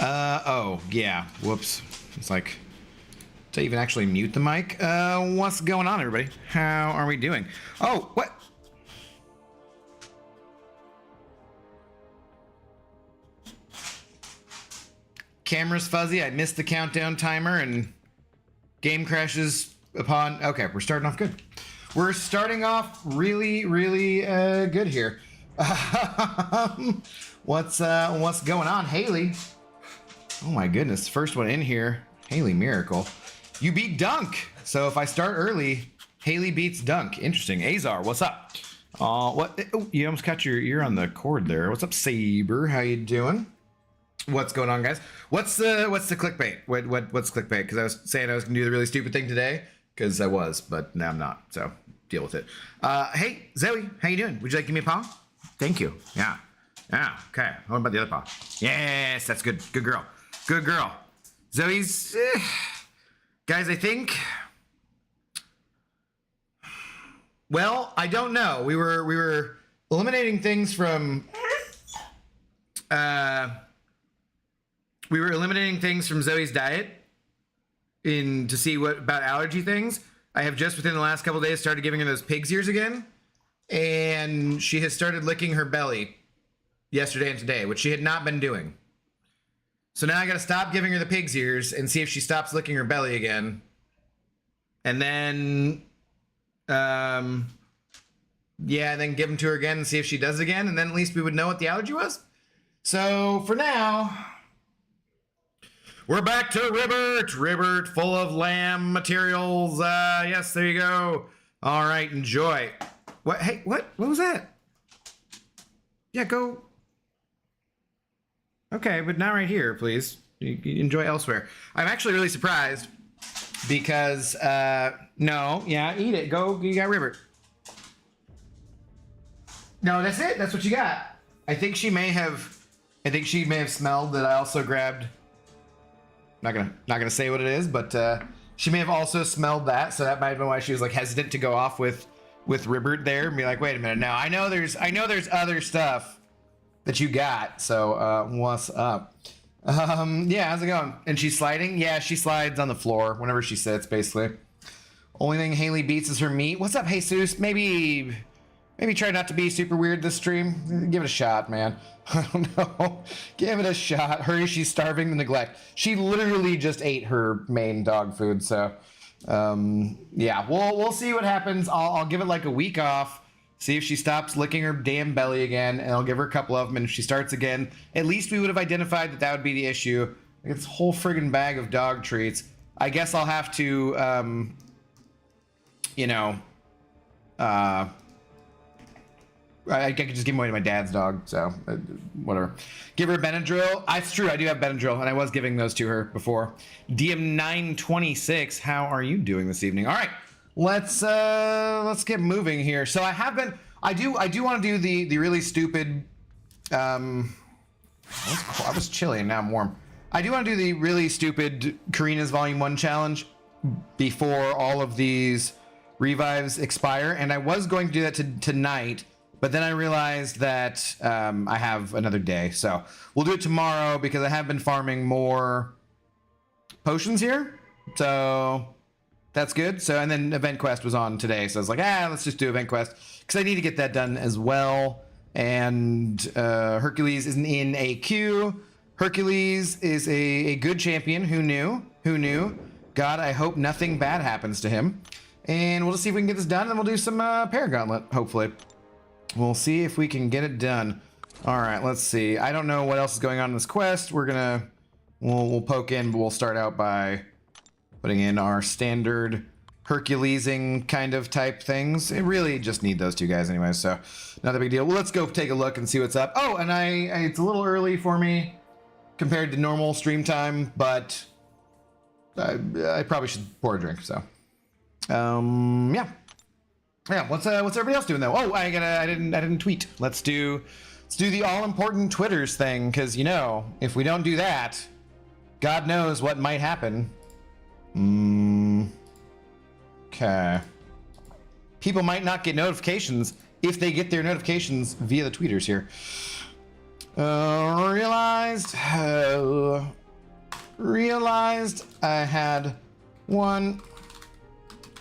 Oh, yeah. Whoops. It's like, to even actually mute the mic. What's going on, everybody? How are we doing? Oh, what? Camera's fuzzy. I missed the countdown timer and game crashes upon. Okay, we're starting off good. We're starting off really, really good here. What's going on, Haley? Oh my goodness, first one in here. Haley Miracle. You beat Dunk. So if I start early, Haley beats Dunk. Interesting. Azar, what's up? What? Oh, you almost got your ear on the cord there. What's up, Saber? How you doing? What's going on, guys? What's the clickbait? What's clickbait? Because I was saying I was gonna do the really stupid thing today, because I was, but now I'm not. So deal with it. Hey, Zoe, how you doing? Would you like to give me a paw? Thank you. Yeah. Okay. What about the other paw? Yes, that's good. Good girl. Good girl. Zoe's guys, I think. Well, I don't know. We were eliminating things from Zoe's diet to see what about allergy things. I have just within the last couple of days started giving her those pig's ears again, and she has started licking her belly yesterday and today, which she had not been doing. So now I got to stop giving her the pig's ears and see if she stops licking her belly again. And then, then give them to her again and see if she does it again. And then at least we would know what the allergy was. So for now, we're back to Ribbert. Ribbert full of lamb materials. Yes, there you go. All right, enjoy. What? Hey, what was that? Yeah, go. Okay, but not right here, please. You enjoy elsewhere. I'm actually really surprised because, no, yeah, eat it. Go, you got Ribbert. No, that's it. That's what you got. I think she may have smelled that I also grabbed. Not gonna say what it is, but she may have also smelled that, so that might have been why she was like hesitant to go off with Ribbert there and be like, wait a minute, now I know there's other stuff that you got, so what's up? Yeah, how's it going? And she's sliding? Yeah, she slides on the floor whenever she sits, basically. Only thing Haley beats is her meat. What's up, Jesus? Maybe try not to be super weird this stream. Give it a shot, man. I don't know. Give it a shot. Hurry, she's starving to neglect. She literally just ate her main dog food, so yeah, we'll see what happens. I'll give it like a week off. See if she stops licking her damn belly again, and I'll give her a couple of them, and if she starts again, at least we would have identified that would be the issue. It's a whole friggin' bag of dog treats. I guess I'll have to, I could just give them away to my dad's dog, so whatever. Give her Benadryl. It's true, I do have Benadryl, and I was giving those to her before. DM926, how are you doing this evening? All right. Let's get moving here. So I do want to do the really stupid, I was chilly and now I'm warm. I do want to do the really stupid Karina's Volume 1 challenge before all of these revives expire. And I was going to do that tonight, but then I realized that I have another day. So we'll do it tomorrow because I have been farming more potions here. So that's good. So, and then Event Quest was on today. So I was like, let's just do Event Quest because I need to get that done as well. And Hercules isn't in a queue. Hercules is a good champion. Who knew? Who knew? God, I hope nothing bad happens to him. And we'll just see if we can get this done. And then we'll do some ParaGauntlet, hopefully. We'll see if we can get it done. All right, let's see. I don't know what else is going on in this quest. We'll poke in, but we'll start out by putting in our standard Herculesing kind of type things. It really just need those two guys anyway, so not a big deal. Well, let's go take a look and see what's up. Oh, and it's a little early for me compared to normal stream time, but I probably should pour a drink. So, yeah. What's everybody else doing though? Oh, I didn't tweet. Let's do the all important Twitters thing, because if we don't do that, God knows what might happen. Okay. People might not get notifications if they get their notifications via the tweeters here. Realized I had one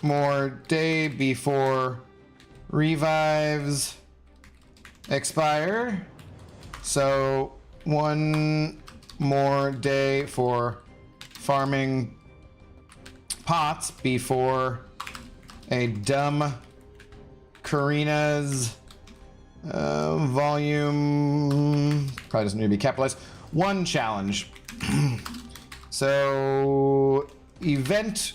more day before revives expire. So one more day for farming pots before a dumb Karina's volume probably doesn't need to be capitalized. One challenge. So event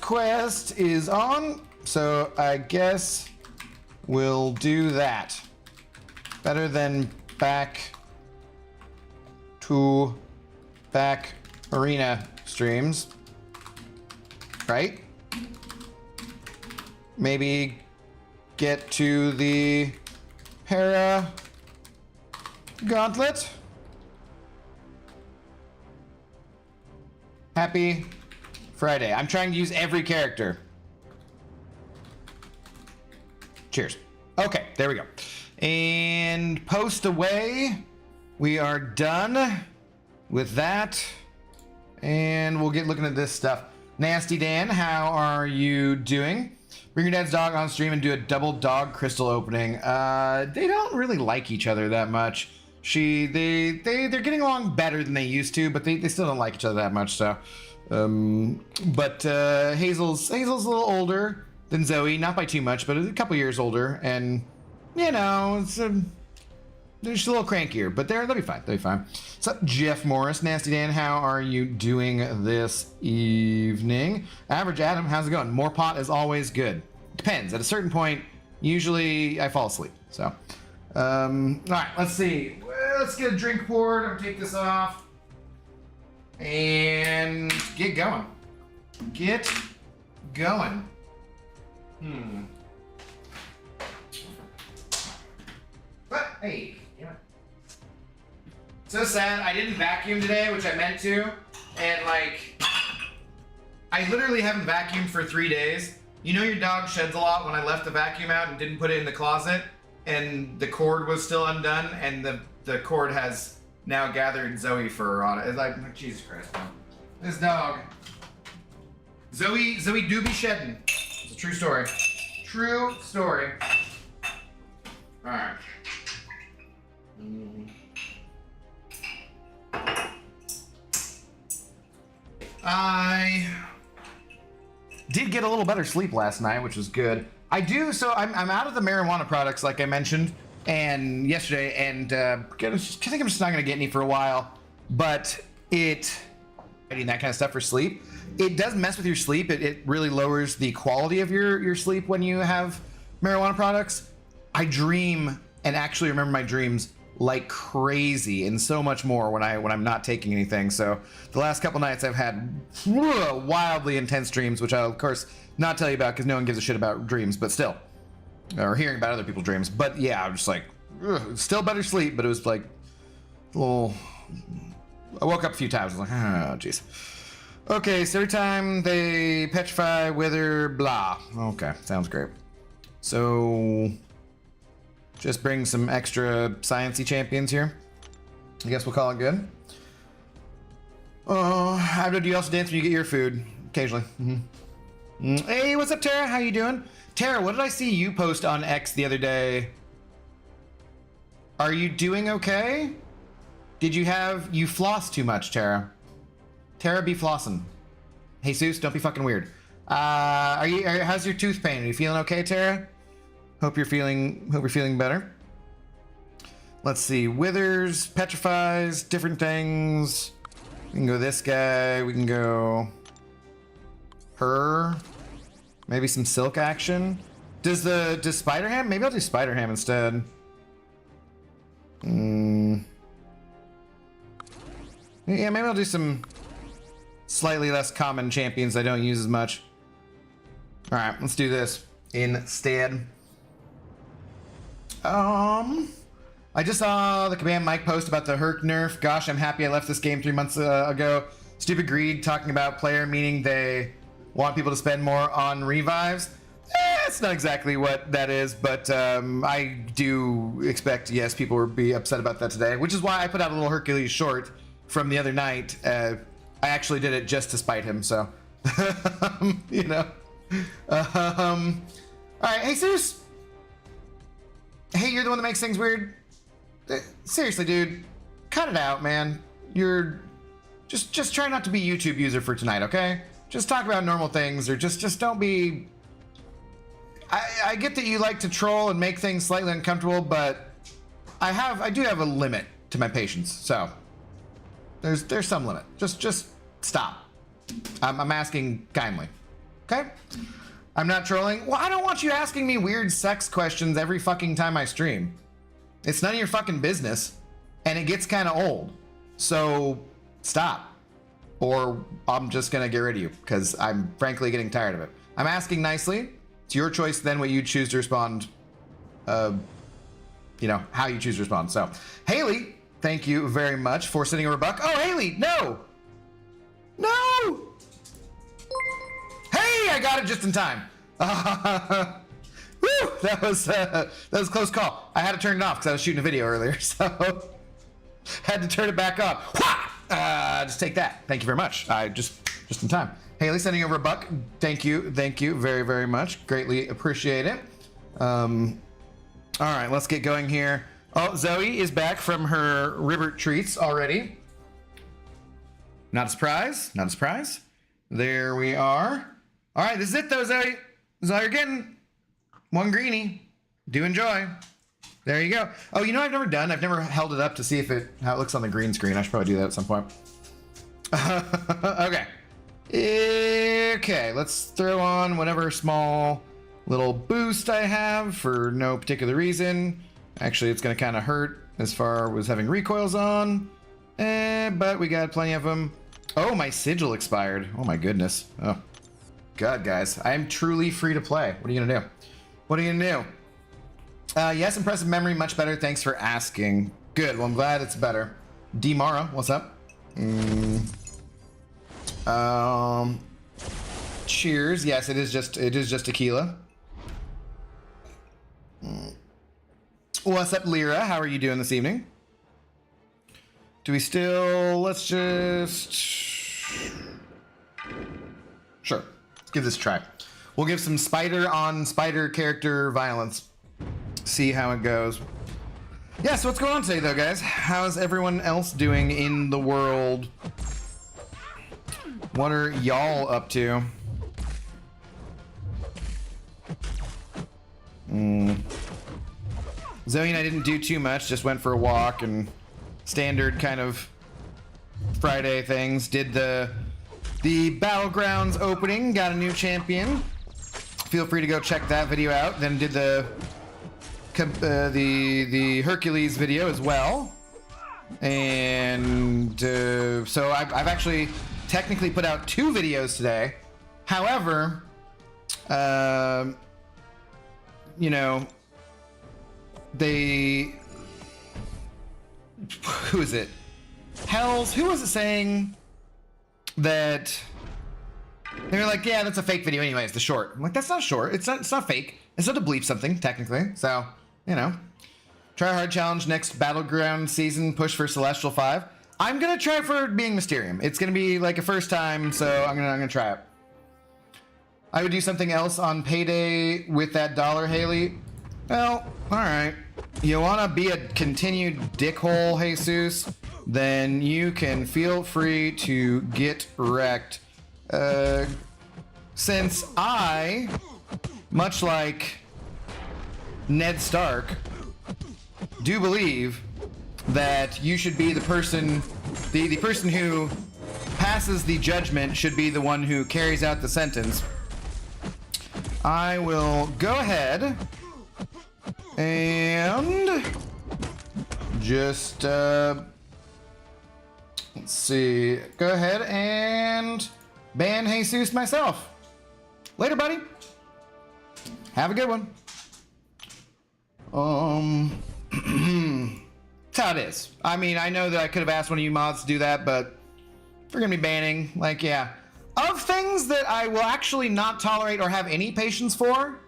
quest is on, so I guess we'll do that. Better than back arena streams, right? Maybe get to the ParaGauntlet. Happy Friday. I'm trying to use every character. Cheers. Okay, there we go. And post away. We are done with that. And we'll get looking at this stuff. Nasty Dan, how are you doing? Bring your dad's dog on stream and do a double dog crystal opening. They don't really like each other that much. They're getting along better than they used to, but they still don't like each other that much. So, Hazel's a little older than Zoe, not by too much, but a couple years older, and you know, they're just a little crankier, but they'll be fine. They'll be fine. What's up, Jeff Morris? Nasty Dan, how are you doing this evening? Average Adam, how's it going? More pot is always good. Depends. At a certain point, usually I fall asleep. So, all right, let's see. Let's get a drink poured. I'm gonna take this off and get going. Get going. But hey, yeah. So sad. I didn't vacuum today, which I meant to, and like, I literally haven't vacuumed for 3 days. You know your dog sheds a lot. When I left the vacuum out and didn't put it in the closet, and the cord was still undone, and the cord has now gathered Zoe fur on it. It's like, Jesus Christ, man. This dog. Zoe do be shedding. It's a true story. True story. All right. I did get a little better sleep last night, which was good. So I'm out of the marijuana products, like I mentioned, and yesterday, and I think I'm just not gonna get any for a while. But that kind of stuff for sleep, it does mess with your sleep. It really lowers the quality of your sleep when you have marijuana products. I dream and actually remember my dreams like crazy, and so much more when I'm not taking anything. So the last couple nights I've had wildly intense dreams, which I'll of course not tell you about because no one gives a shit about dreams, but still, or hearing about other people's dreams. But yeah, I'm just like, still better sleep, but it was like a little. I woke up a few times. I was like, oh jeez. Okay, so every time they petrify, wither, blah. Okay, sounds great. So just bring some extra sciencey champions here. I guess we'll call it good. Oh, do you also dance when you get your food? Occasionally. Hey, what's up, Tara? How you doing? Tara, what did I see you post on X the other day? Are you doing okay? Did you floss too much, Tara? Tara be flossing. Jesus, don't be fucking weird. How's your tooth pain? Are you feeling okay, Tara? Hope you're feeling better. Let's see. Withers, petrifies, different things. We can go this guy. We can go her. Maybe some silk action. Does Spider Ham? Maybe I'll do Spider Ham instead. Yeah, maybe I'll do some slightly less common champions I don't use as much. All right, let's do this instead. I just saw the Command Mike post about the Herc nerf. Gosh, I'm happy I left this game 3 months ago. Stupid greed, talking about player, meaning they want people to spend more on revives. that's not exactly what that is, but I do expect, yes, people will be upset about that today, which is why I put out a little Hercules short from the other night. I actually did it just to spite him, so, you know. All right, Jesus. Hey, you're the one that makes things weird. Seriously, dude, cut it out, man. You're just try not to be YouTube user for tonight, okay? Just talk about normal things, or just don't be. I get that you like to troll and make things slightly uncomfortable, but I do have a limit to my patience, so there's some limit. Just stop. I'm asking kindly, okay? I'm not trolling. Well, I don't want you asking me weird sex questions every fucking time I stream. It's none of your fucking business, and it gets kind of old. So stop, or I'm just gonna get rid of you because I'm frankly getting tired of it. I'm asking nicely. It's your choice then what you choose to respond, you know, how you choose to respond. So, Haley, thank you very much for sending over a buck. Oh, Haley, no! No! Hey, I got it just in time. Woo, that was a close call. I had to turn it off because I was shooting a video earlier, so had to turn it back on. Just take that. Thank you very much. I just in time. Haley sending over a buck. Thank you very, very much. Greatly appreciate it. All right, let's get going here. Oh, Zoe is back from her river treats already. Not a surprise. Not a surprise. There we are. All right, this is it though, Zoe. This is all you're getting. One greenie. Do enjoy. There you go. Oh, you know what I've never done? I've never held it up to see how it looks on the green screen. I should probably do that at some point. Okay. Okay, let's throw on whatever small little boost I have for no particular reason. Actually, it's going to kind of hurt as far as having recoils on. But we got plenty of them. Oh, my sigil expired. Oh my goodness. Oh, God, guys. I am truly free to play. What are you going to do? What are you going to do? Yes, impressive memory. Much better. Thanks for asking. Good. Well, I'm glad it's better. D Mara, what's up? Cheers. Yes, it is just tequila. What's up, Lyra? How are you doing this evening? Do we still... Let's just... Sure. Let's give this a try. We'll give some spider on spider character violence. See how it goes. Yeah, so what's going on today, though, guys? How's everyone else doing in the world? What are y'all up to? Zoe and I didn't do too much, just went for a walk and standard kind of Friday things. Did the Battlegrounds opening, got a new champion. Feel free to go check that video out. Then did the Hercules video as well. And so I've actually technically put out 2 videos today. However, you know, who is it? Hells, who was it saying that they were like, yeah, that's a fake video anyway, it's the short. I'm like, that's not short. It's not fake. It's not to bleep something, technically. So, you know. Try hard challenge next Battleground season, push for Celestial 5. I'm gonna try for being Mysterium. It's gonna be like a first time, so I'm gonna try it. I would do something else on payday with that dollar, Haley. Well, alright. You wanna be a continued dickhole, Jesus? Then you can feel free to get wrecked. Since I, much like Ned Stark, do believe that you should be the person, the person who passes the judgment should be the one who carries out the sentence. I will go ahead and just, let's see, go ahead and ban Jesus myself. Later, buddy. Have a good one. That's how it is. I mean, I know that I could have asked one of you mods to do that, but if we're gonna be banning, like, yeah. Of things that I will actually not tolerate or have any patience for,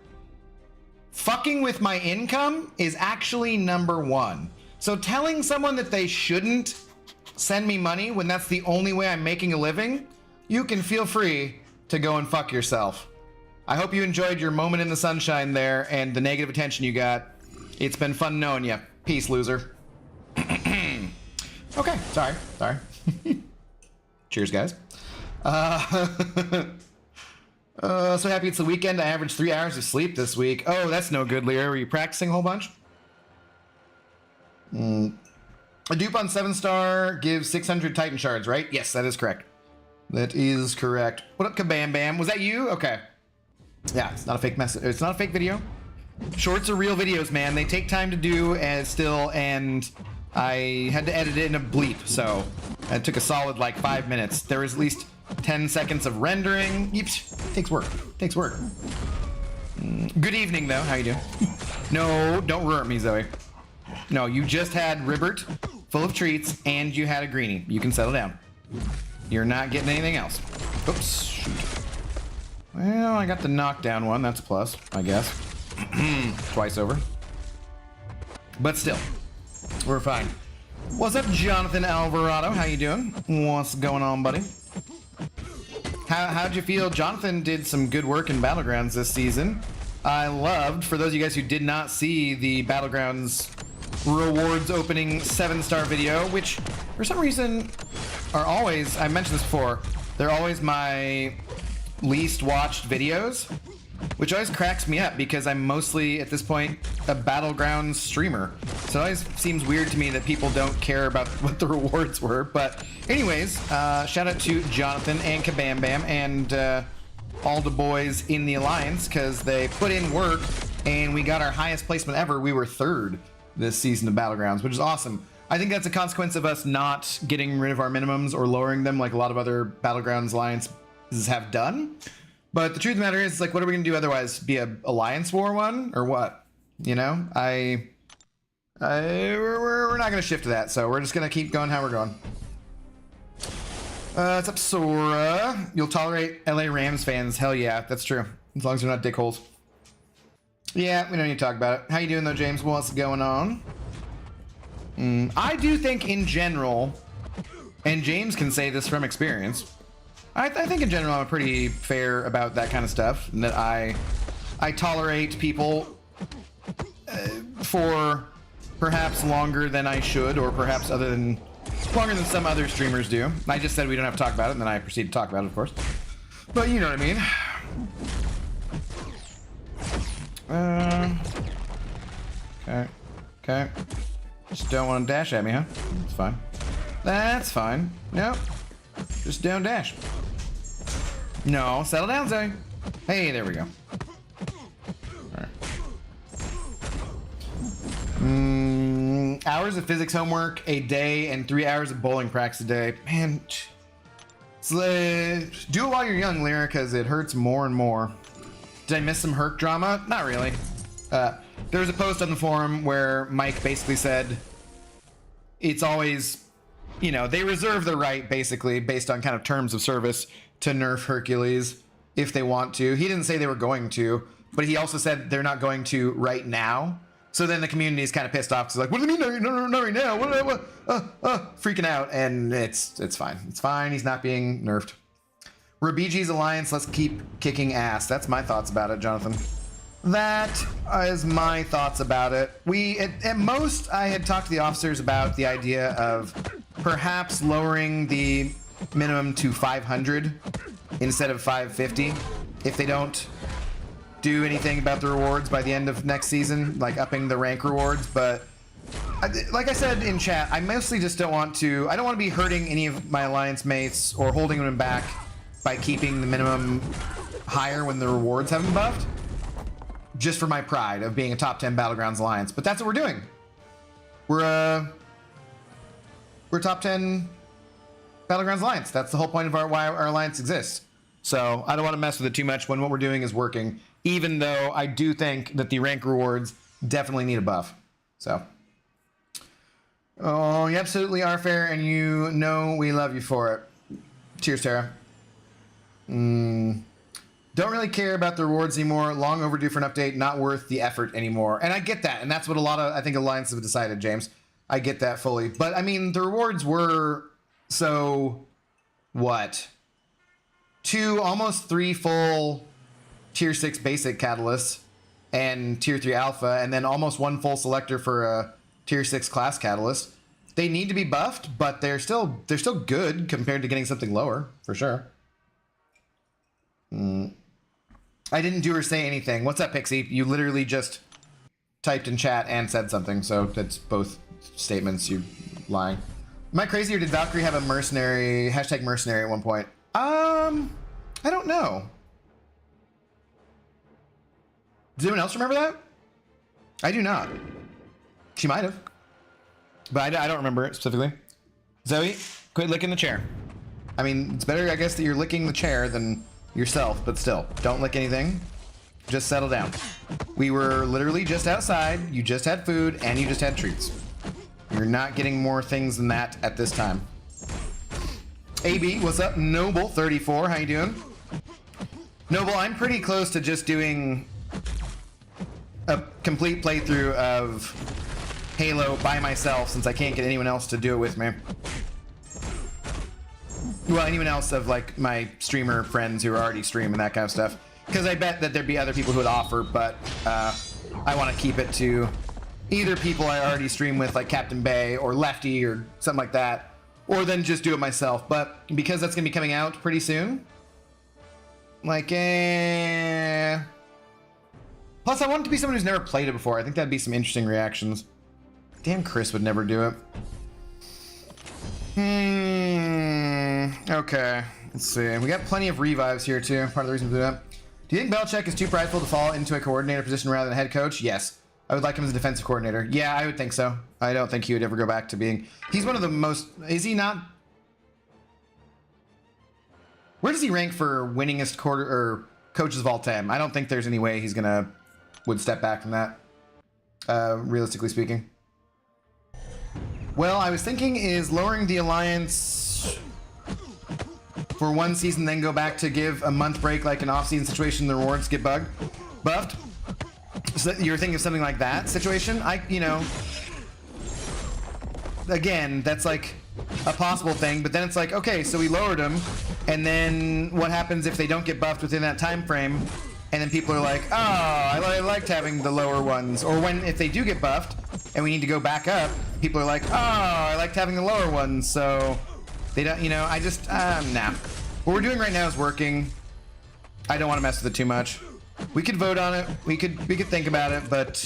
fucking with my income is actually number one. So telling someone that they shouldn't send me money when that's the only way I'm making a living, you can feel free to go and fuck yourself. I hope you enjoyed your moment in the sunshine there and the negative attention you got. It's been fun knowing you. Peace, loser. Okay, sorry. Cheers, guys. So happy it's the weekend. I averaged 3 hours of sleep this week. Oh, that's no good, Lear. Were you practicing a whole bunch? A dupe on 7-star gives 600 Titan shards, right? Yes, that is correct. That is correct. What up, Kabam Bam? Was that you? Okay. Yeah, it's not a fake message. It's not a fake video. Shorts are real videos, man. They take time to do and I had to edit it in a bleep, so it took a solid like 5 minutes. There was at least 10 seconds of rendering. Yeesh. Takes work. Good evening, though. How you doing? No, don't ruin me, Zoe. No, you just had Ribbert full of treats and you had a greenie. You can settle down. You're not getting anything else. Oops. Shoot. Well, I got the knockdown one. That's a plus, I guess. Twice over. But still, we're fine. What's up, Jonathan Alvarado? How you doing? What's going on, buddy? How'd you feel? Jonathan did some good work in Battlegrounds this season. I loved, for those of you guys who did not see the Battlegrounds rewards opening 7-star video, which for some reason are always, I mentioned this before, they're always my least watched videos, which always cracks me up because I'm mostly, at this point, a Battlegrounds streamer. So it always seems weird to me that people don't care about what the rewards were. But anyways, shout out to Jonathan and Kabam Bam and all the boys in the Alliance because they put in work and we got our highest placement ever. We were 3rd this season of Battlegrounds, which is awesome. I think that's a consequence of us not getting rid of our minimums or lowering them like a lot of other Battlegrounds Alliances have done. But the truth of the matter is, like, what are we gonna do otherwise? Be a Alliance War one or what? You know, we're not gonna shift to that, so we're just gonna keep going how we're going. What's up, Sora? You'll tolerate LA Rams fans? Hell yeah, that's true. As long as they're not dickholes. Yeah, we don't need to talk about it. How you doing though, James? What's going on? I do think in general, and James can say this from experience, I think in general I'm pretty fair about that kind of stuff, and that I tolerate people for perhaps longer than I should, or perhaps longer than some other streamers do. I just said we don't have to talk about it, and then I proceed to talk about it, of course. But you know what I mean. Okay. Just don't want to dash at me, huh? That's fine. That's fine. Nope. Just don't dash. No, settle down, Zoe. Hey, there we go. Alright. Hours of physics homework a day and 3 hours of bowling practice a day. Man, do it while you're young, Lyra, because it hurts more and more. Did I miss some Herc drama? Not really. There was a post on the forum where Mike basically said it's always, you know, they reserve the right, basically, based on kind of terms of service, to nerf Hercules if they want to. He didn't say they were going to, but he also said they're not going to right now. So then the community is kind of pissed off. It's like, what do you mean? No, right now. What? Freaking out. And it's fine. It's fine. He's not being nerfed. Rabiji's Alliance, let's keep kicking ass. That's my thoughts about it, Jonathan. That is my thoughts about it. At most, I had talked to the officers about the idea of perhaps lowering the minimum to 500 instead of 550 if they don't do anything about the rewards by the end of next season, like upping the rank rewards. But like I said in chat, I mostly just don't want to be hurting any of my Alliance mates or holding them back by keeping the minimum higher when the rewards haven't buffed, just for my pride of being a top 10 Battlegrounds Alliance. But that's what we're doing. We're top 10 Battlegrounds Alliance. That's the whole point of why our Alliance exists. So I don't want to mess with it too much when what we're doing is working, even though I do think that the rank rewards definitely need a buff. So, oh, you absolutely are fair, and you know we love you for it. Cheers, Tara. Don't really care about the rewards anymore. Long overdue for an update. Not worth the effort anymore. And I get that. And that's what a lot of, I think, alliances have decided, James. I get that fully. But, I mean, the rewards were so, what? 2, almost 3 full tier 6 basic catalysts and tier 3 alpha, and then almost 1 full selector for a tier 6 class catalyst. They need to be buffed, but they're still good compared to getting something lower, for sure. I didn't do or say anything. What's up, Pixie? You literally just typed in chat and said something, so that's both statements. You lying. Am I crazy, or did Valkyrie have a mercenary, #mercenary at one point? I don't know. Does anyone else remember that? I do not. She might have. But I don't remember it specifically. Zoe, quit licking the chair. I mean, it's better, I guess, that you're licking the chair than yourself, but still, don't lick anything. Just settle down. We were literally just outside, you just had food, and you just had treats. You're not getting more things than that at this time. AB, what's up? Noble34, how you doing? Noble, I'm pretty close to just doing a complete playthrough of Halo by myself, since I can't get anyone else to do it with me. Well, anyone else of like my streamer friends who are already streaming that kind of stuff. Because I bet that there'd be other people who would offer, but I want to keep it to either people I already stream with, like Captain Bay or Lefty or something like that, or then just do it myself. But because that's going to be coming out pretty soon, like, Plus, I want it to be someone who's never played it before. I think that'd be some interesting reactions. Damn, Chris would never do it. Okay, let's see. We got plenty of revives here too. Part of the reason to do that. Do you think Belichick is too prideful to fall into a coordinator position rather than head coach? Yes. I would like him as a defensive coordinator. Yeah, I would think so. I don't think he would ever go back to being... He's one of the most... Is he not... Where does he rank for winningest coaches of all time? I don't think there's any way he's gonna... would step back from that. Realistically speaking. Well, I was thinking, is lowering the alliance for 1 season, then go back to give a month break, like an off-season situation, the rewards get buffed. So you're thinking of something like that situation? You know, again, that's like a possible thing, but then it's like, okay, so we lowered them, and then what happens if they don't get buffed within that time frame? And then people are like, oh, I liked having the lower ones. Or if they do get buffed and we need to go back up, people are like, oh, I liked having the lower ones. So they don't, you know, I just, nah. What we're doing right now is working. I don't want to mess with it too much. We could vote on it. We could think about it, but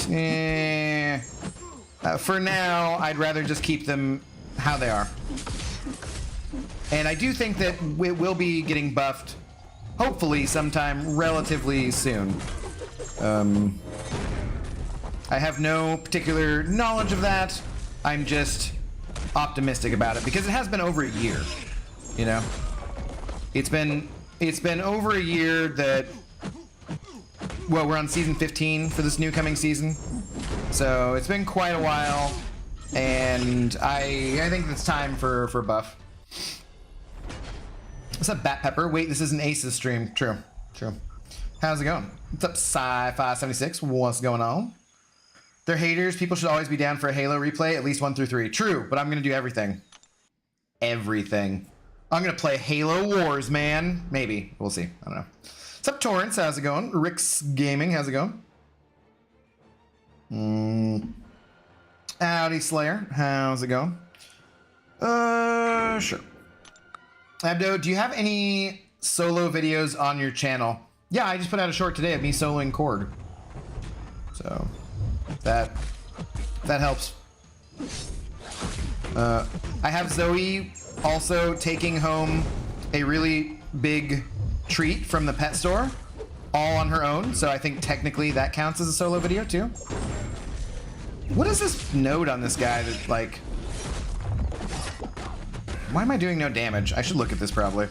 for now, I'd rather just keep them how they are. And I do think that it will be getting buffed, hopefully sometime relatively soon. I have no particular knowledge of that. I'm just optimistic about it because it has been over a year, you know? It's been over a year that, well, we're on season 15 for this new coming season. So it's been quite a while, and I think it's time for a buff. What's up, Bat Pepper? Wait, this is an Aces stream. True. How's it going? What's up, Sci-Fi76? What's going on? They're haters. People should always be down for a Halo replay, at least 1 through 3. True, but I'm gonna do everything. Everything. I'm gonna play Halo Wars, man. Maybe. We'll see. I don't know. What's up, Torrance? How's it going? Rick's Gaming. How's it going? Howdy, Slayer. How's it going? Sure. Abdo, do you have any solo videos on your channel? Yeah, I just put out a short today of me soloing Korg. So, that helps. I have Zoe also taking home a really big treat from the pet store, all on her own, so I think technically that counts as a solo video too. What is this node on this guy that, like... Why am I doing no damage? I should look at this probably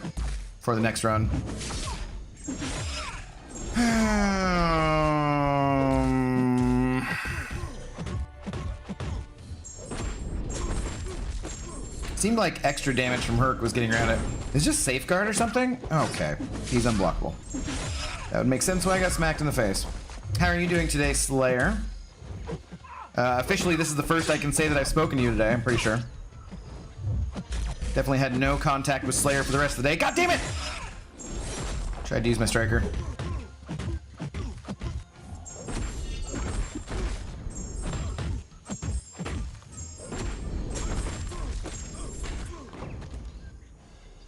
for the next run. Seemed like extra damage from Herc was getting around it. Is it just safeguard or something? Okay, he's unblockable. That would make sense when I got smacked in the face. How are you doing today, Slayer? Officially, this is the first I can say that I've spoken to you today, I'm pretty sure. Definitely had no contact with Slayer for the rest of the day. God damn it! Tried to use my striker.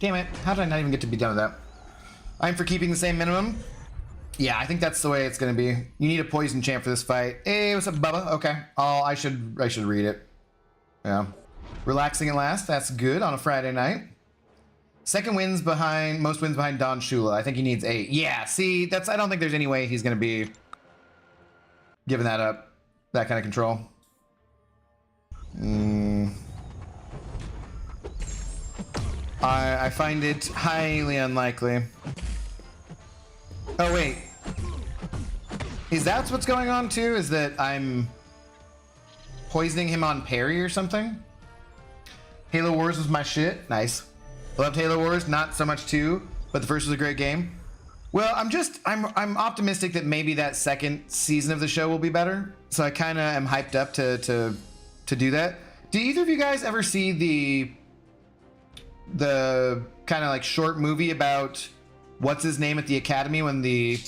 Damn it, how did I not even get to be done with that? I'm for keeping the same minimum. Yeah, I think that's the way it's gonna be. You need a poison champ for this fight. Hey, what's up, Bubba? Okay. Oh, I should read it. Yeah. Relaxing at last. That's good on a Friday night. Most wins behind Don Shula. I think he needs 8. Yeah, see, I don't think there's any way he's gonna be giving that up. That kind of control. I find it highly unlikely. Oh, wait. Is that what's going on, too? Is that I'm poisoning him on parry or something? Halo Wars was my shit. Nice. Loved Halo Wars. Not so much 2, but the first was a great game. Well, I'm optimistic that maybe that second season of the show will be better. So I kind of am hyped up to do that. Do either of you guys ever see the kind of like short movie about what's his name at the academy when the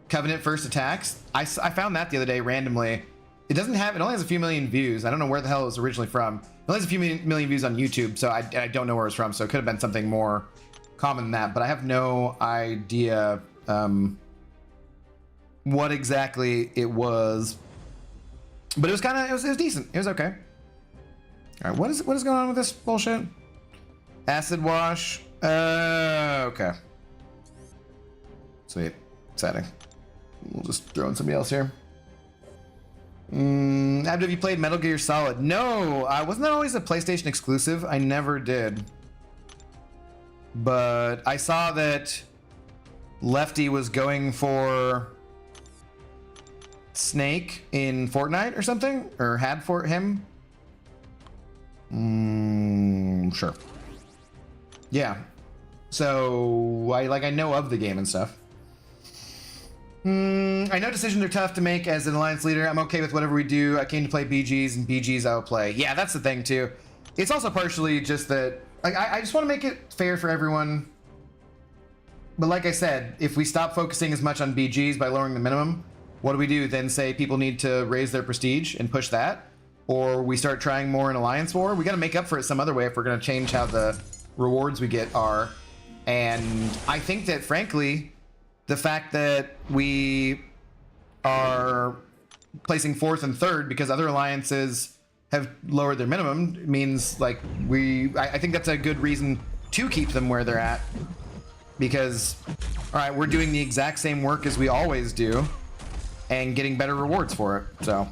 Covenant first attacks? I found that the other day randomly. It only has a few million views. I don't know where the hell it was originally from. It only has a few million views on YouTube, so I don't know where it's from, so it could have been something more common than that, but I have no idea what exactly it was. But it was it was decent. It was okay. All right, what is going on with this bullshit? Acid wash. Okay. Sweet. Exciting. We'll just throw in somebody else here. Have you played Metal Gear Solid? No, wasn't that always a PlayStation exclusive? I never did. But I saw that Lefty was going for Snake in Fortnite or something, or had for him. Sure. Yeah. So I know of the game and stuff. I know decisions are tough to make as an alliance leader. I'm okay with whatever we do. I came to play BGs, and BGs I will play. Yeah, that's the thing too. It's also partially just that I just want to make it fair for everyone. But like I said, if we stop focusing as much on BGs by lowering the minimum, what do we do? Then say people need to raise their prestige and push that? Or we start trying more in Alliance War? We got to make up for it some other way if we're going to change how the rewards we get are. And I think that, frankly, the fact that we are placing 4th and 3rd because other alliances have lowered their minimum means, like, I think that's a good reason to keep them where they're at. Because, all right, we're doing the exact same work as we always do and getting better rewards for it. So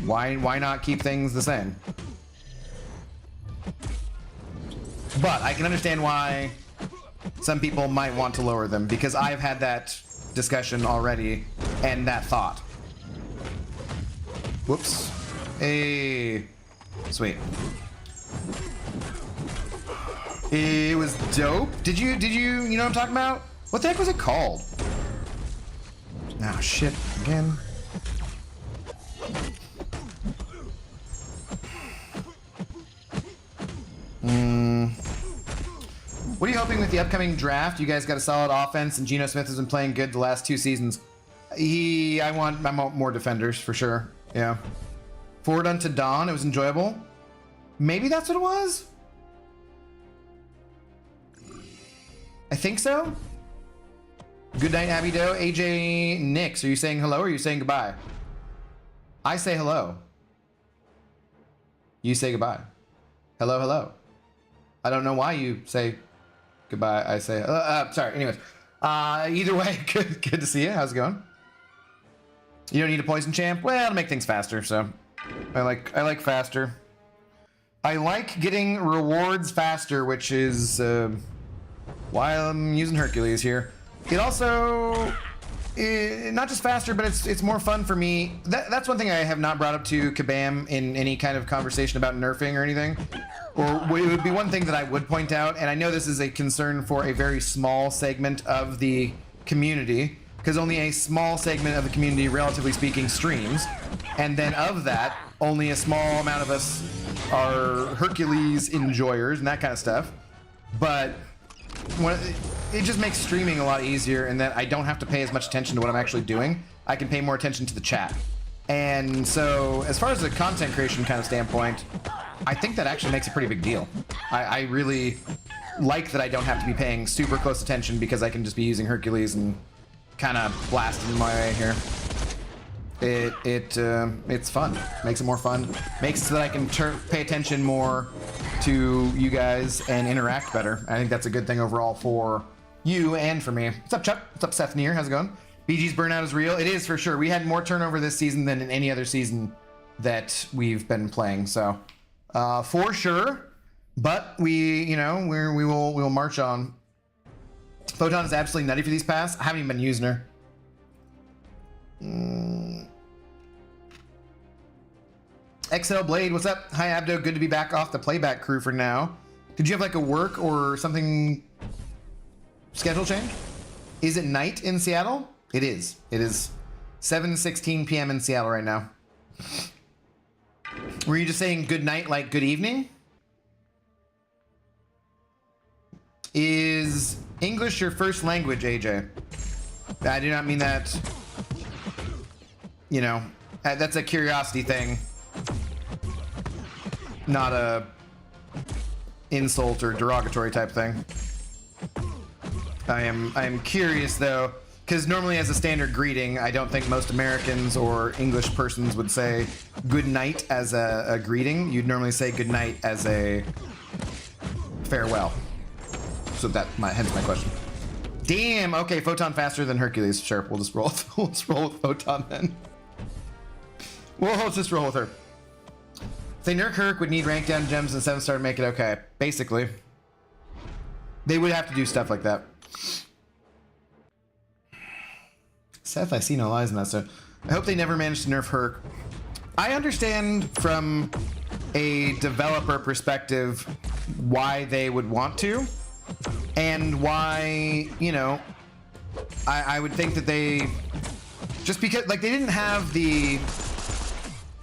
why not keep things the same? But I can understand why some people might want to lower them, because I've had that discussion already and that thought. Whoops. Hey. Sweet. It was dope. Did you know what I'm talking about? What the heck was it called? Ah, shit. Again. What are you hoping with the upcoming draft? You guys got a solid offense, and Geno Smith has been playing good the last 2 seasons. I want more defenders for sure. Yeah. Forward unto Dawn. It was enjoyable. Maybe that's what it was. I think so. Good night, Abby Doe. AJ Nix, are you saying hello or are you saying goodbye? I say hello. You say goodbye. Hello, hello. I don't know why you say goodbye. I say, sorry. Anyways, either way, good to see you. How's it going? You don't need a poison champ? Well, to make things faster, so I like faster. I like getting rewards faster, which is why I'm using Hercules here. It also not just faster, but it's more fun for me. That's one thing I have not brought up to Kabam in any kind of conversation about nerfing or anything. Or it would be one thing that I would point out, and I know this is a concern for a very small segment of the community, because only a small segment of the community, relatively speaking, streams. And then of that, only a small amount of us are Hercules enjoyers and that kind of stuff. But it just makes streaming a lot easier in that I don't have to pay as much attention to what I'm actually doing. I can pay more attention to the chat. And so as far as the content creation kind of standpoint, I think that actually makes a pretty big deal. I really like that I don't have to be paying super close attention because I can just be using Hercules and kind of blasting my way here. It's fun. Makes it more fun. Makes it so that I can pay attention more to you guys and interact better. I think that's a good thing overall for you and for me. What's up, Chuck? What's up, Seth Neer? How's it going? BG's burnout is real. It is for sure. We had more turnover this season than in any other season that we've been playing. So, for sure. But we will march on. Photon is absolutely nutty for these pass. I haven't even been using her. XL Blade, what's up? Hi, Abdo. Good to be back off the playback crew for now. Did you have like a work or something schedule change? Is it night in Seattle? It is. It is 7:16 p.m. in Seattle right now. Were you just saying good night like good evening? Is English your first language, AJ? I do not mean that, you know, that's a curiosity thing. Not a insult or derogatory type thing. I am curious though, because normally as a standard greeting, I don't think most Americans or English persons would say good night as a greeting. You'd normally say good night as a farewell. So hence my question. Damn. Okay, Photon faster than Hercules. Sure, we'll just roll. We'll just roll with Photon then. We'll just roll with her. Say Nerk Herc would need rank down gems and 7-star to make it okay. Basically. They would have to do stuff like that. Seth, I see no lies in that, so I hope they never manage to nerf Herc. I understand from a developer perspective why they would want to, and why, you know, I would think that they, just because, like, they didn't have the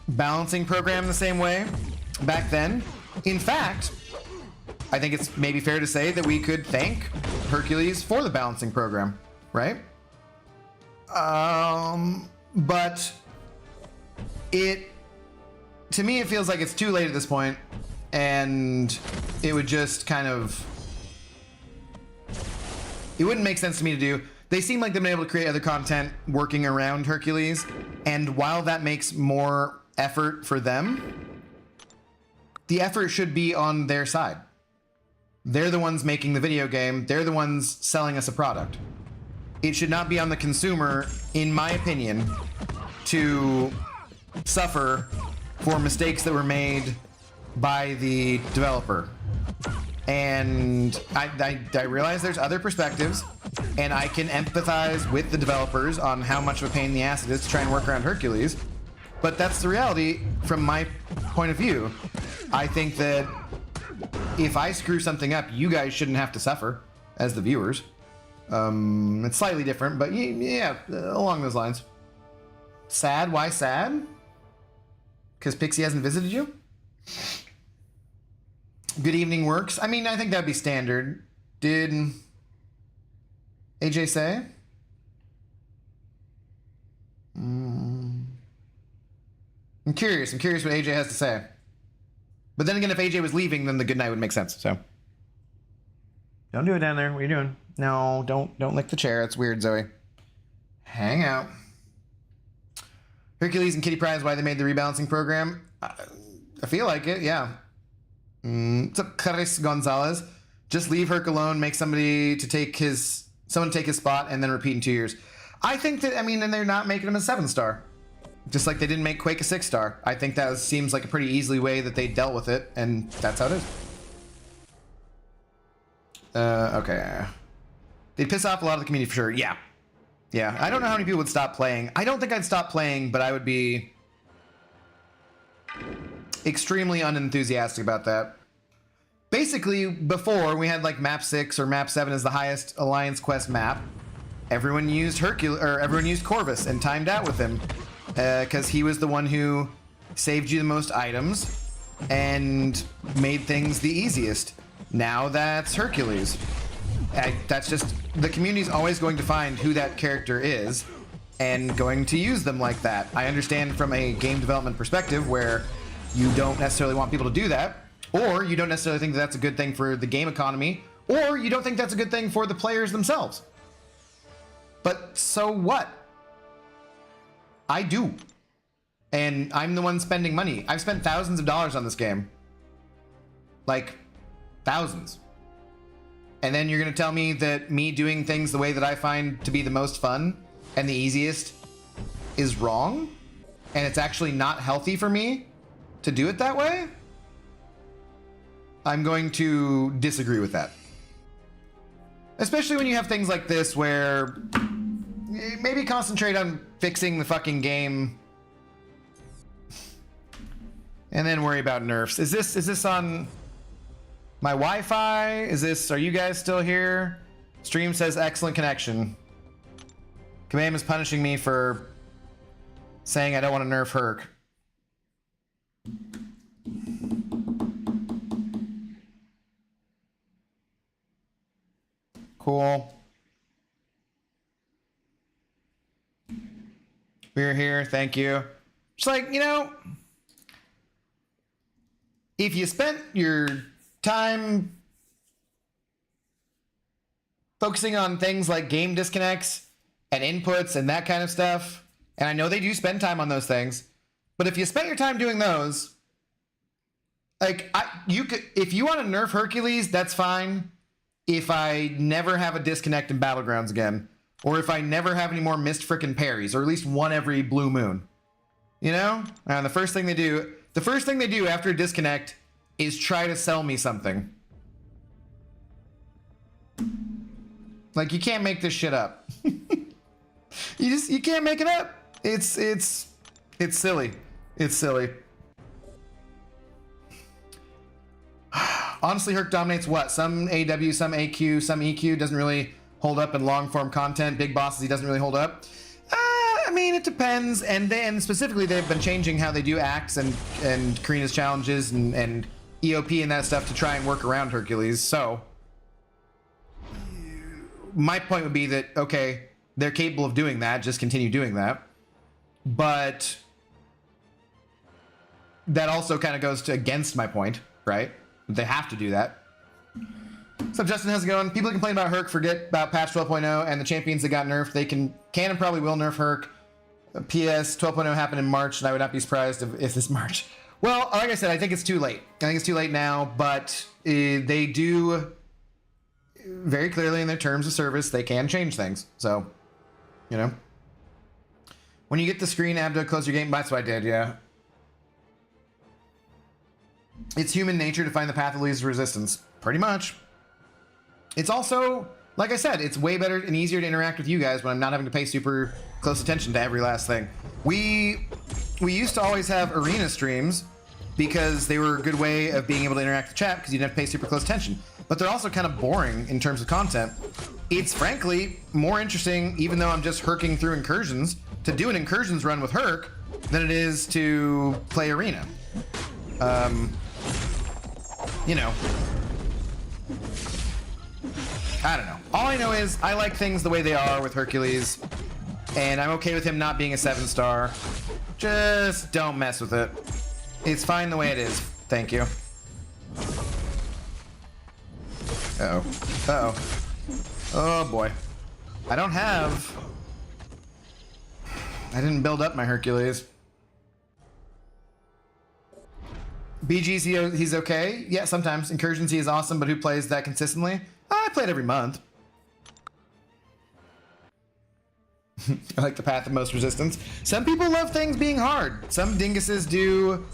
balancing program the same way back then. In fact, I think it's maybe fair to say that we could thank Hercules for the balancing program, right? But to me, it feels like it's too late at this point, and it would just kind of, it wouldn't make sense to me to do. They seem like they've been able to create other content working around Hercules, and while that makes more effort for them, the effort should be on their side. They're the ones making the video game. They're the ones selling us a product. It should not be on the consumer, in my opinion, to suffer for mistakes that were made by the developer. And I realize there's other perspectives, and I can empathize with the developers on how much of a pain in the ass it is to try and work around Hercules. But that's the reality from my point of view. I think that if I screw something up, you guys shouldn't have to suffer as the viewers. It's slightly different, but yeah, along those lines. Sad? Why sad? Because Pixie hasn't visited you? Good evening works. I mean, I think that'd be standard. Did AJ say? I'm curious what AJ has to say. But then again, if AJ was leaving, then the good night would make sense, so. Don't do it down there. What are you doing? No, don't lick the chair. It's weird, Zoe. Hang out. Hercules and Kitty Pryde, why they made the rebalancing program? I feel like it, yeah. What's up, Chris Gonzalez? Just leave Herc alone, make someone take his spot, and then repeat in 2 years. I think that, I mean, and they're not making him a 7-star. Just like they didn't make Quake a 6-star. I think that seems like a pretty easily way that they dealt with it, and that's how it is. Okay. They'd piss off a lot of the community for sure, yeah. Yeah, I don't know how many people would stop playing. I don't think I'd stop playing, but I would be extremely unenthusiastic about that. Basically, before we had like map 6 or map 7 as the highest Alliance Quest map, everyone used Hercules, or everyone used Corvus and timed out with him because he was the one who saved you the most items and made things the easiest. Now that's Hercules. That's just, the community's always going to find who that character is and going to use them like that. I understand from a game development perspective where you don't necessarily want people to do that, or you don't necessarily think that that's a good thing for the game economy, or you don't think that's a good thing for the players themselves. But so what? I do. And I'm the one spending money. I've spent thousands of dollars on this game. Like, thousands. And then you're gonna tell me that me doing things the way that I find to be the most fun and the easiest is wrong? And it's actually not healthy for me to do it that way? I'm going to disagree with that. Especially when you have things like this where maybe concentrate on fixing the fucking game and then worry about nerfs. Is this on my Wi-Fi? Are you guys still here? Stream says excellent connection. Command is punishing me for saying I don't want to nerf Herc. Cool. We're here, thank you. Just like, you know, if you spent your time focusing on things like game disconnects and inputs and that kind of stuff, and I know they do spend time on those things, but if you spent your time doing those, like, if you want to nerf Hercules, that's fine. If I never have a disconnect in Battlegrounds again, or if I never have any more missed frickin' parries, or at least one every blue moon, you know? And the first thing they do after a disconnect is try to sell me something. Like, you can't make this shit up. You can't make it up. It's silly. It's silly. Honestly, Herc dominates what? Some AW, some AQ, some EQ. Doesn't really hold up in long form content. Big bosses, he doesn't really hold up. I mean, it depends. And specifically, they've been changing how they do acts and Karina's challenges and EOP and that stuff to try and work around Hercules. So my point would be that, okay, they're capable of doing that. Just continue doing that. But that also kind of goes against my point, right? They have to do that. So Justin, how's it going? People complain about Herc forget about patch 12.0 and the champions that got nerfed. They can and probably will nerf Herc. PS 12.0 happened in March, and I would not be surprised if this March. Well, like I said, I think it's too late. I think it's too late now, but they do very clearly in their terms of service, they can change things. So, you know. When you get the screen, Abdo, close your game. That's what I did, yeah. It's human nature to find the path of least resistance. Pretty much. It's also, like I said, it's way better and easier to interact with you guys when I'm not having to pay super close attention to every last thing. We used to always have arena streams because they were a good way of being able to interact with chat because you didn't have to pay super close attention. But they're also kind of boring in terms of content. It's frankly more interesting, even though I'm just herking through incursions, to do an incursions run with Herc than it is to play arena. You know, I don't know. All I know is I like things the way they are with Hercules, and I'm okay with him not being a 7-star. Just don't mess with it. It's fine the way it is. Thank you. Uh-oh. Uh-oh. Oh, boy. I didn't build up my Hercules. BG's he's okay. Yeah, sometimes. Incursions he is awesome, but who plays that consistently? I play it every month. I like the path of most resistance. Some people love things being hard. Some dinguses do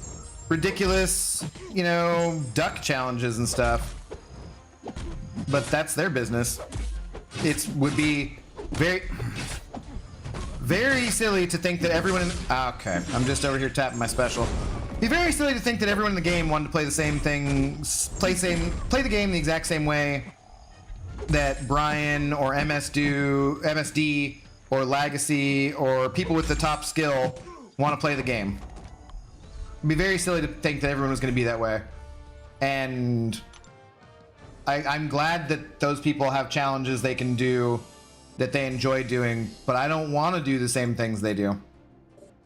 ridiculous, you know, duck challenges and stuff. But that's their business. It would be very... Very silly to think that everyone in... Okay, I'm just over here tapping my special. Be very silly to think that everyone in the game wanted to play the same thing, play the game the exact same way that Brian or MSD or Legacy or people with the top skill want to play the game. It'd be very silly to think that everyone was going to be that way. And I'm glad that those people have challenges they can do that they enjoy doing, but I don't want to do the same things they do.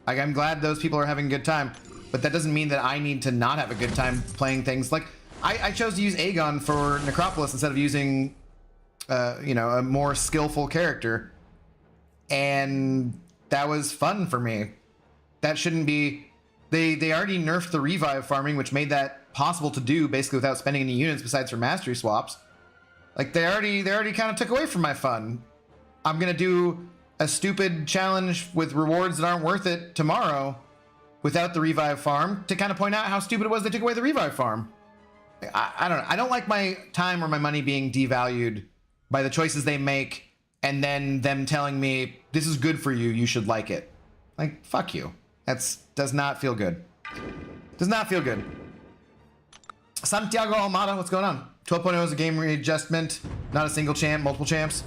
Like, I'm glad those people are having a good time, but that doesn't mean that I need to not have a good time playing things. Like, I chose to use Aegon for Necropolis instead of using, you know, a more skillful character. And that was fun for me. That shouldn't be... They already nerfed the revive farming, which made that possible to do basically without spending any units besides for mastery swaps. Like, they already kind of took away from my fun. I'm gonna do a stupid challenge with rewards that aren't worth it tomorrow without the revive farm to kind of point out how stupid it was they took away the revive farm. I don't know. I don't like my time or my money being devalued by the choices they make and then them telling me, this is good for you, you should like it. Like, fuck you. Does not feel good. Does not feel good. Santiago Almada, what's going on? 12.0 is a game readjustment, not a single champ, multiple champs.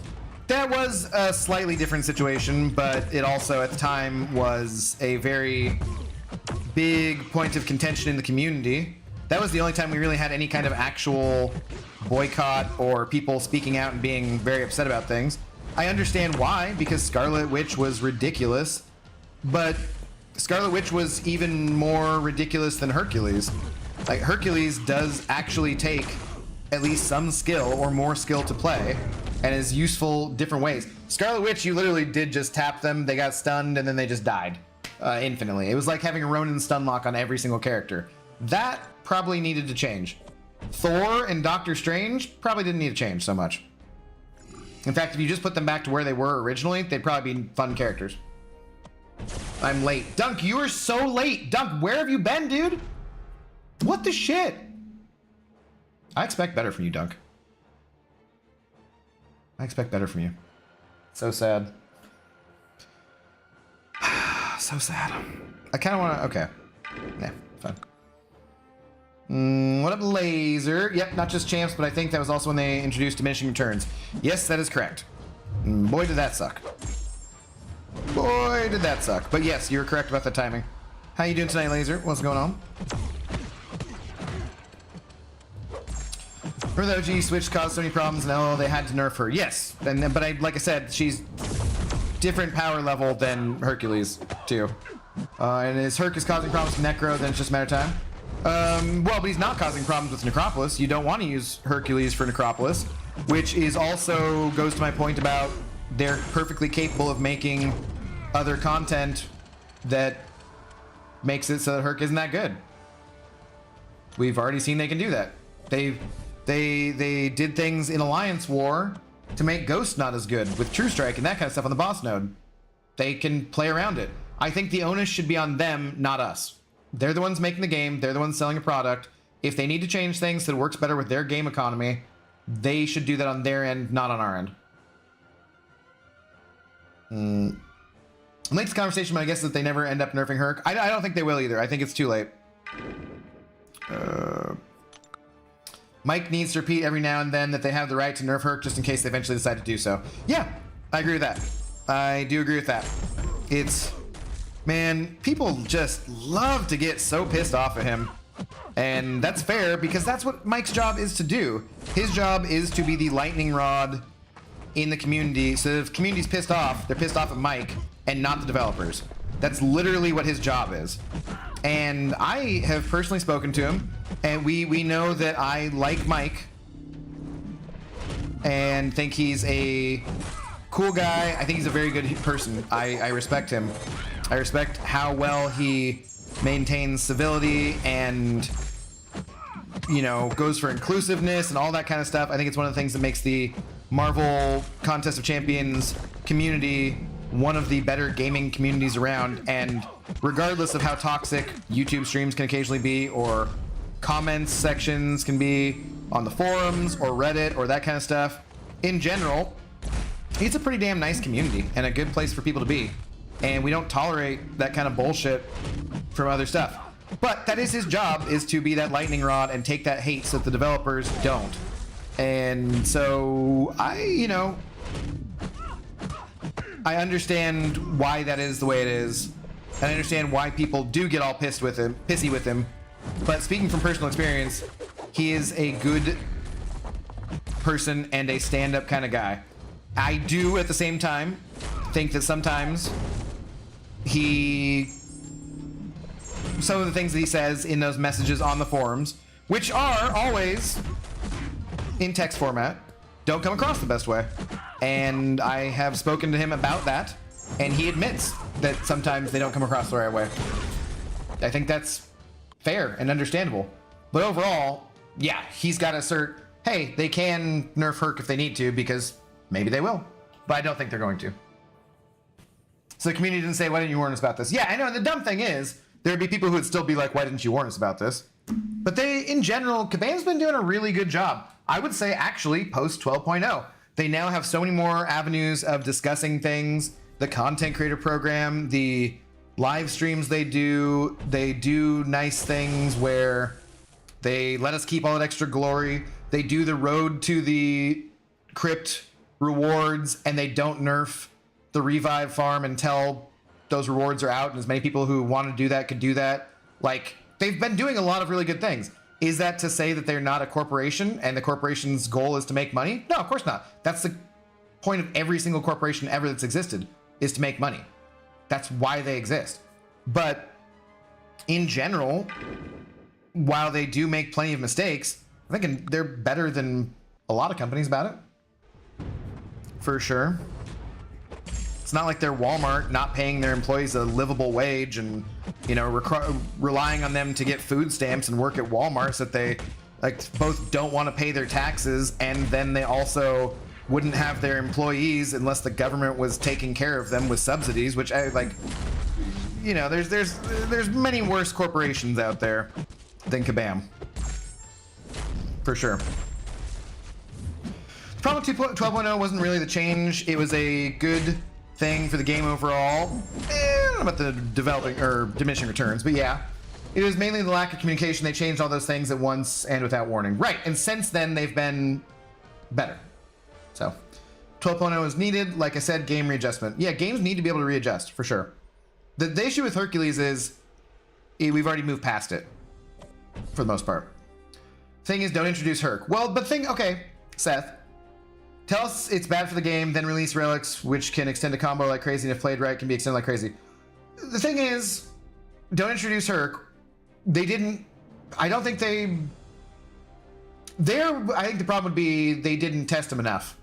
That was a slightly different situation, but it also at the time was a very big point of contention in the community. That was the only time we really had any kind of actual boycott or people speaking out and being very upset about things. I understand why, because Scarlet Witch was ridiculous, but Scarlet Witch was even more ridiculous than Hercules. Like, Hercules does actually take at least some skill or more skill to play and is useful different ways. Scarlet Witch, you literally did just tap them, they got stunned, and then they just died infinitely. It was like having a Ronin stun lock on every single character. That probably needed to change. Thor and Doctor Strange probably didn't need to change so much. In fact, if you just put them back to where they were originally, they'd probably be fun characters. I'm late. Dunk, you are so late. Dunk, where have you been, dude? What the shit? I expect better from you, Dunk. I expect better from you. So sad. So sad. I kind of want to... Okay. Yeah, fine. What up, Laser? Yep, not just champs, but I think that was also when they introduced diminishing returns. Yes, that is correct. Boy, did that suck. Boy, did that suck. But yes, you're correct about the timing. How you doing tonight, Laser? What's going on? Remember the OG Switch caused so many problems, and oh, they had to nerf her. Yes, but like I said, she's different power level than Hercules, too. And is Hercules causing problems with Necro, then it's just a matter of time? Well, but he's not causing problems with Necropolis. You don't want to use Hercules for Necropolis, which is also goes to my point about they're perfectly capable of making other content that makes it so that Herc isn't that good. We've already seen they can do that. They did things in Alliance War to make Ghost not as good with True Strike and that kind of stuff on the boss node. They can play around it. I think the onus should be on them, not us. They're the ones making the game. They're the ones selling a product. If they need to change things so it works better with their game economy, they should do that on their end, not on our end. I'm late to the conversation, but I guess that they never end up nerfing Herc. I don't think they will either. I think it's too late. Mike needs to repeat every now and then that they have the right to nerf Herc just in case they eventually decide to do so. Yeah, I agree with that. I do agree with that. It's... Man, people just love to get so pissed off at him. And that's fair, because that's what Mike's job is to do. His job is to be the lightning rod in the community. So if the community's pissed off, they're pissed off at Mike and not the developers. That's literally what his job is. And I have personally spoken to him, and we know that I like Mike and think he's a cool guy. I think he's a very good person. I respect him. I respect how well he maintains civility and, you know, goes for inclusiveness and all that kind of stuff. I think it's one of the things that makes the Marvel Contest of Champions community one of the better gaming communities around. And regardless of how toxic YouTube streams can occasionally be, or comments sections can be on the forums or Reddit or that kind of stuff, in general, it's a pretty damn nice community and a good place for people to be. and we don't tolerate that kind of bullshit from other stuff. But that is his job, is to be that lightning rod and take that hate so that the developers don't. And so I understand why that is the way it is. And I understand why people do get all pissy with him. But speaking from personal experience, he is a good person and a stand-up kind of guy. I do, at the same time, think that sometimes some of the things that he says in those messages on the forums, which are always in text format, don't come across the best way. And I have spoken to him about that, and he admits that sometimes they don't come across the right way. I think that's fair and understandable. But overall, yeah, he's got to assert, hey, they can nerf Herc if they need to, because maybe they will. But I don't think they're going to. So the community didn't say, why didn't you warn us about this? Yeah, I know, and the dumb thing is, there would be people who would still be like, why didn't you warn us about this? But in general, Kabam's been doing a really good job. I would say, actually, post 12.0. They now have so many more avenues of discussing things. The content creator program, the live streams they do nice things where they let us keep all that extra glory. They do the road to the crypt rewards, and they don't nerf the revive farm until those rewards are out, and as many people who want to do that could do that. Like, they've been doing a lot of really good things. Is that to say that they're not a corporation and the corporation's goal is to make money? No, of course not. That's the point of every single corporation ever that's existed, is to make money. That's why they exist. But in general, while they do make plenty of mistakes, I think they're better than a lot of companies about it. For sure. It's not like they're Walmart not paying their employees a livable wage and, relying on them to get food stamps and work at Walmart so that they both don't want to pay their taxes, and then they also wouldn't have their employees unless the government was taking care of them with subsidies, which there's many worse corporations out there than Kabam. For sure. The problem with 12.0 wasn't really the change. It was a good thing for the game overall. I don't know about the developing or diminishing returns, but yeah. It was mainly the lack of communication. They changed all those things at once and without warning. Right, and since then they've been better. So 12.0 is needed. Like I said, game readjustment. Yeah, games need to be able to readjust, for sure. The issue with Hercules is we've already moved past it, for the most part. Thing is, don't introduce Herc. Well, okay, Seth. Tell us it's bad for the game, then release relics, which can extend a combo like crazy, and if played right, can be extended like crazy. The thing is, don't introduce Herc. They didn't... I don't think they... I think the problem would be they didn't test him enough.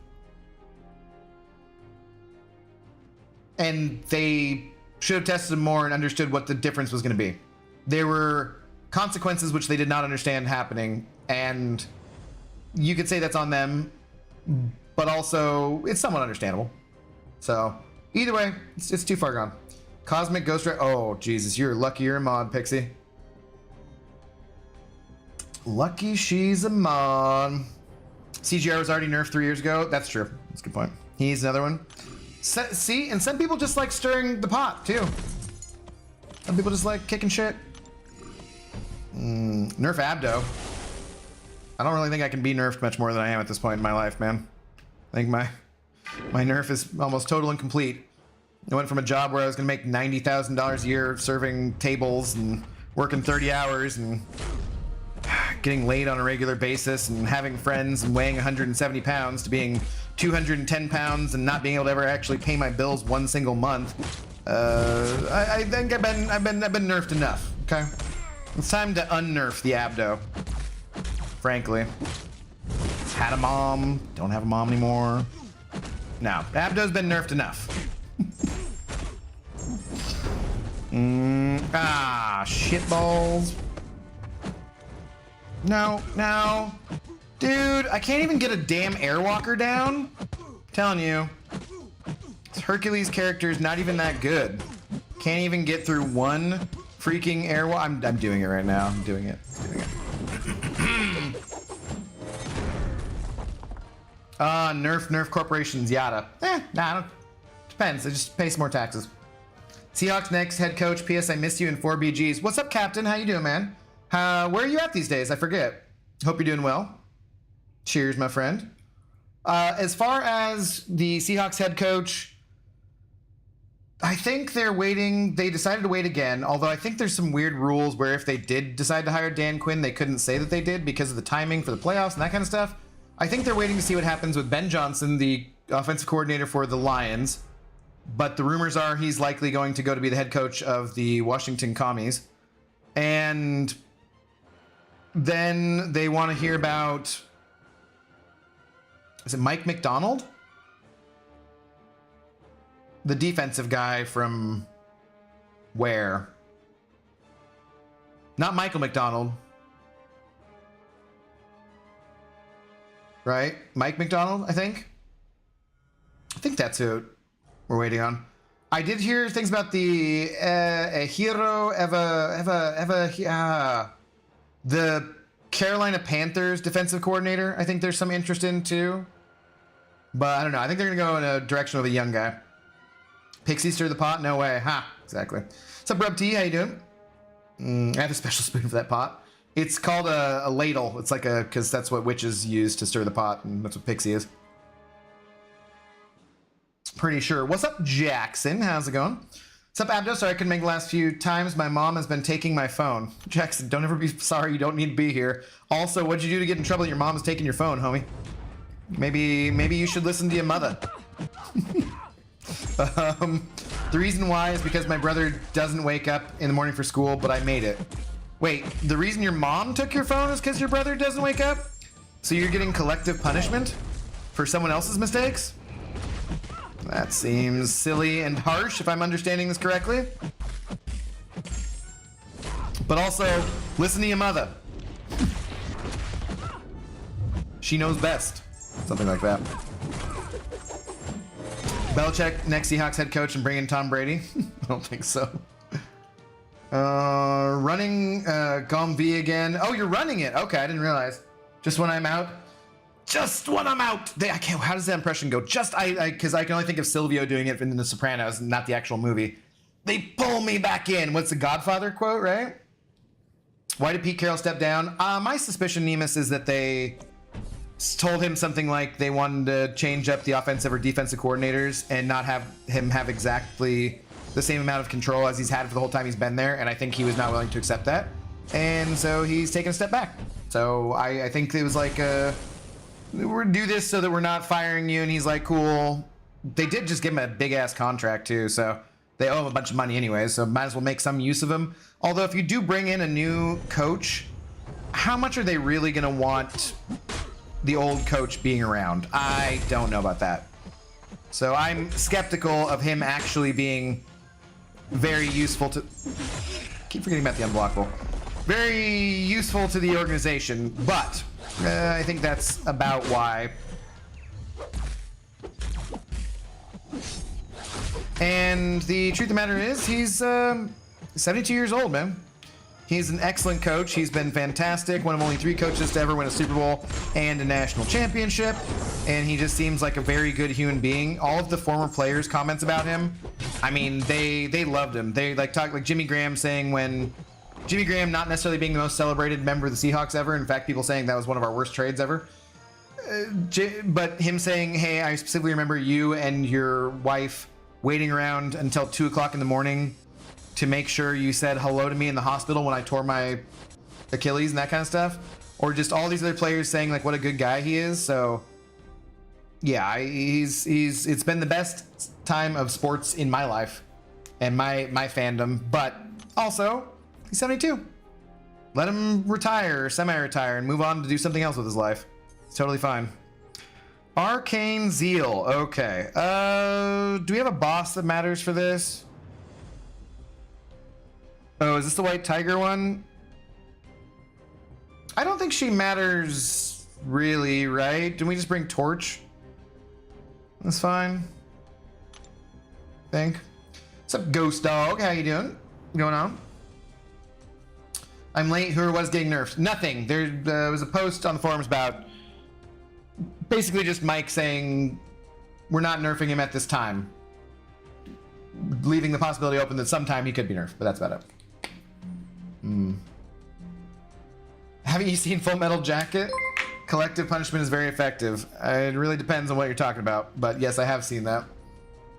And they should have tested him more and understood what the difference was going to be. There were consequences which they did not understand happening, and you could say that's on them, but also it's somewhat understandable. So either way, it's too far gone. Cosmic Ghost Rider. Oh Jesus, you're lucky you're a mod, Pixie. Lucky she's a mod. CGR was already nerfed 3 years ago. That's true. That's a good point. He's another one. See, and some people just like stirring the pot too. Some people just like kicking shit. Nerf Abdo. I don't really think I can be nerfed much more than I am at this point in my life, man. I think my nerf is almost total and complete. I went from a job where I was going to make $90,000 a year serving tables and working 30 hours and getting laid on a regular basis and having friends and weighing 170 pounds to being 210 pounds and not being able to ever actually pay my bills one single month. I think I've been nerfed enough. Okay, it's time to unnerf the Abdo. Frankly, had a mom, don't have a mom anymore. No, Abdo's been nerfed enough. Shitballs. No. Dude, I can't even get a damn airwalker down. I'm telling you. This Hercules character is not even that good. Can't even get through one freaking airwalk. I'm doing it right now. I'm doing it. Nerf corporations, yada. Nah, depends. I just pay some more taxes. Seahawks next head coach. P.S. I miss you in 4BGs. What's up, Captain? How you doing, man? Where are you at these days? I forget. Hope you're doing well. Cheers, my friend. As far as the Seahawks head coach, I think they're waiting. They decided to wait again, although I think there's some weird rules where if they did decide to hire Dan Quinn, they couldn't say that they did because of the timing for the playoffs and that kind of stuff. I think they're waiting to see what happens with Ben Johnson, the offensive coordinator for the Lions. But the rumors are he's likely going to go to be the head coach of the Washington Commies. And then they want to hear about... Is it Mike McDonald? The defensive guy from where? Not Michael McDonald. Right? Mike McDonald, I think. I think that's who we're waiting on. I did hear things about the the Carolina Panthers defensive coordinator. I think there's some interest in too. But I don't know. I think they're going to go in a direction of a young guy. Pixie stir the pot? No way. Ha. Exactly. What's up, Rub T? How you doing? I have a special spoon for that pot. It's called a ladle. It's like a... Because that's what witches use to stir the pot. And that's what Pixie is. Pretty sure. What's up, Jackson? How's it going? What's up, Abdo? Sorry I couldn't make the last few times. My mom has been taking my phone. Jackson, don't ever be sorry. You don't need to be here. Also, what'd you do to get in trouble that your mom is taking your phone, homie? Maybe you should listen to your mother. The reason why is because my brother doesn't wake up in the morning for school, but I made it. Wait, the reason your mom took your phone is because your brother doesn't wake up? So you're getting collective punishment for someone else's mistakes? That seems silly and harsh, if I'm understanding this correctly. But also, listen to your mother. She knows best. Something like that. Belichick, next Seahawks head coach, and bring in Tom Brady? I don't think so. Running Gomvi again. Oh, you're running it. Okay, I didn't realize. Just when I'm out. Just when I'm out. I can't. How does that impression go? Just because I can only think of Silvio doing it in The Sopranos, not the actual movie. They pull me back in. What's the Godfather quote, right? Why did Pete Carroll step down? My suspicion, Nemus, is that they told him something like they wanted to change up the offensive or defensive coordinators and not have him have exactly the same amount of control as he's had for the whole time he's been there, and I think he was not willing to accept that, and so he's taken a step back. So I think it was like we're do this so that we're not firing you, and he's like, cool. They did just give him a big ass contract too, so they owe him a bunch of money anyways, so might as well make some use of him. Although if you do bring in a new coach, how much are they really gonna want the old coach being around? I don't know about that. So I'm skeptical of him actually being very useful to... keep forgetting about the unblockable. Very useful to the organization, but I think that's about why. And the truth of the matter is, he's 72 years old, man. He's an excellent coach. He's been fantastic. One of only 3 coaches to ever win a Super Bowl and a national championship. And he just seems like a very good human being. All of the former players' comments about him, I mean, they loved him. They talk like Jimmy Graham saying when Jimmy Graham not necessarily being the most celebrated member of the Seahawks ever. In fact, people saying that was one of our worst trades ever. But him saying, hey, I specifically remember you and your wife waiting around until 2 o'clock in the morning to make sure you said hello to me in the hospital when I tore my Achilles and that kind of stuff. Or just all these other players saying like what a good guy he is. So yeah, it's been the best time of sports in my life and my fandom, but also he's 72. Let him retire, semi-retire, and move on to do something else with his life. It's totally fine. Arcane Zeal. Okay. Do we have a boss that matters for this? Oh, is this the White Tiger one? I don't think she matters really, right? Didn't we just bring Torch? That's fine. Think. What's up, Ghost Dog? How you doing? What's going on? I'm late. Who or what is getting nerfed? Nothing. There was a post on the forums about basically just Mike saying we're not nerfing him at this time. leaving the possibility open that sometime he could be nerfed, but that's about it. Haven't you seen Full Metal Jacket? Collective punishment is very effective. It really depends on what you're talking about, but yes, I have seen that.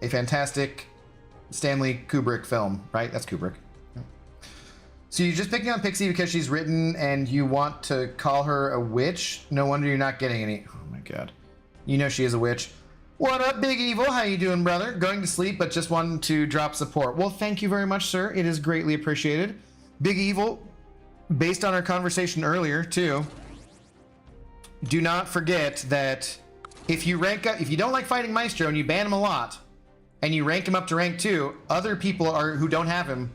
A fantastic Stanley Kubrick film, right? That's Kubrick. So you're just picking on Pixie because she's written and you want to call her a witch? No wonder you're not getting any. Oh my god. You know she is a witch. What up, Big Evil? How you doing, brother? Going to sleep, but just wanted to drop support. Well, thank you very much, sir. It is greatly appreciated. Big Evil, based on our conversation earlier, too, do not forget that if you rank up, if you don't like fighting Maestro and you ban him a lot, and you rank him up to rank 2, other people who don't have him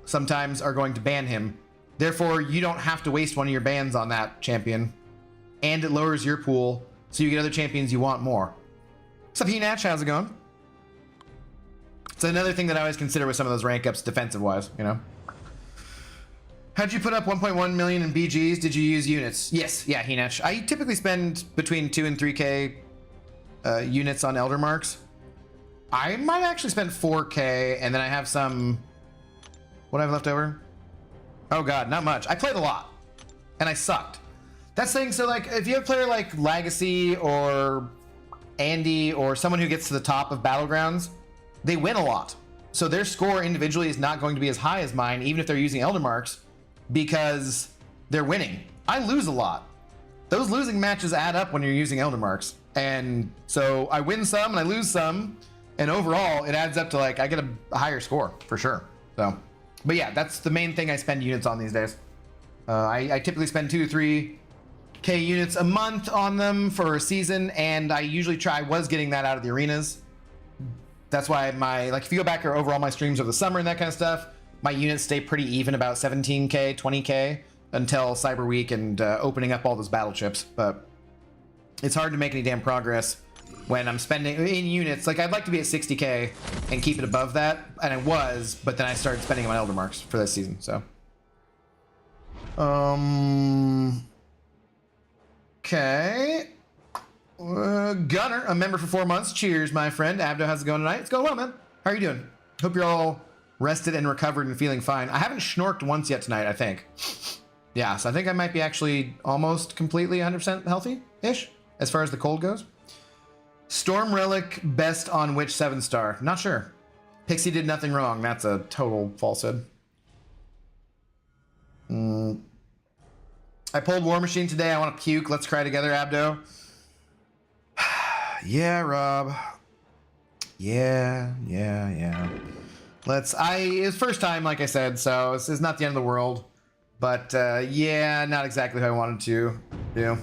sometimes are going to ban him. Therefore, you don't have to waste one of your bans on that champion. And it lowers your pool, so you get other champions you want more. What's up, Henach? How's it going? It's another thing that I always consider with some of those rank ups defensive-wise, you know? How'd you put up 1.1 million in BGs? Did you use units? Yes, yeah, Henach. I typically spend between 2 and 3k units on Elder Marks. I might actually spend 4k, and then I have some... What do I have left over? Oh god, not much. I played a lot, and I sucked. That's the thing, so like, if you have a player like Legacy or Andy or someone who gets to the top of Battlegrounds, they win a lot. So their score individually is not going to be as high as mine, even if they're using Elder Marks, because they're winning. I lose a lot. Those losing matches add up when you're using Elder Marks. And so I win some and I lose some, and overall it adds up to like, I get a higher score for sure. So, but yeah, that's the main thing I spend units on these days. I typically spend 2 to 3k units a month on them for a season, and I usually was getting that out of the arenas. That's why like if you go back over all my streams over the summer and that kind of stuff, my units stay pretty even, about 17k, 20k until Cyber Week and opening up all those battle chips. But it's hard to make any damn progress when I'm spending in units. Like, I'd like to be at 60k and keep it above that, and I was, but then I started spending on Elder Marks for this season. So okay. Gunner, a member for 4 months. Cheers, my friend. Abdo, how's it going tonight? It's going well, man. How are you doing? Hope you're all rested and recovered and feeling fine. I haven't schnorked once yet tonight, I think. Yeah, so I think I might be actually almost completely 100% healthy-ish as far as the cold goes. Storm Relic, best on which 7-star? Not sure. Pixie did nothing wrong. That's a total falsehood. I pulled War Machine today. I want to puke. Let's cry together, Abdo. Yeah, Rob. Yeah. It's first time, like I said, so it's not the end of the world. But, yeah, not exactly how I wanted to do.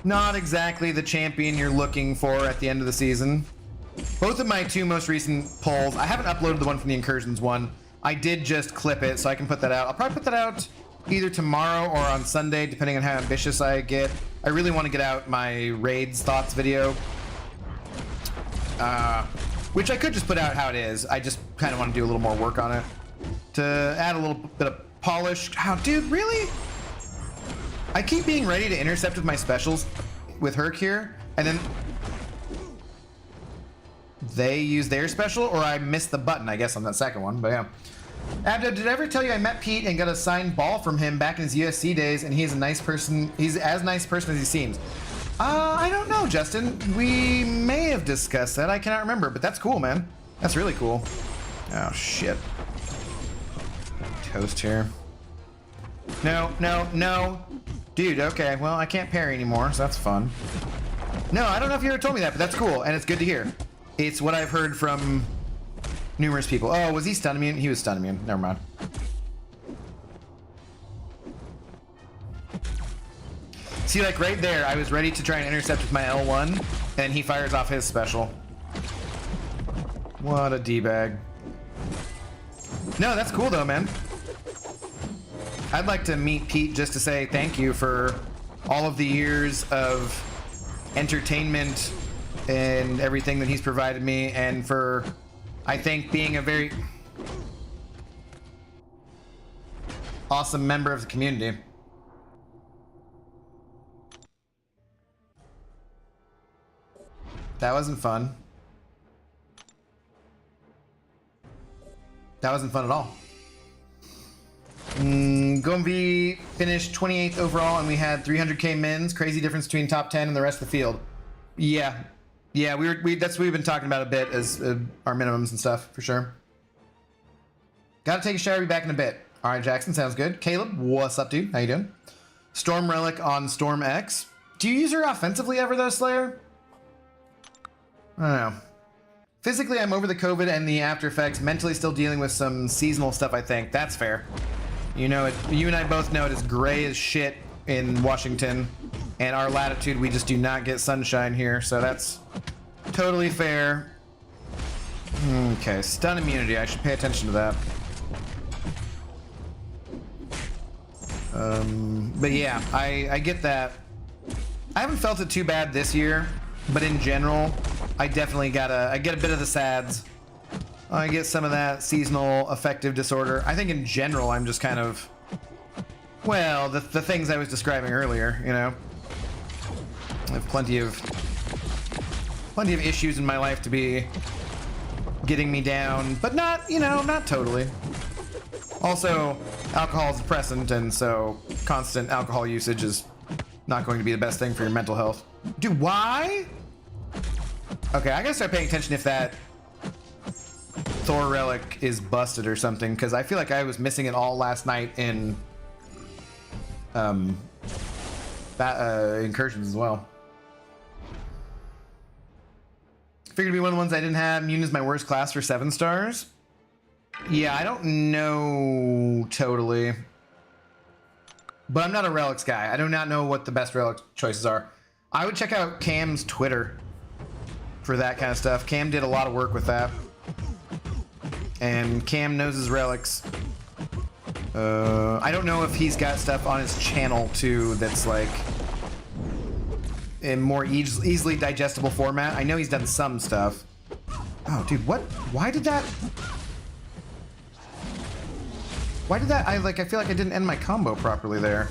Not exactly the champion you're looking for at the end of the season. Both of my 2 most recent polls, I haven't uploaded the one from the Incursions one. I did just clip it, so I can put that out. I'll probably put that out either tomorrow or on Sunday, depending on how ambitious I get. I really want to get out my Raids Thoughts video. Which I could just put out how it is. I just kind of want to do a little more work on it. To add a little bit of polish. Oh, dude, really? I keep being ready to intercept with my specials with Herc here, and then they use their special, or I missed the button, I guess, on that second one, but yeah. Abdo, did I ever tell you I met Pete and got a signed ball from him back in his USC days, and he's a nice person. He's as nice person as he seems. I don't know, Justin. We may have discussed that. I cannot remember, but that's cool, man. That's really cool. Oh, shit. Toast here. No. Dude, okay. Well, I can't parry anymore, so that's fun. No, I don't know if you ever told me that, but that's cool, and it's good to hear. It's what I've heard from numerous people. Oh, was he stun immune? He was stun immune. Never mind. See, like right there, I was ready to try and intercept with my L1, and he fires off his special. What a D-bag. No, that's cool though, man. I'd like to meet Pete just to say thank you for all of the years of entertainment and everything that he's provided me, and for, I think, being a very awesome member of the community. That wasn't fun. That wasn't fun at all. Gomvi finished 28th overall, and we had 300k mins. Crazy difference between top 10 and the rest of the field. Yeah, that's what we've been talking about a bit as our minimums and stuff for sure. Gotta take a shower. Be back in a bit. All right, Jackson, sounds good. Caleb, what's up, dude? How you doing? Storm Relic on Storm X. Do you use her offensively ever though, Slayer? I don't know. Physically, I'm over the COVID and the after effects. Mentally, still dealing with some seasonal stuff, I think. That's fair. You know it. You and I both know it is gray as shit in Washington, and our latitude, we just do not get sunshine here, so that's totally fair. Okay, stun immunity. I should pay attention to that. But yeah, I get that. I haven't felt it too bad this year, but in general, I definitely I get a bit of the SADS. I get some of that seasonal affective disorder. I think in general, I'm just kind of, well, the things I was describing earlier, you know. I have plenty of issues in my life to be getting me down, but not, you know, not totally. Also, alcohol is a depressant, and so constant alcohol usage is not going to be the best thing for your mental health. Dude, why? Okay, I gotta start paying attention if that Thor relic is busted or something, because I feel like I was missing it all last night in incursions as well. Figured to be one of the ones I didn't have. Mune is my worst class for 7 stars. Yeah, I don't know totally. But I'm not a relics guy. I do not know what the best relic choices are. I would check out Cam's Twitter for that kind of stuff. Cam did a lot of work with that. And Cam knows his relics. I don't know if he's got stuff on his channel too that's like in more easily digestible format. I know he's done some stuff. Oh, dude, what? Why did that? I feel like I didn't end my combo properly there.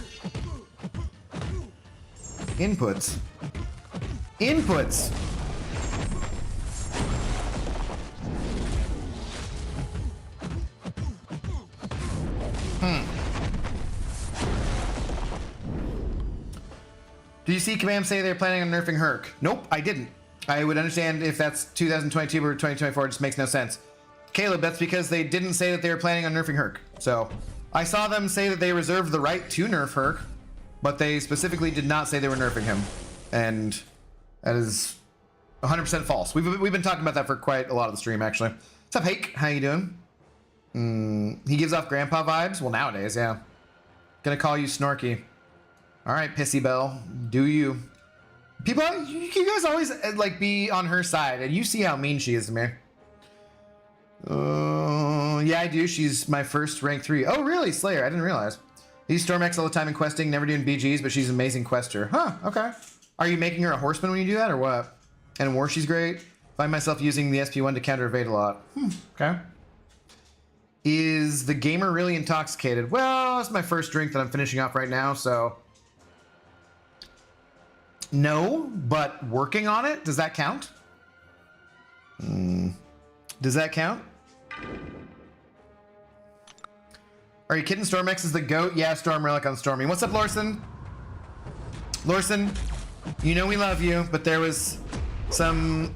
Inputs. Inputs. Do you see Kabam say they're planning on nerfing Herc? Nope, I didn't. I would understand if that's 2022 or 2024. It just makes no sense. Caleb, that's because they didn't say that they were planning on nerfing Herc. So I saw them say that they reserved the right to nerf Herc, but they specifically did not say they were nerfing him. And that is 100% false. We've been talking about that for quite a lot of the stream, actually. What's up, Hake? How you doing? He gives off grandpa vibes? Well, nowadays, yeah. Gonna call you Snorky. All right, Pissy Bell, do you? People, you guys always like be on her side, and you see how mean she is to me. Yeah, I do. She's my first rank 3. Oh, really, Slayer? I didn't realize. I use Storm X all the time in questing, never doing BGs, but she's an amazing quester. Huh? Okay. Are you making her a horseman when you do that, or what? And in war, she's great. Find myself using the SP1 to counter evade a lot. Okay. Is the gamer really intoxicated? Well, it's my first drink that I'm finishing off right now, so. No, but working on it, does that count? Does that count? Are you kidding? Storm X is the GOAT? Yeah, Storm Relic on Stormy. What's up, Lorson? Lorson, you know we love you, but there was some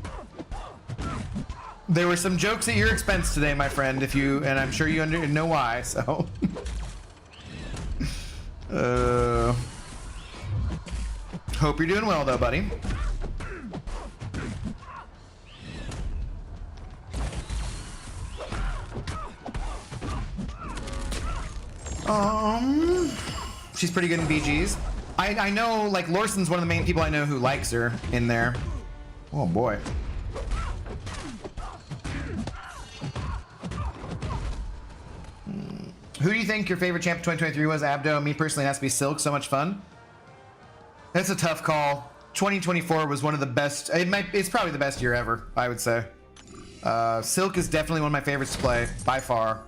jokes at your expense today, my friend, and I'm sure you know why, so. Hope you're doing well, though, buddy. She's pretty good in BGs. I know, like, Lorson's one of the main people I know who likes her in there. Oh, boy. Who do you think your favorite champ of 2023 was? Abdo? Me personally, it has to be Silk. So much fun. That's a tough call. 2024 was one of the best. It's probably the best year ever, I would say. Silk is definitely one of my favorites to play, by far.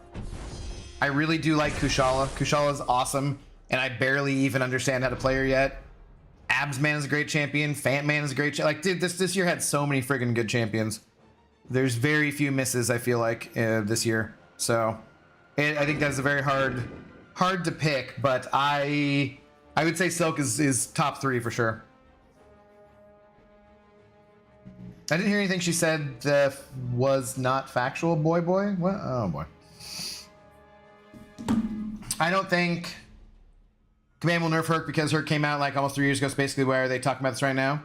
I really do like Kushala. Kushala is awesome, and I barely even understand how to play her yet. Absman is a great champion. Fantman is a great champion. Like, dude, this year had so many friggin' good champions. There's very few misses, I feel like, this year. So I think that's a very hard to pick, but I would say Silk is top 3 for sure. I didn't hear anything she said that was not factual. Boy. What? Oh boy. I don't think Command will nerf Herc because Herc came out like almost 3 years ago. So basically, why are they talking about this right now?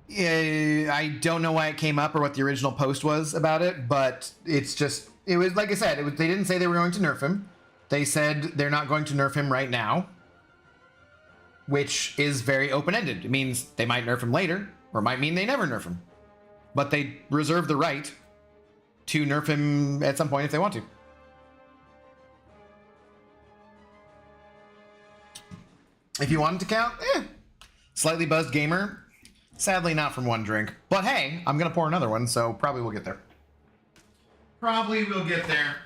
I don't know why it came up or what the original post was about it, but it was like I said, they didn't say they were going to nerf him. They said they're not going to nerf him right now, which is very open-ended. It means they might nerf him later, or it might mean they never nerf him. But they reserve the right to nerf him at some point if they want to. If you wanted to count, slightly buzzed gamer. Sadly not from one drink. But hey, I'm going to pour another one, so probably we'll get there. Probably we'll get there.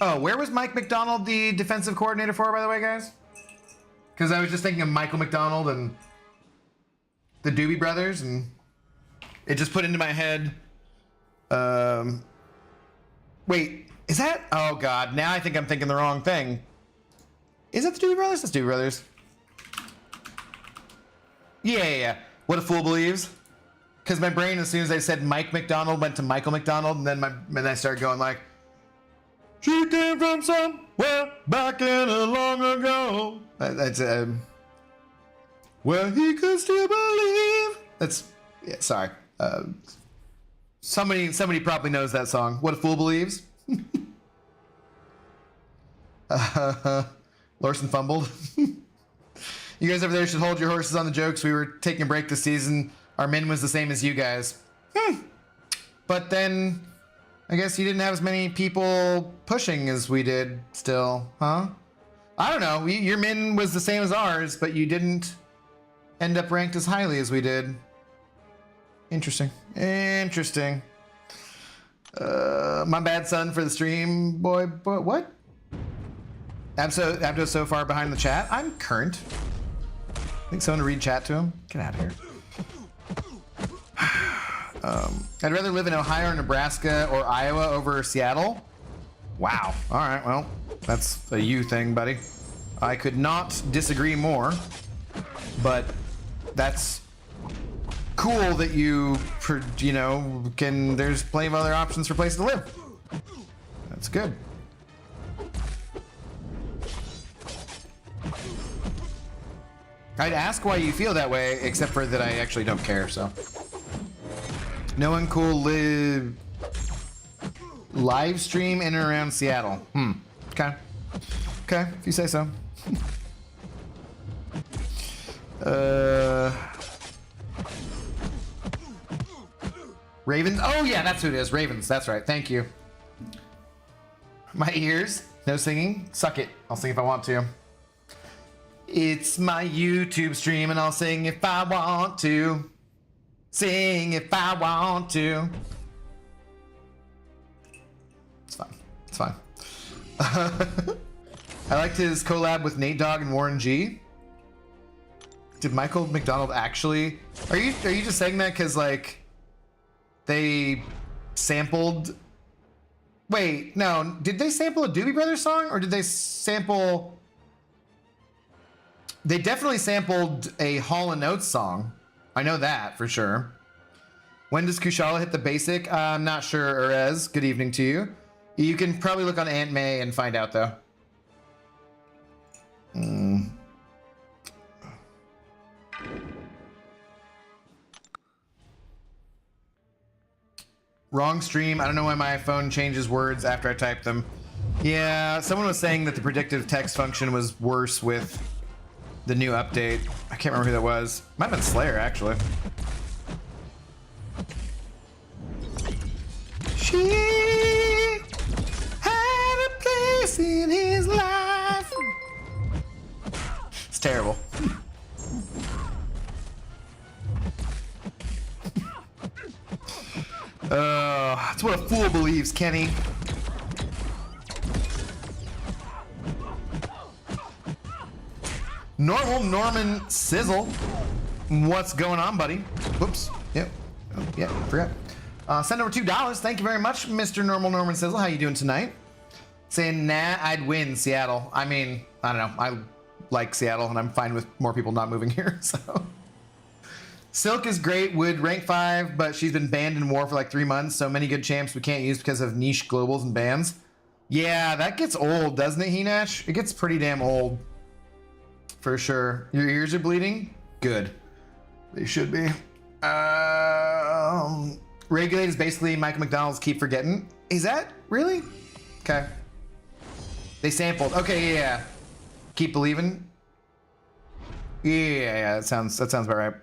Oh, where was Mike McDonald the defensive coordinator for, by the way, guys? Because I was just thinking of Michael McDonald and the Doobie Brothers, and it just put into my head. Wait, is that? Oh God, now I think I'm thinking the wrong thing. Is that the Doobie Brothers? That's Doobie Brothers. Yeah. What a fool believes. Because my brain, as soon as I said Mike McDonald, went to Michael McDonald, and then I started going like, she came from somewhere back in a long ago. That's where he could still believe. That's sorry. Somebody probably knows that song. What a fool believes. Larson fumbled. You guys over there should hold your horses on the jokes. We were taking a break this season. Our min was the same as you guys. But then I guess you didn't have as many people pushing as we did still, huh? I don't know. Your min was the same as ours, but you didn't end up ranked as highly as we did. Interesting. My bad, son, for the stream, boy. What? Abdo's so far behind the chat. I'm current. I think someone to read chat to him. Get out of here. I'd rather live in Ohio or Nebraska or Iowa over Seattle. Wow. All right. Well, that's a you thing, buddy. I could not disagree more. But that's cool that you can. There's plenty of other options for places to live. That's good. I'd ask why you feel that way, except for that I actually don't care. So. No one cool live stream in and around Seattle. Okay, if you say so. Ravens. Oh yeah, that's who it is. Ravens. That's right. Thank you. My ears. No singing. Suck it. I'll sing if I want to. It's my YouTube stream, and I'll sing if I want to. Sing if I want to. It's fine. I liked his collab with Nate Dogg and Warren G. Did Michael McDonald actually? Are you just saying that because like they sampled? Wait, no. Did they sample a Doobie Brothers song, or did they sample? They definitely sampled a Hall & Oates song. I know that for sure. When does Kushala hit the basic? I'm not sure, Erez. Good evening to you. You can probably look on Aunt May and find out, though. Wrong stream. I don't know why my phone changes words after I type them. Yeah, someone was saying that the predictive text function was worse with the new update. I can't remember who that was. Might have been Slayer, actually. She had a place in his life. It's terrible. That's what a fool believes, Kenny. Normal Norman Sizzle. What's going on, buddy? Whoops. Yep. Oh, yeah, forgot. Send over $2. Thank you very much, Mr. Normal Norman Sizzle. How you doing tonight? Saying, nah, I'd win Seattle. I mean, I don't know. I like Seattle, and I'm fine with more people not moving here, so. Silk is great, would rank 5, but she's been banned in war for like 3 months, so many good champs we can't use because of niche globals and bans. Yeah, that gets old, doesn't it, Hinash? It gets pretty damn old. For sure. Your ears are bleeding? Good. They should be. Regulate is basically Michael McDonald's Keep Forgetting. Is that really? Okay. They sampled. Okay, yeah. Keep Believing. Yeah, that sounds about right.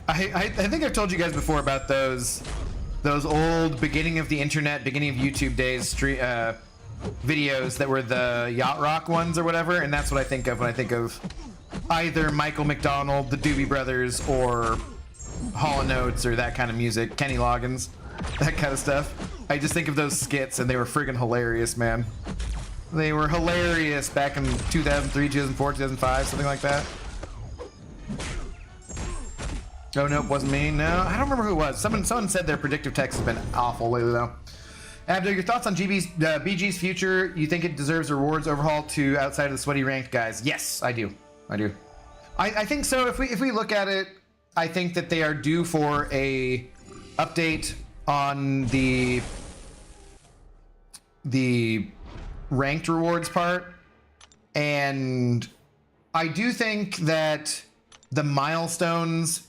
I think I've told you guys before about those old beginning of the internet, beginning of YouTube days videos that were the yacht rock ones or whatever, and that's what I think of when I think of either Michael McDonald, the Doobie Brothers, or Hall & Oates, or that kind of music, Kenny Loggins, that kind of stuff. I just think of those skits, and they were friggin' hilarious, man. They were hilarious back in 2003, 2004, 2005, something like that. Oh, nope, wasn't me. No, I don't remember who it was. Someone said their predictive text has been awful lately, though. Abdo, your thoughts on BG's future? You think it deserves a rewards overhaul to outside of the sweaty ranked guys? Yes, I do. I think so. If we look at it, I think that they are due for a update on the ranked rewards part, and I do think that the milestones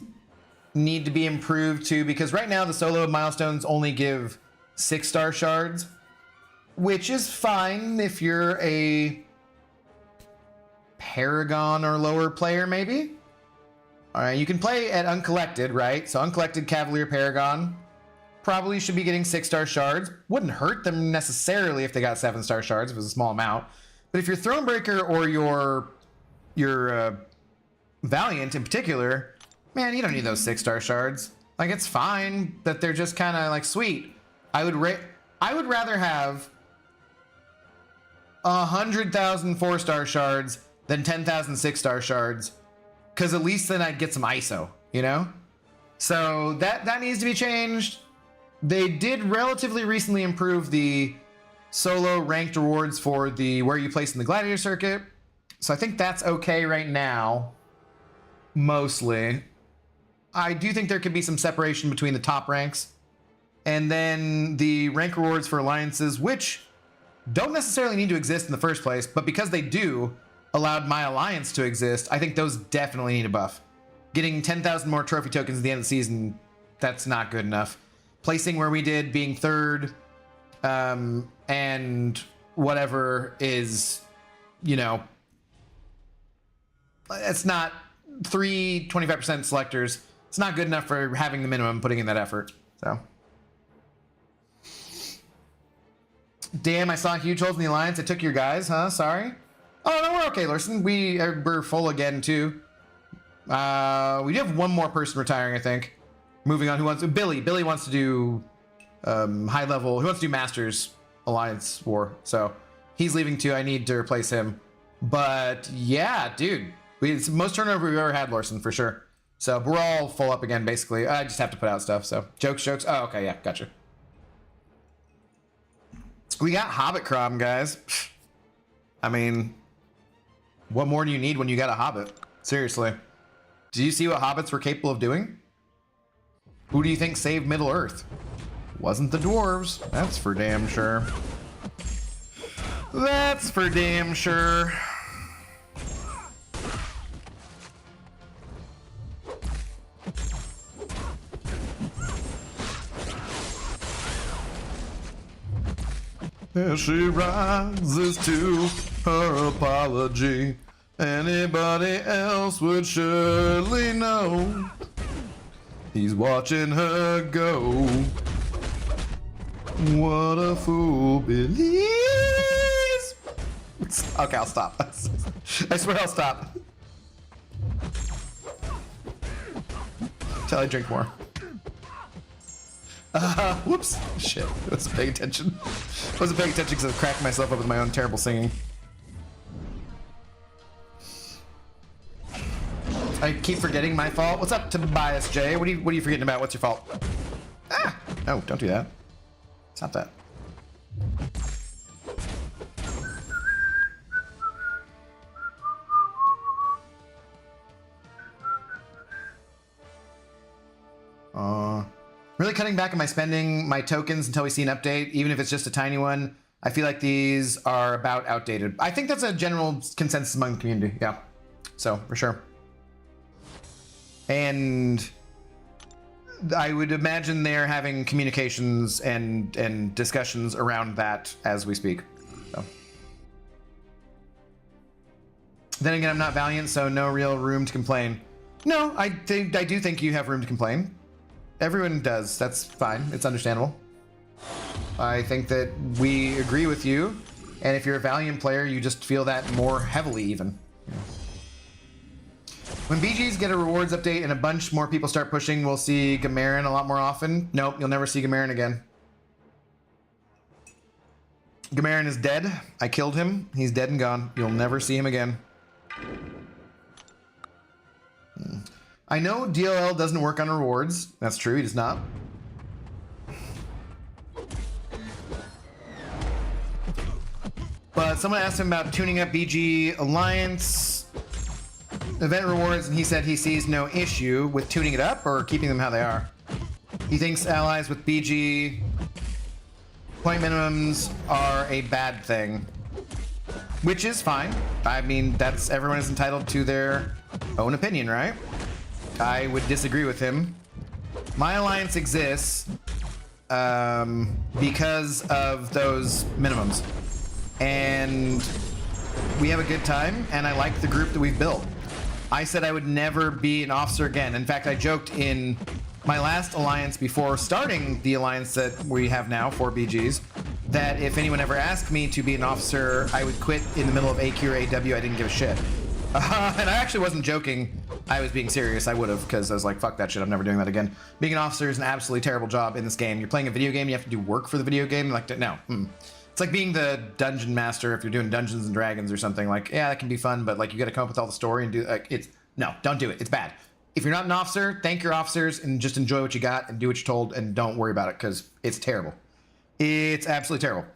need to be improved too, because right now the solo milestones only give 6-star shards, which is fine if you're a Paragon or lower player, maybe. All right, you can play at uncollected, right? So uncollected Cavalier Paragon probably should be getting 6-star shards. Wouldn't hurt them necessarily if they got 7-star shards, if it was a small amount. But if you're Thronebreaker or your Valiant in particular, man, you don't need those 6-star shards. Like, it's fine that they're just kind of like sweet. I would rather have 100,000 4-star shards than 10,000 6-star shards, because at least then I'd get some ISO, you know? So that needs to be changed. They did relatively recently improve the solo ranked rewards for the where you place in the gladiator circuit. So I think that's okay right now, mostly. I do think there could be some separation between the top ranks and then the rank rewards for alliances, which don't necessarily need to exist in the first place, but because they do allowed my alliance to exist, I think those definitely need a buff. Getting 10,000 more trophy tokens at the end of the season, that's not good enough. Placing where we did, being third, and whatever is, you know, it's not 25% selectors. It's not good enough for having the minimum, putting in that effort. So, damn, I saw huge holes in the alliance. I took your guys, huh? Sorry. Oh no, we're okay, Larson. We're full again too. We do have one more person retiring, I think. Moving on, who wants to? Billy. Billy wants to do high level. Who wants to do Masters Alliance War? So he's leaving too. I need to replace him. But yeah, dude, it's the most turnover we've ever had, Larson, for sure. So we're all full up again, basically. I just have to put out stuff. So jokes. Oh, okay, yeah, gotcha. We got Hobbit Crom, guys. I mean, what more do you need when you got a Hobbit? Seriously. Do you see what Hobbits were capable of doing? Who do you think saved Middle Earth? Wasn't the dwarves. That's for damn sure. That's for damn sure. As she rises to her apology, anybody else would surely know he's watching her go. What a fool believes. Okay, I'll stop. I swear I'll stop. Till I drink more. Whoops. Shit. I wasn't paying attention. I wasn't paying attention because I was cracking myself up with my own terrible singing. I keep forgetting my fault. What's up, Tobias J? What are you forgetting about? What's your fault? Ah! No, don't do that. Stop that. Really cutting back on my spending, my tokens until we see an update, even if it's just a tiny one. I feel like these are about outdated. I think that's a general consensus among the community. Yeah. So, for sure. And I would imagine they're having communications and discussions around that as we speak. So. Then again, I'm not Valiant, so no real room to complain. No, I do think you have room to complain. Everyone does. That's fine. It's understandable. I think that we agree with you, and if you're a Valiant player, you just feel that more heavily even. Yeah. When BGs get a rewards update and a bunch more people start pushing, we'll see Gamarin a lot more often. Nope, you'll never see Gamarin again. Gamarin is dead. I killed him. He's dead and gone. You'll never see him again. I know DLL doesn't work on rewards. That's true, he does not. But someone asked him about tuning up BG Alliance event rewards, and he said he sees no issue with tuning it up or keeping them how they are. He thinks allies with BG point minimums are a bad thing, which is fine. I mean, everyone is entitled to their own opinion, right? I would disagree with him. My alliance exists because of those minimums. And we have a good time, and I like the group that we've built. I said I would never be an officer again. In fact, I joked in my last alliance before starting the alliance that we have now, 4 BGs, that if anyone ever asked me to be an officer, I would quit in the middle of AQ or AW. I didn't give a shit. And I actually wasn't joking. I was being serious. I would have, because I was like, fuck that shit. I'm never doing that again. Being an officer is an absolutely terrible job in this game. You're playing a video game. You have to do work for the video game. Like, no. It's like being the dungeon master if you're doing Dungeons and Dragons or something. Like, yeah, that can be fun, but like you got to come up with all the story and do like no, don't do it. It's bad. If you're not an officer, thank your officers and just enjoy what you got and do what you're told and don't worry about it because it's terrible. It's absolutely terrible.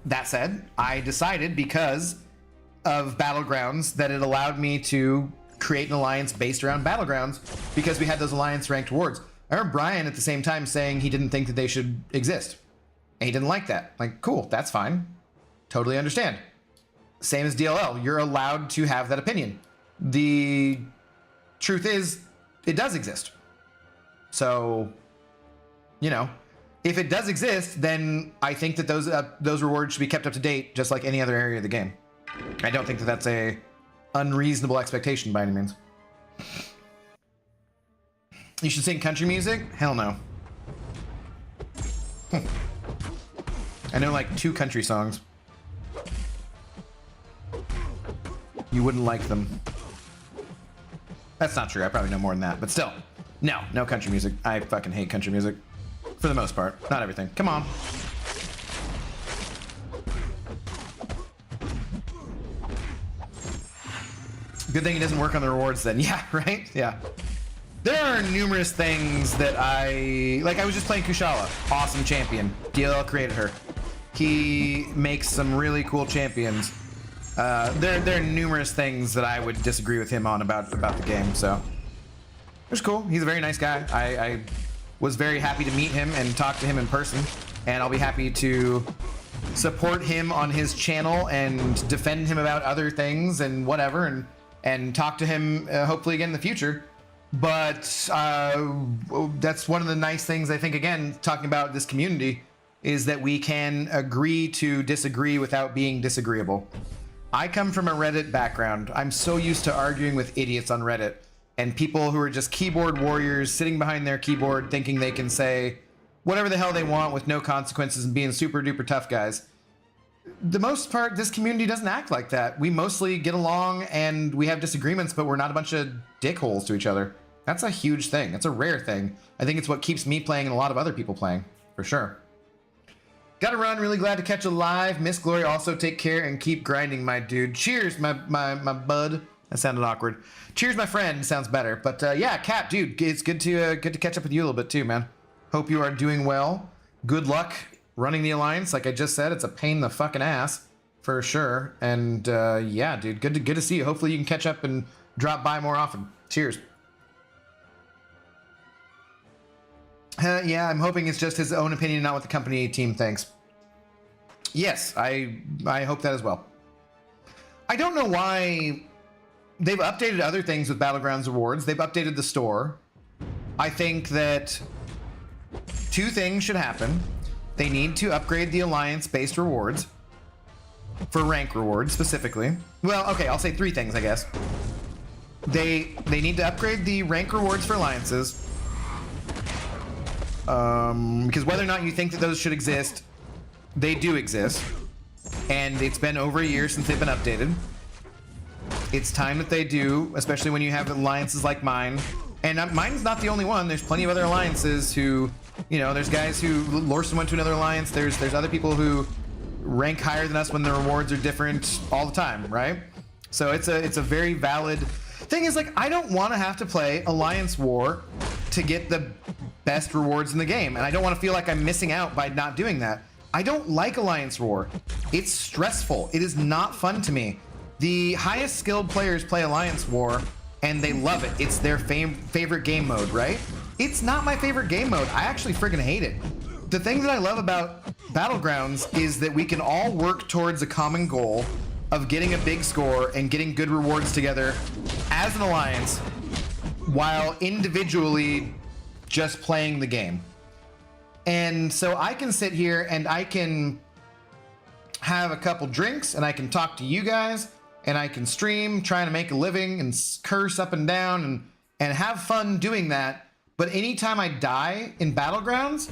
That said, I decided because of Battlegrounds that it allowed me to create an alliance based around Battlegrounds because we had those alliance ranked rewards. I remember Brian at the same time saying he didn't think that they should exist. And he didn't like that. Like, cool, that's fine. Totally understand. Same as DLL. You're allowed to have that opinion. The truth is, it does exist. So, you know, if it does exist, then I think that those rewards should be kept up to date, just like any other area of the game. I don't think that that's a unreasonable expectation by any means. You should sing country music? Hell no. I know like 2 country songs. You wouldn't like them. That's not true. I probably know more than that, but still. No country music. I fucking hate country music. For the most part. Not everything. Come on. Good thing he doesn't work on the rewards then. Yeah, right? Yeah. There are numerous things that I was just playing Kushala. Awesome champion. DLL created her. He makes some really cool champions. There are numerous things that I would disagree with him on about the game, so. It was cool. He's a very nice guy. I was very happy to meet him and talk to him in person, and I'll be happy to support him on his channel and defend him about other things and whatever, and talk to him hopefully again in the future. But that's one of the nice things, I think, again, talking about this community, is that we can agree to disagree without being disagreeable. I come from a Reddit background. I'm so used to arguing with idiots on Reddit and people who are just keyboard warriors sitting behind their keyboard thinking they can say whatever the hell they want with no consequences and being super duper tough guys. The most part, this community doesn't act like that. We mostly get along and we have disagreements, but we're not a bunch of dickholes to each other. That's a huge thing. That's a rare thing. I think it's what keeps me playing and a lot of other people playing, for sure. Gotta run. Really glad to catch you live. Miss Glory, also take care and keep grinding, my dude. Cheers, my bud. That sounded awkward. Cheers, my friend. Sounds better. But yeah, Cap, dude, it's good to catch up with you a little bit too, man. Hope you are doing well. Good luck running the Alliance. Like I just said, it's a pain in the fucking ass for sure. And yeah, dude, good to see you. Hopefully you can catch up and drop by more often. Cheers. Yeah, I'm hoping it's just his own opinion, not what the company team thinks. Yes, I hope that as well. I don't know why they've updated other things with Battlegrounds rewards. They've updated the store. I think that two things should happen. They need to upgrade the Alliance-based rewards for rank rewards specifically. Well, okay, I'll say three things, I guess. They need to upgrade the rank rewards for Alliances. Because whether or not you think that those should exist, they do exist. And it's been over a year since they've been updated. It's time that they do, especially when you have alliances like mine. And mine's not the only one. There's plenty of other alliances who, you know, there's guys who, Lorson went to another alliance. There's other people who rank higher than us when the rewards are different all the time, right? So it's a very valid thing. Is like, I don't want to have to play Alliance War to get the best rewards in the game, and I don't want to feel like I'm missing out by not doing that. I don't like Alliance War. It's stressful. It is not fun to me. The highest skilled players play Alliance War and they love it. It's their favorite game mode, right? It's not my favorite game mode. I actually friggin' hate it. The thing that I love about Battlegrounds is that we can all work towards a common goal of getting a big score and getting good rewards together as an alliance while individually just playing the game. And so I can sit here and I can have a couple drinks and I can talk to you guys and I can stream trying to make a living and curse up and down and have fun doing that. But anytime I die in Battlegrounds,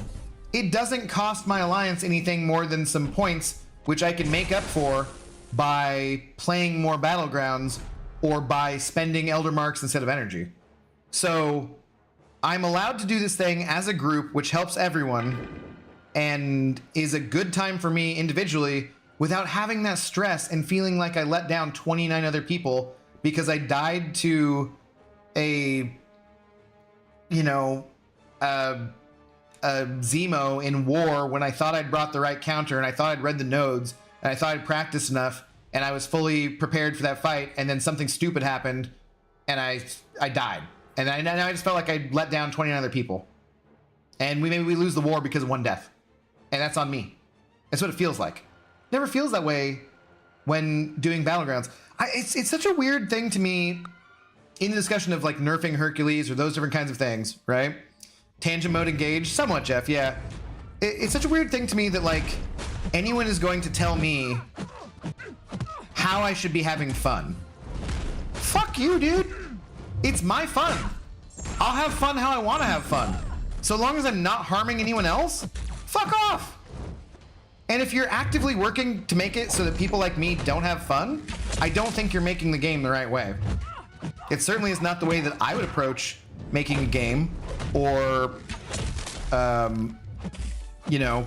it doesn't cost my alliance anything more than some points, which I can make up for by playing more Battlegrounds or by spending Elder Marks instead of energy. So I'm allowed to do this thing as a group, which helps everyone and is a good time for me individually without having that stress and feeling like I let down 29 other people because I died to a, you know, a Zemo in war when I thought I'd brought the right counter and I thought I'd read the nodes and I thought I'd practiced enough and I was fully prepared for that fight, and then something stupid happened and I died. And I just felt like I let down 29 other people. And maybe we lose the war because of one death. And that's on me. That's what it feels like. Never feels that way when doing Battlegrounds. It's such a weird thing to me in the discussion of like nerfing Hercules or those different kinds of things, right? Tangent mode engaged, somewhat, Jeff, yeah. It's such a weird thing to me that like anyone is going to tell me how I should be having fun. Fuck you, dude. It's my fun. I'll have fun how I want to have fun. So long as I'm not harming anyone else, fuck off. And if you're actively working to make it so that people like me don't have fun, I don't think you're making the game the right way. It certainly is not the way that I would approach making a game or, you know,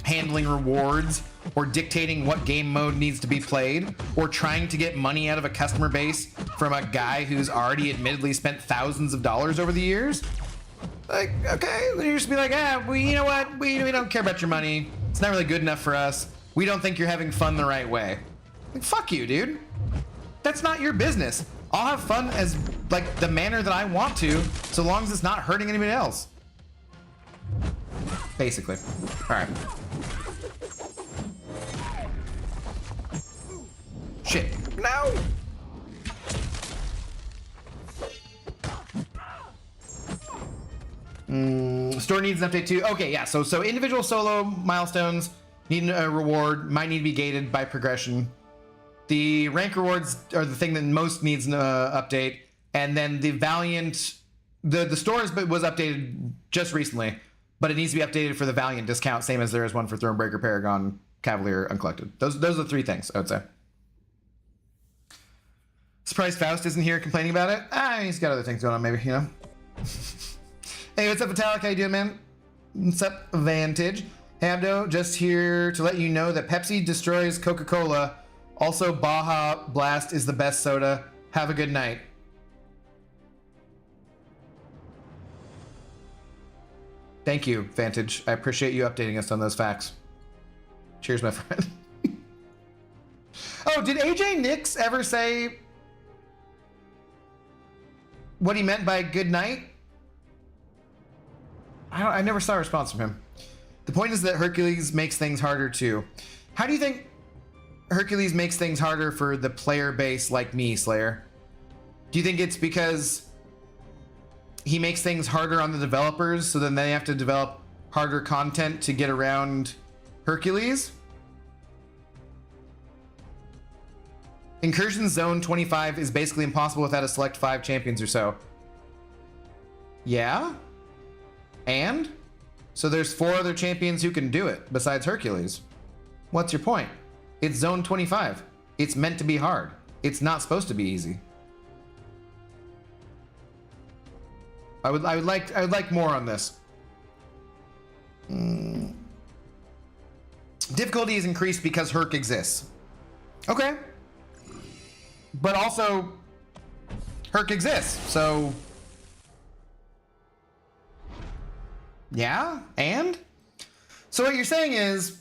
handling rewards or dictating what game mode needs to be played or trying to get money out of a customer base from a guy who's already admittedly spent thousands of dollars over the years. Like, okay, you just be like, you know what? We don't care about your money. It's not really good enough for us. We don't think you're having fun the right way. Like, fuck you, dude. That's not your business. I'll have fun as like the manner that I want to, so long as it's not hurting anybody else. Basically. All right. Shit. No! Store needs an update too. Okay, yeah, so individual solo milestones need a reward, might need to be gated by progression. The rank rewards are the thing that most needs an update. And then the Valiant, the store was updated just recently, but it needs to be updated for the Valiant discount, same as there is one for Thronebreaker, Paragon, Cavalier, Uncollected. Those are the three things, I would say. Surprised Faust isn't here complaining about it. He's got other things going on, maybe, you know. Hey, what's up, Vitalik? How you doing, man? What's up, Vantage? Hey, Abdo, just here to let you know that Pepsi destroys Coca-Cola. Also, Baja Blast is the best soda. Have a good night. Thank you, Vantage. I appreciate you updating us on those facts. Cheers, my friend. Oh, did AJ Nix ever say what he meant by good night? I never saw a response from him. The point is that Hercules makes things harder too. How do you think Hercules makes things harder for the player base like me, Slayer? Do you think it's because he makes things harder on the developers, so then they have to develop harder content to get around Hercules? Incursion Zone 25 is basically impossible without a select 5 champions or so. Yeah? And? So there's 4 other champions who can do it, besides Hercules. What's your point? It's Zone 25. It's meant to be hard. It's not supposed to be easy. I would like more on this. Difficulty is increased because Herc exists. Okay. But also, Herc exists, so... Yeah? And? So what you're saying is,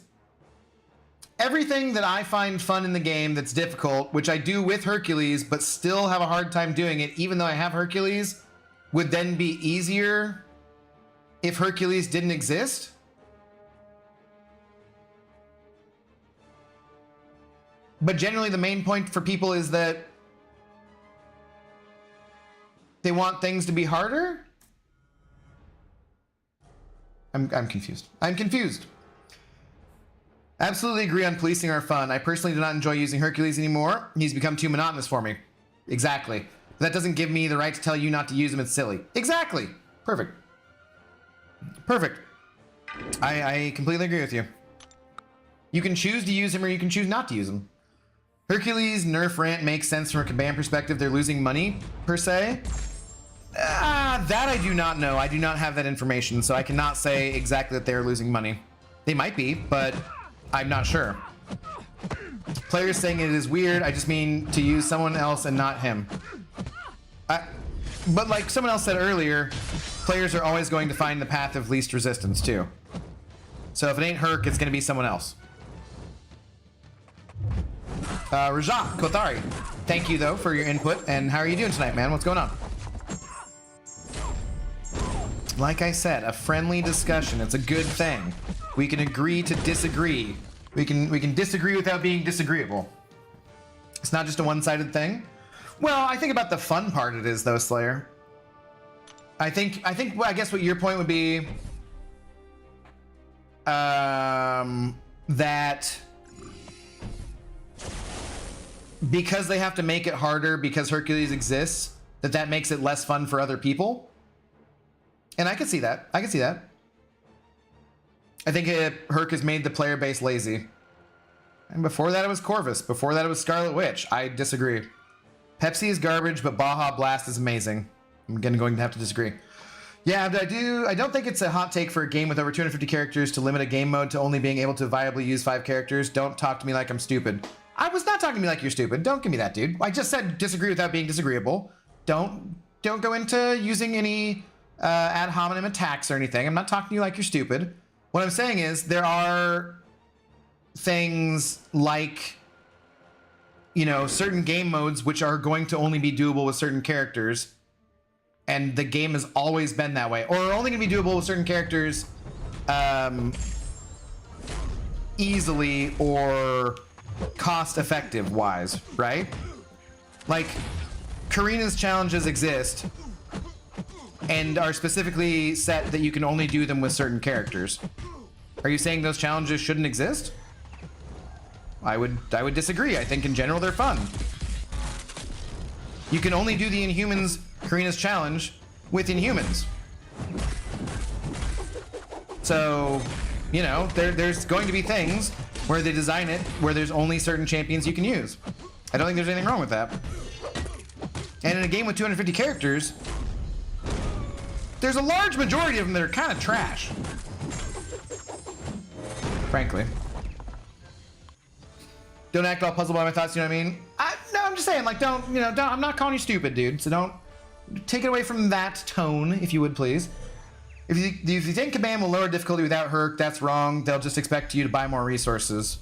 everything that I find fun in the game that's difficult, which I do with Hercules, but still have a hard time doing it, even though I have Hercules, would then be easier if Hercules didn't exist? But generally the main point for people is that they want things to be harder? I'm confused. I'm confused. Absolutely agree on policing our fun. I personally do not enjoy using Hercules anymore. He's become too monotonous for me. Exactly. That doesn't give me the right to tell you not to use him. It's silly. Exactly. Perfect. Perfect. I completely agree with you. You can choose to use him or you can choose not to use him. Hercules nerf rant makes sense from a Kabam perspective. They're losing money, per se. That I do not know. I do not have that information, so I cannot say exactly that they're losing money. They might be, but I'm not sure. Players saying it is weird. I just mean to use someone else and not him. But like someone else said earlier, players are always going to find the path of least resistance too. So if it ain't Herc, it's going to be someone else. Rajat Kothari, thank you though for your input. And how are you doing tonight, man? What's going on? Like I said, a friendly discussion. It's a good thing. We can agree to disagree. We can disagree without being disagreeable. It's not just a one-sided thing. Well, I think about the fun part it is though, Slayer. I guess what your point would be that because they have to make it harder because Hercules exists, that makes it less fun for other people. And I can see that. I can see that. I think Herc has made the player base lazy. And before that it was Corvus. Before that it was Scarlet Witch. I disagree. Pepsi is garbage, but Baja Blast is amazing. I'm again going to have to disagree. Yeah, but I don't think it's a hot take for a game with over 250 characters to limit a game mode to only being able to viably use 5 characters. Don't talk to me like I'm stupid. I was not talking to me like you're stupid. Don't give me that, dude. I just said disagree without being disagreeable. Don't go into using any ad hominem attacks or anything. I'm not talking to you like you're stupid. What I'm saying is there are things like, you know, certain game modes which are going to only be doable with certain characters, and the game has always been that way, or are only going to be doable with certain characters easily or cost-effective wise, right? Like, Karina's challenges exist and are specifically set that you can only do them with certain characters. Are you saying those challenges shouldn't exist? I would disagree. I think in general they're fun. You can only do the Inhumans Karina's challenge with Inhumans. So, you know, there's going to be things where they design it where there's only certain champions you can use. I don't think there's anything wrong with that. And in a game with 250 characters, there's a large majority of them that are kind of trash. Frankly. Don't act all puzzled by my thoughts, you know what I mean? No, I'm just saying, like, I'm not calling you stupid, dude. So don't take it away from that tone, if you would, please. If you think Command will lower difficulty without Herc, that's wrong. They'll just expect you to buy more resources.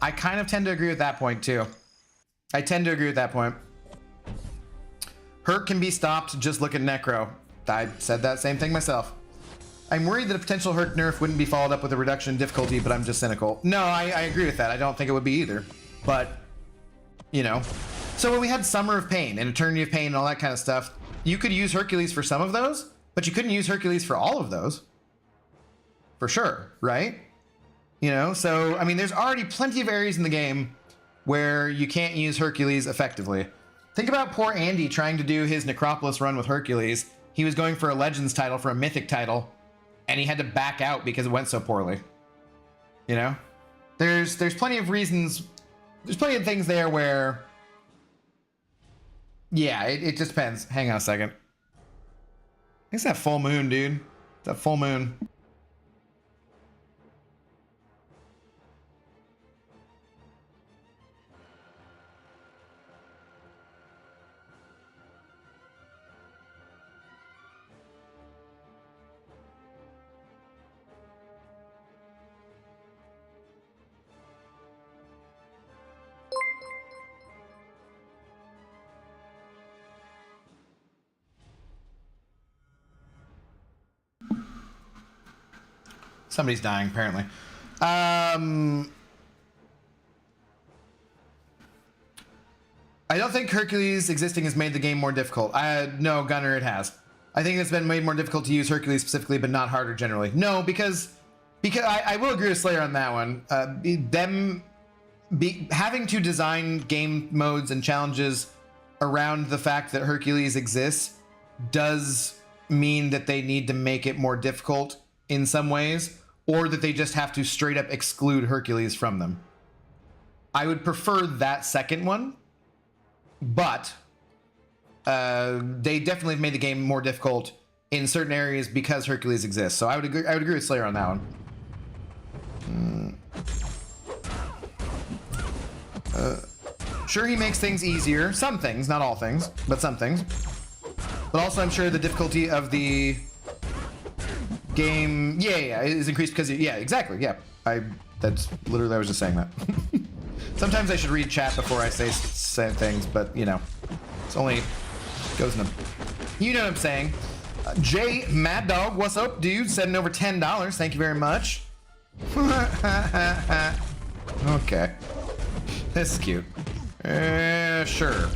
I kind of tend to agree with that point, too. I tend to agree with that point. Herc can be stopped, just look at Necro. I said that same thing myself. I'm worried that a potential Herc nerf wouldn't be followed up with a reduction in difficulty, but I'm just cynical. No, I agree with that. I don't think it would be either. But, you know. So when we had Summer of Pain and Eternity of Pain and all that kind of stuff, you could use Hercules for some of those, but you couldn't use Hercules for all of those. For sure, right? You know, so, I mean, there's already plenty of areas in the game where you can't use Hercules effectively. Think about poor Andy trying to do his Necropolis run with Hercules. He was going for a Legends title, for a Mythic title, and he had to back out because it went so poorly. You know? There's plenty of reasons, there's plenty of things there where, yeah, it just depends. Hang on a second. It's that full moon, dude. It's that full moon. Somebody's dying, apparently. I don't think Hercules existing has made the game more difficult. No, Gunner, it has. I think it's been made more difficult to use Hercules specifically, but not harder generally. No, because I will agree with Slayer on that one. Having to design game modes and challenges around the fact that Hercules exists does mean that they need to make it more difficult in some ways, or that they just have to straight up exclude Hercules from them. I would prefer that second one, but they definitely have made the game more difficult in certain areas because Hercules exists. So I would agree with Slayer on that one. Sure, he makes things easier. Some things, not all things, but some things. But also, I'm sure the difficulty of the game, yeah, is increased because, yeah, exactly, yeah. That's literally, I was just saying that. Sometimes I should read chat before I say things, but, you know, it's only goes in a, you know what I'm saying. Jay Mad Dog, what's up, dude? Sending over $10. Thank you very much. Okay. This is cute. Sure.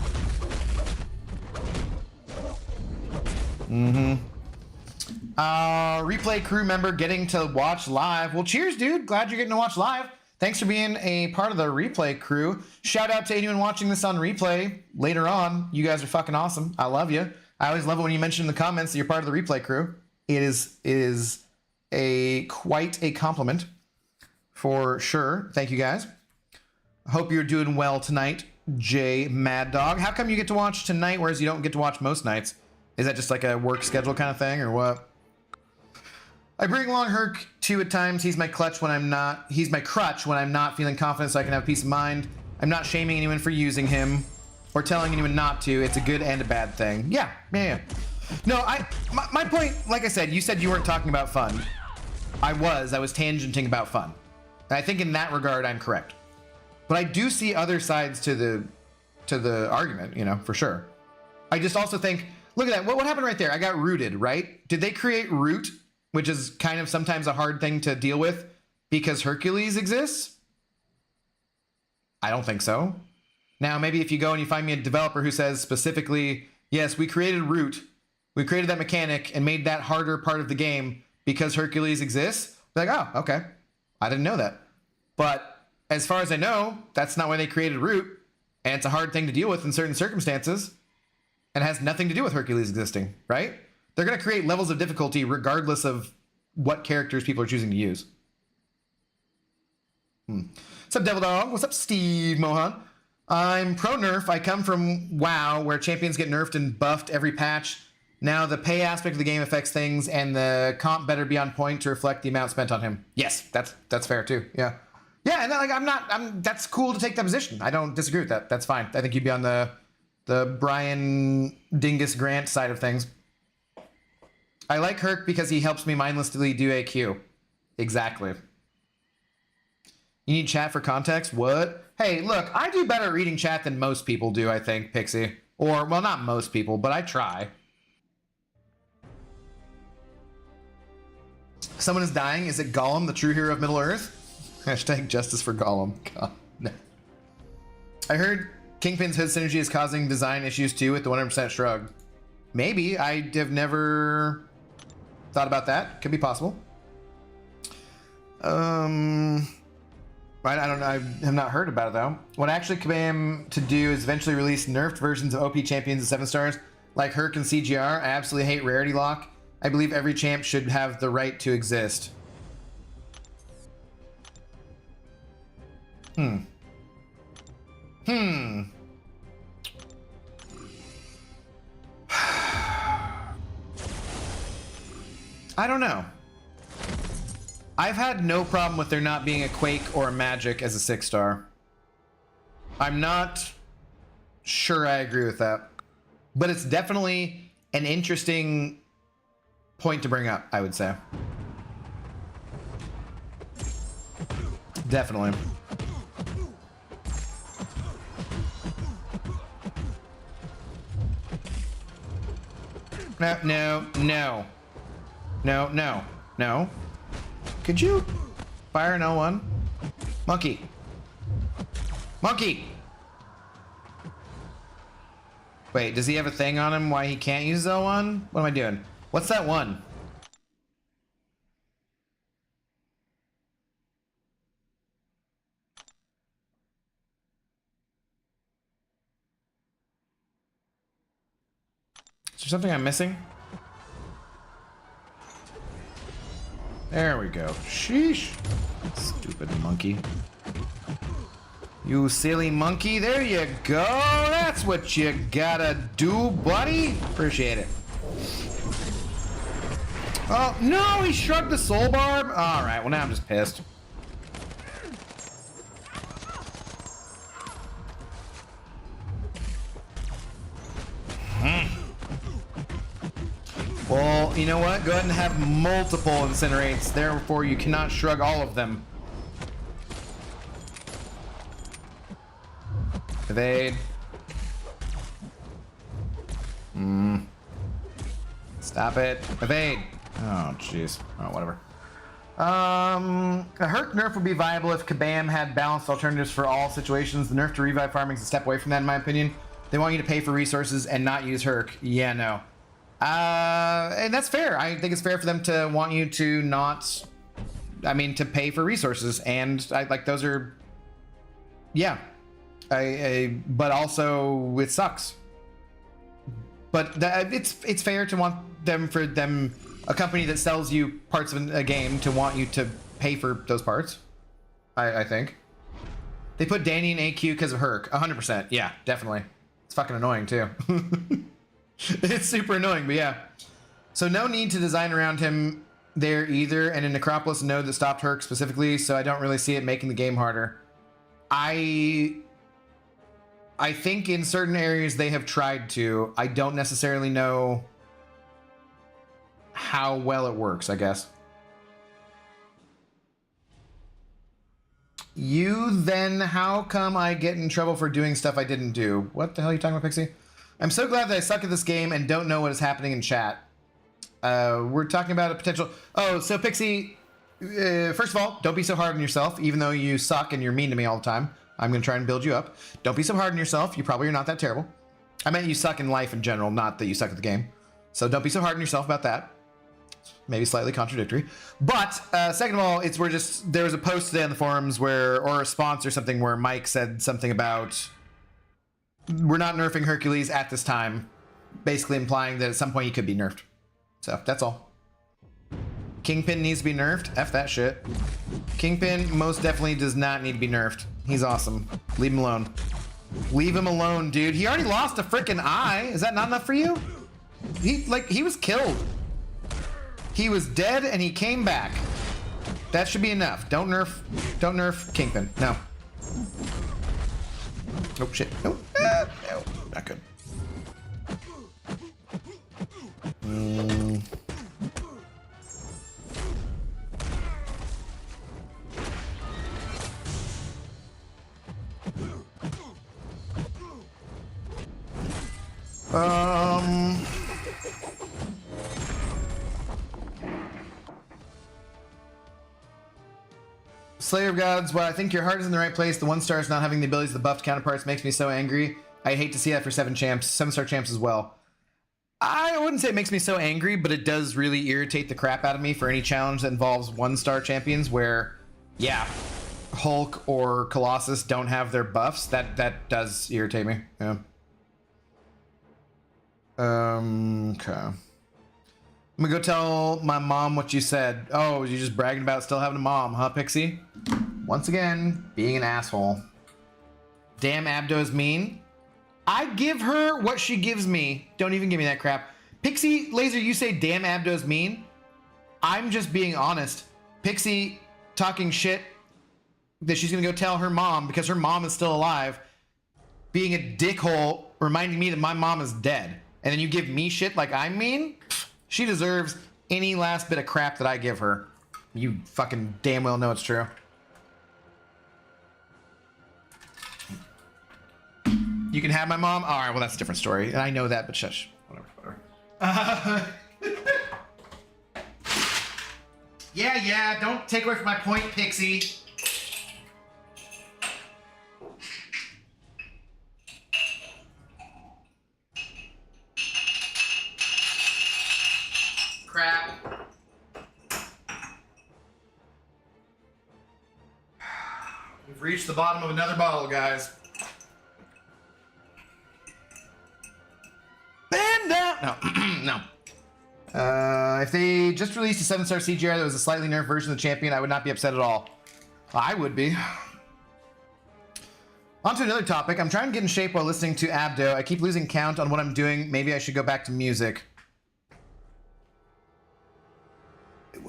Replay crew member getting to watch live. Well, cheers, dude. Glad you're getting to watch live. Thanks for being a part of the replay crew. Shout out to anyone watching this on replay later on. You guys are fucking awesome. I love you. I always love it when you mention in the comments that you're part of the replay crew. It is quite a compliment for sure. Thank you guys. I hope you're doing well tonight, Jay Mad Dog. How come you get to watch tonight, whereas you don't get to watch most nights? Is that just like a work schedule kind of thing, or what? I bring along Herc too at times. He's my crutch when I'm not feeling confident, so I can have peace of mind. I'm not shaming anyone for using him or telling anyone not to. It's a good and a bad thing. Yeah. No, my point, like I said, you said you weren't talking about fun. I was tangenting about fun. And I think in that regard, I'm correct. But I do see other sides to the argument, you know, for sure. I just also think, look at that. What happened right there? I got rooted, right? Did they create root, which is kind of sometimes a hard thing to deal with because Hercules exists? I don't think so. Now, maybe if you go and you find me a developer who says specifically, yes, we created root, we created that mechanic and made that harder part of the game because Hercules exists, like, oh, okay. I didn't know that. But as far as I know, that's not why they created root, and it's a hard thing to deal with in certain circumstances, and has nothing to do with Hercules existing, right? They're going to create levels of difficulty regardless of what characters people are choosing to use. What's up, Devil Dog? What's up, Steve Mohan? I'm pro nerf. I come from WoW, where champions get nerfed and buffed every patch. Now the pay aspect of the game affects things, and the comp better be on point to reflect the amount spent on him. Yes, that's fair too. Yeah, yeah, and like that's cool to take that position. I don't disagree with that. That's fine. I think you'd be on the Brian Dingus Grant side of things. I like Herc because he helps me mindlessly do AQ. Exactly. You need chat for context? What? Hey, look, I do better at reading chat than most people do, I think, Pixie. Or, well, not most people, but I try. Someone is dying. Is it Gollum, the true hero of Middle-earth? Hashtag justice for Gollum. God, no. I heard Kingpin's hood synergy is causing design issues too with the 100% shrug. Maybe. I have never thought about that. Could be possible. I don't know. I have not heard about it though. What I actually came to do is eventually release nerfed versions of OP champions at 7 stars, like Herc and CGR. I absolutely hate rarity lock. I believe every champ should have the right to exist. I don't know. I've had no problem with there not being a Quake or a Magic as a 6-star. I'm not sure I agree with that. But it's definitely an interesting point to bring up, I would say. Definitely. No. Could you fire an L1? Monkey. Monkey! Wait, does he have a thing on him why he can't use L1? What am I doing? What's that one? Is there something I'm missing? There we go. Sheesh. Stupid monkey. You silly monkey. There you go. That's what you gotta do, buddy. Appreciate it. Oh, no, he shrugged the soul barb. All right, well, now I'm just pissed. Well, you know what? Go ahead and have multiple incinerates. Therefore, you cannot shrug all of them. Evade. Stop it. Evade. Oh, jeez. Oh, whatever. A Herc nerf would be viable if Kabam had balanced alternatives for all situations. The nerf to revive farming is a step away from that, in my opinion. They want you to pay for resources and not use Herc. Yeah, no. And that's fair. I think it's fair for them to want you to not, I mean, to pay for resources. And I like those are, yeah. But also it sucks. But it's fair to want them, a company that sells you parts of a game to want you to pay for those parts. I think. They put Danny in AQ because of Herc. 100%. Yeah, definitely. It's fucking annoying too. It's super annoying, but yeah. So no need to design around him there either, and in Necropolis a node that stopped Herc specifically, so I don't really see it making the game harder. I think in certain areas they have tried to. I don't necessarily know how well it works, I guess. You then, how come I get in trouble for doing stuff I didn't do? What the hell are you talking about, Pixie? I'm so glad that I suck at this game and don't know what is happening in chat. We're talking about a potential... Oh, so Pixie, first of all, don't be so hard on yourself, even though you suck and you're mean to me all the time. I'm going to try and build you up. Don't be so hard on yourself. You probably are not that terrible. I meant you suck in life in general, not that you suck at the game. So don't be so hard on yourself about that. Maybe slightly contradictory. But second of all, there was a post today on the forums or a response or something where Mike said something about... We're not nerfing Hercules at this time, basically implying that at some point he could be nerfed. So that's all. Kingpin needs to be nerfed. F that shit. Kingpin most definitely does not need to be nerfed. He's awesome. Leave him alone. Leave him alone, dude. He already lost a freaking eye. Is that not enough for you? He was killed. He was dead and he came back. That should be enough. Don't nerf Kingpin. No. Oh shit. No. No. Not good. Slayer of Gods, well, I think your heart is in the right place. The 1 star is not having the abilities of the buffed counterparts makes me so angry. I hate to see that for 7-star champs as well. I wouldn't say it makes me so angry, but it does really irritate the crap out of me for any challenge that involves 1-star champions where, yeah, Hulk or Colossus don't have their buffs. That does irritate me. Yeah. Okay. I'm gonna go tell my mom what you said. Oh, you just bragging about still having a mom, huh, Pixie? Once again, being an asshole. Damn, Abdo is mean. I give her what she gives me. Don't even give me that crap. Pixie, Laser, you say damn Abdo is mean. I'm just being honest. Pixie talking shit that she's gonna go tell her mom because her mom is still alive. Being a dickhole, reminding me that my mom is dead. And then you give me shit like I'm mean? She deserves any last bit of crap that I give her. You fucking damn well know it's true. You can have my mom? All right, well, that's a different story. And I know that, but shush. Whatever. Yeah, don't take away from my point, Pixie. Crap. We've reached the bottom of another bottle, guys. Bend down. No. No. If they just released a 7-star CGR that was a slightly nerfed version of the champion, I would not be upset at all. I would be. On to another topic. I'm trying to get in shape while listening to Abdo. I keep losing count on what I'm doing. Maybe I should go back to music.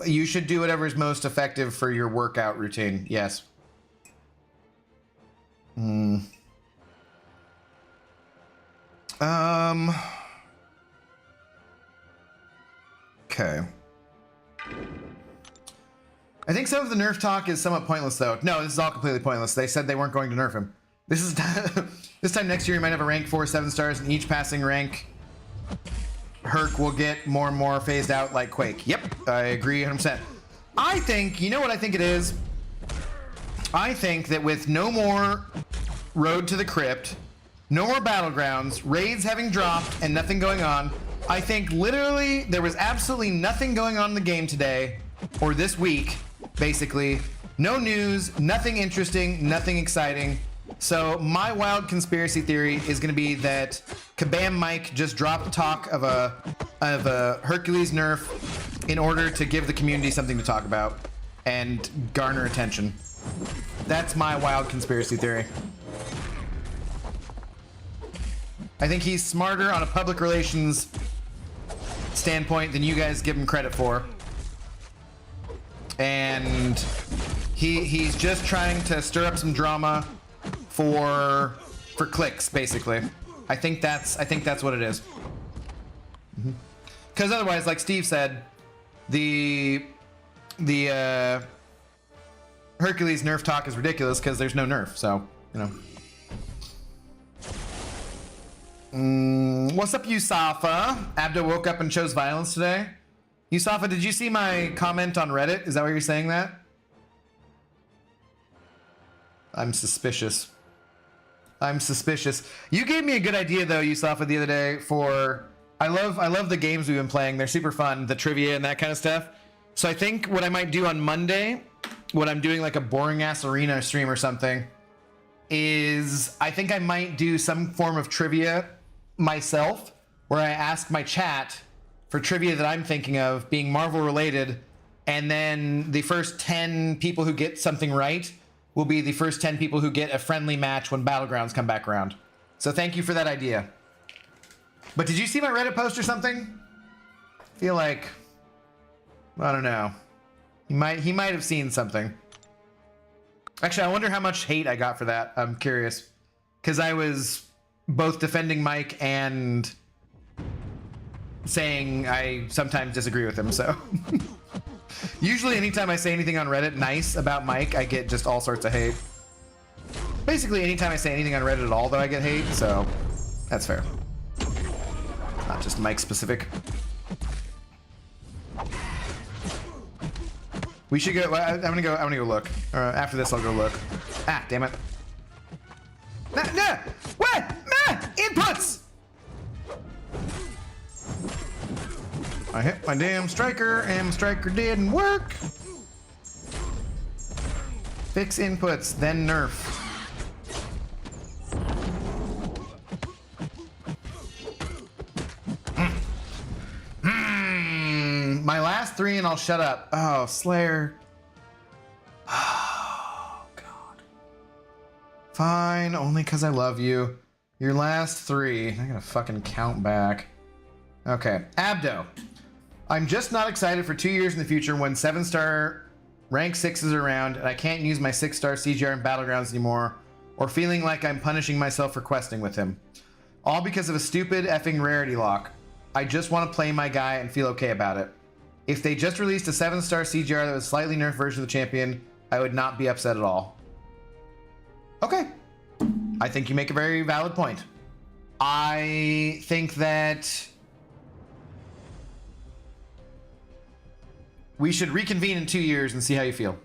You should do whatever is most effective for your workout routine. Yes. Okay. I think some of the nerf talk is somewhat pointless, though. No, this is all completely pointless. They said they weren't going to nerf him. This is this time next year, you might have a rank 4 7-stars, and each passing rank, Herc will get more and more phased out like Quake. Yep, I agree 100%. I think, you know what I think it is? I think that with no more Road to the Crypt, no more Battlegrounds, raids having dropped, and nothing going on, I think literally there was absolutely nothing going on in the game today, or this week, basically. No news, nothing interesting, nothing exciting. So my wild conspiracy theory is going to be that Kabam Mike just dropped talk of a Hercules nerf in order to give the community something to talk about and garner attention. That's my wild conspiracy theory. I think he's smarter on a public relations standpoint than you guys give him credit for. And he's just trying to stir up some drama for clicks, basically. I think that's what it is. Because otherwise, like Steve said, the Hercules nerf talk is ridiculous because there's no nerf. So, you know. What's up, Yusafa? Abdo woke up and chose violence today. Yusafa, did you see my comment on Reddit? Is that why you're saying that? I'm suspicious. I'm suspicious. You gave me a good idea though, Yusafa, the other day for I love the games we've been playing. They're super fun, the trivia and that kind of stuff. So I think what I might do on Monday, when I'm doing like a boring ass arena stream or something, is I think I might do some form of trivia myself where I ask my chat for trivia that I'm thinking of being Marvel related, and then the first 10 people who get something right will be the first 10 people who get a friendly match when Battlegrounds come back around. So thank you for that idea. But did you see my Reddit post or something? I feel like, I don't know. He might have seen something. Actually, I wonder how much hate I got for that. I'm curious. Because I was both defending Mike and saying I sometimes disagree with him, so. Usually anytime I say anything on Reddit nice about Mike, I get just all sorts of hate. Basically, anytime I say anything on Reddit at all, though, I get hate, so that's fair. Not just Mike specific. We should go. I'm gonna go look. After this, I'll go look. Ah, damn it. Nah, what? Nah, inputs. I hit my damn striker, and striker didn't work. Fix inputs, then nerf. My last 3 and I'll shut up. Oh, Slayer. Oh, God. Fine, only because I love you. Your last 3. I gotta fucking count back. Okay, Abdo. I'm just not excited for 2 years in the future when 7-star rank 6s are around and I can't use my 6-star CGR in Battlegrounds anymore, or feeling like I'm punishing myself for questing with him. All because of a stupid effing rarity lock. I just want to play my guy and feel okay about it. If they just released a 7-star CGR that was a slightly nerfed version of the champion, I would not be upset at all. Okay. I think you make a very valid point. I think that we should reconvene in 2 years and see how you feel.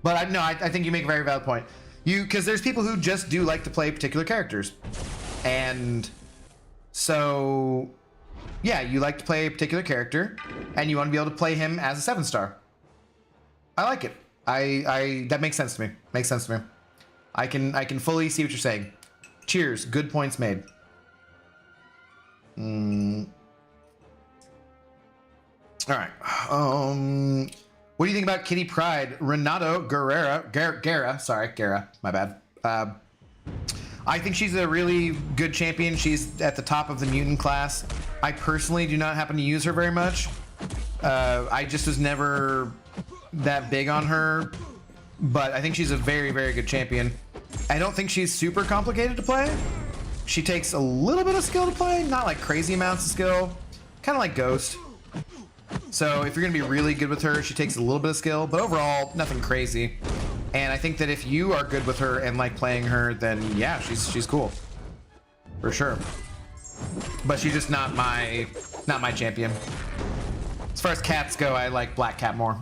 But I think you make a very valid point. Because there's people who just do like to play particular characters. And so, yeah, you like to play a particular character, and you want to be able to play him as a 7-star. I like it. That makes sense to me. Makes sense to me. I can fully see what you're saying. Cheers. Good points made. All right. What do you think about Kitty Pryde? Renato Guerra, my bad. I think she's a really good champion. She's at the top of the mutant class. I personally do not happen to use her very much. I just was never that big on her, but I think she's a very, very good champion. I don't think she's super complicated to play. She takes a little bit of skill to play, not like crazy amounts of skill, kind of like Ghost. So if you're gonna be really good with her, she takes a little bit of skill, but overall, nothing crazy. And I think that if you are good with her and like playing her, then yeah, she's cool. For sure. But she's just not my champion. As far as cats go, I like Black Cat more.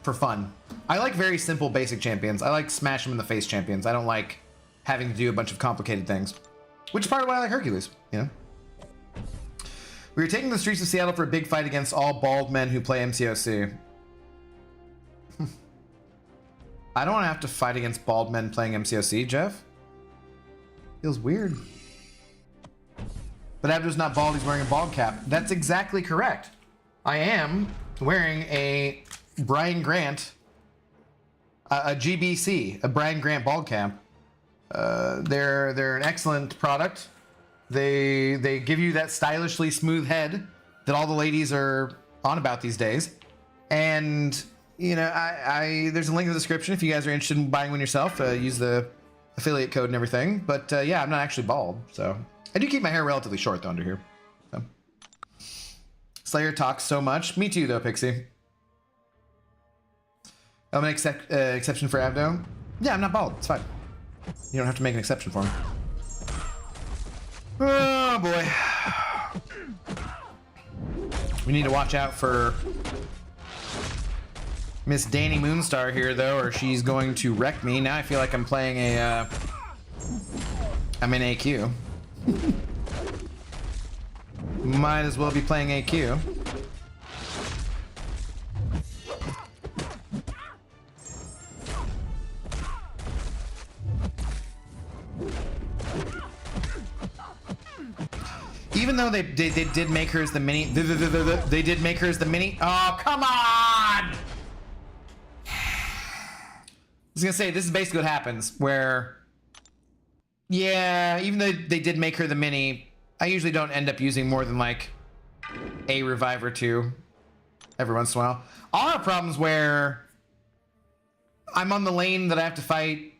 For fun. I like very simple basic champions. I like smash them in the face champions. I don't like having to do a bunch of complicated things. Which is part of why I like Hercules, you know? We were taking the streets of Seattle for a big fight against all bald men who play MCOC. I don't want to have to fight against bald men playing MCOC, Jeff. Feels weird. But Abdo's not bald, he's wearing a bald cap. That's exactly correct. I am wearing a Brian Grant, a GBC, a Brian Grant bald cap. They're an excellent product. They give you that stylishly smooth head that all the ladies are on about these days. And, you know, there's a link in the description if you guys are interested in buying one yourself. Use the affiliate code and everything. But yeah, I'm not actually bald, so. I do keep my hair relatively short, though, under here. So. Slayer talks so much. Me too, though, Pixie. I'm an exception for Abdo. Yeah, I'm not bald. It's fine. You don't have to make an exception for me. Oh, boy. We need to watch out for Miss Danny Moonstar here, though, or she's going to wreck me. Now I feel like I'm playing a... I'm in AQ. Might as well be playing AQ. Even though they did make her as the mini, they did make her as the mini. Oh, come on! was gonna say, this is basically what happens, where, yeah, even though they did make her the mini, I usually don't end up using more than like a revive or two every once in a while. I'll have problems where I'm on the lane that I have to fight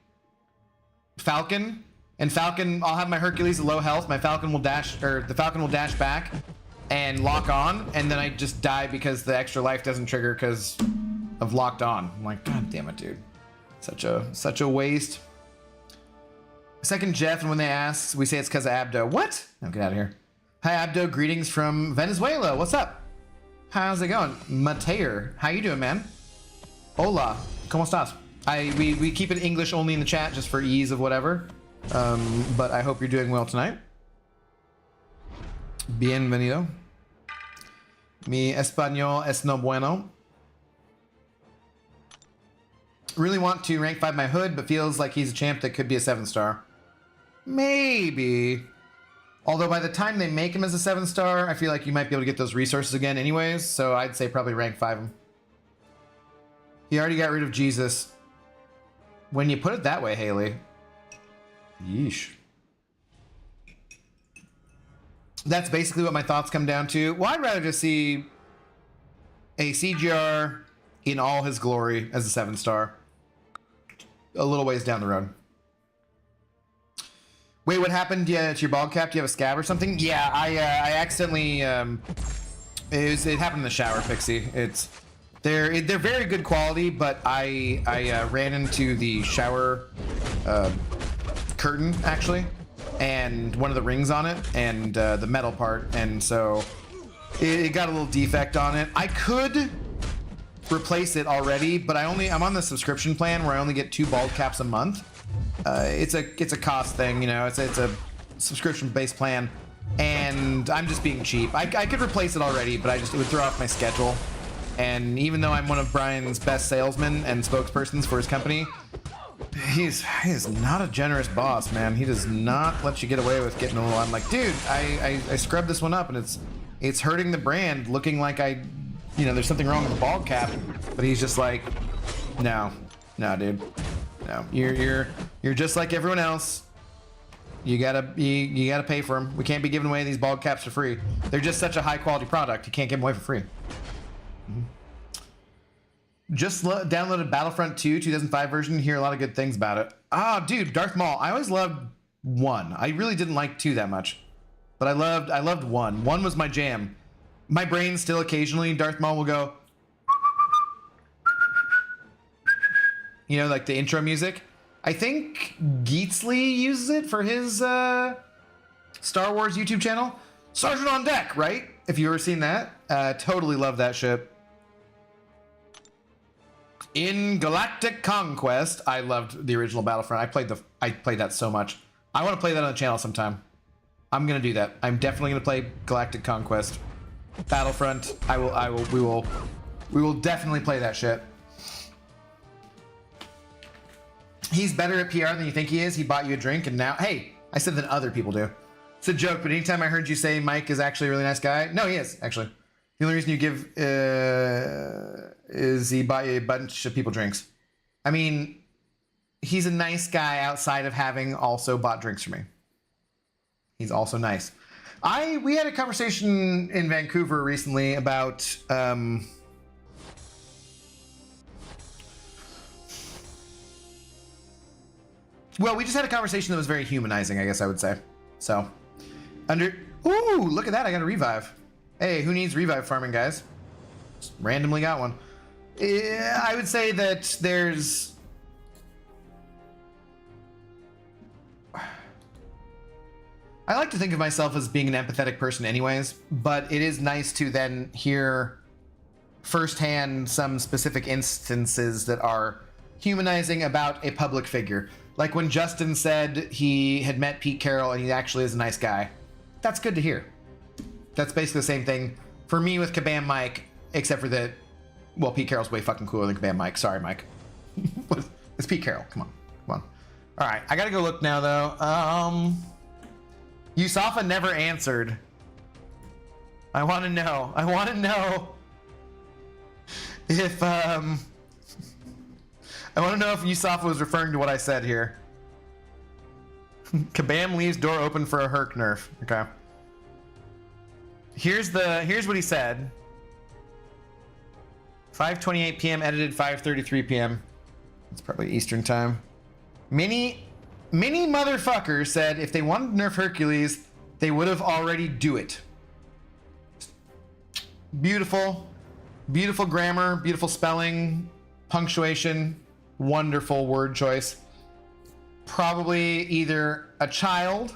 Falcon, and Falcon, I'll have my Hercules at low health, my Falcon will dash, or the Falcon will dash back and lock on, and then I just die because the extra life doesn't trigger because of locked on. I'm like, God damn it, dude. Such a waste. Second Jeff, and when they ask, we say it's because of Abdo. What? Oh, get out of here. Hi, Abdo. Greetings from Venezuela. What's up? How's it going? Mateer. How you doing, man? Hola. ¿Cómo estás? We keep it English only in the chat just for ease of whatever. But I hope you're doing well tonight. Bienvenido. Mi español es no bueno. Really want to rank 5 my hood, but feels like he's a champ that could be a 7-star. Maybe. Although by the time they make him as a 7-star, I feel like you might be able to get those resources again anyways, so I'd say probably rank 5 him. He already got rid of Jesus. When you put it that way, Haley. Yeesh. That's basically what my thoughts come down to. Well, I'd rather just see a CGR in all his glory as a 7-star. A little ways down the road. Wait, what happened to your bald cap? Do you have a scab or something? Yeah, I accidentally... it happened in the shower, Pixie. They're very good quality, but I ran into the shower curtain, actually, and one of the rings on it, and the metal part, and so it got a little defect on it. I could replace it already, but I'm on the subscription plan where I only get 2 bald caps a month. It's a cost thing, you know. It's a subscription-based plan, and I'm just being cheap. I could replace it already, but it would throw off my schedule. And even though I'm one of Brian's best salesmen and spokespersons for his company, he is not a generous boss, man. He does not let you get away with getting a little. I'm like, dude, I scrubbed this one up, and it's hurting the brand, looking like there's something wrong with the bald cap. But he's just like, no, dude, no. You're just like everyone else. You gotta pay for them. We can't be giving away these bald caps for free. They're just such a high quality product. You can't give them away for free. Just downloaded Battlefront 2 2005 version. Hear a lot of good things about it. Ah, dude, Darth Maul. I always loved 1. I really didn't like 2 that much, but I loved 1. 1 was my jam. My brain still occasionally, Darth Maul will go, you know, like the intro music. I think Geetsley uses it for his Star Wars YouTube channel. Sergeant on Deck, right? If you ever seen that, totally love that shit. In Galactic Conquest, I loved the original Battlefront. I played that so much. I want to play that on the channel sometime. I'm gonna do that. I'm definitely gonna play Galactic Conquest. Battlefront. We will definitely play that shit. He's better at PR than you think he is. He bought you a drink, and now, hey, I said that other people do. It's a joke, but anytime I heard you say Mike is actually a really nice guy, no, he is actually. The only reason you give is he bought you a bunch of people drinks. I mean, he's a nice guy outside of having also bought drinks for me. He's also nice. We had a conversation in Vancouver recently about well, we just had a conversation that was very humanizing, I guess I would say. So, ooh, look at that, I got a revive. Hey, who needs revive farming, guys? Just randomly got one. I would say that there's... I like to think of myself as being an empathetic person anyways, but it is nice to then hear firsthand some specific instances that are humanizing about a public figure. Like when Justin said he had met Pete Carroll and he actually is a nice guy. That's good to hear. That's basically the same thing for me with Kabam Mike, except for that, well, Pete Carroll's way fucking cooler than Kabam Mike. Sorry, Mike. It's Pete Carroll. Come on. All right, I gotta go look now, though. Yusafa never answered. I want to know if I want to know if Yusafa was referring to what I said here. Kabam leaves door open for a Herc nerf. Okay. Here's what he said. 5:28 p.m. edited 5:33 p.m. It's probably Eastern time. Many motherfuckers said if they wanted to nerf Hercules, they would have already do it. Beautiful grammar, beautiful spelling, punctuation, wonderful word choice. Probably either a child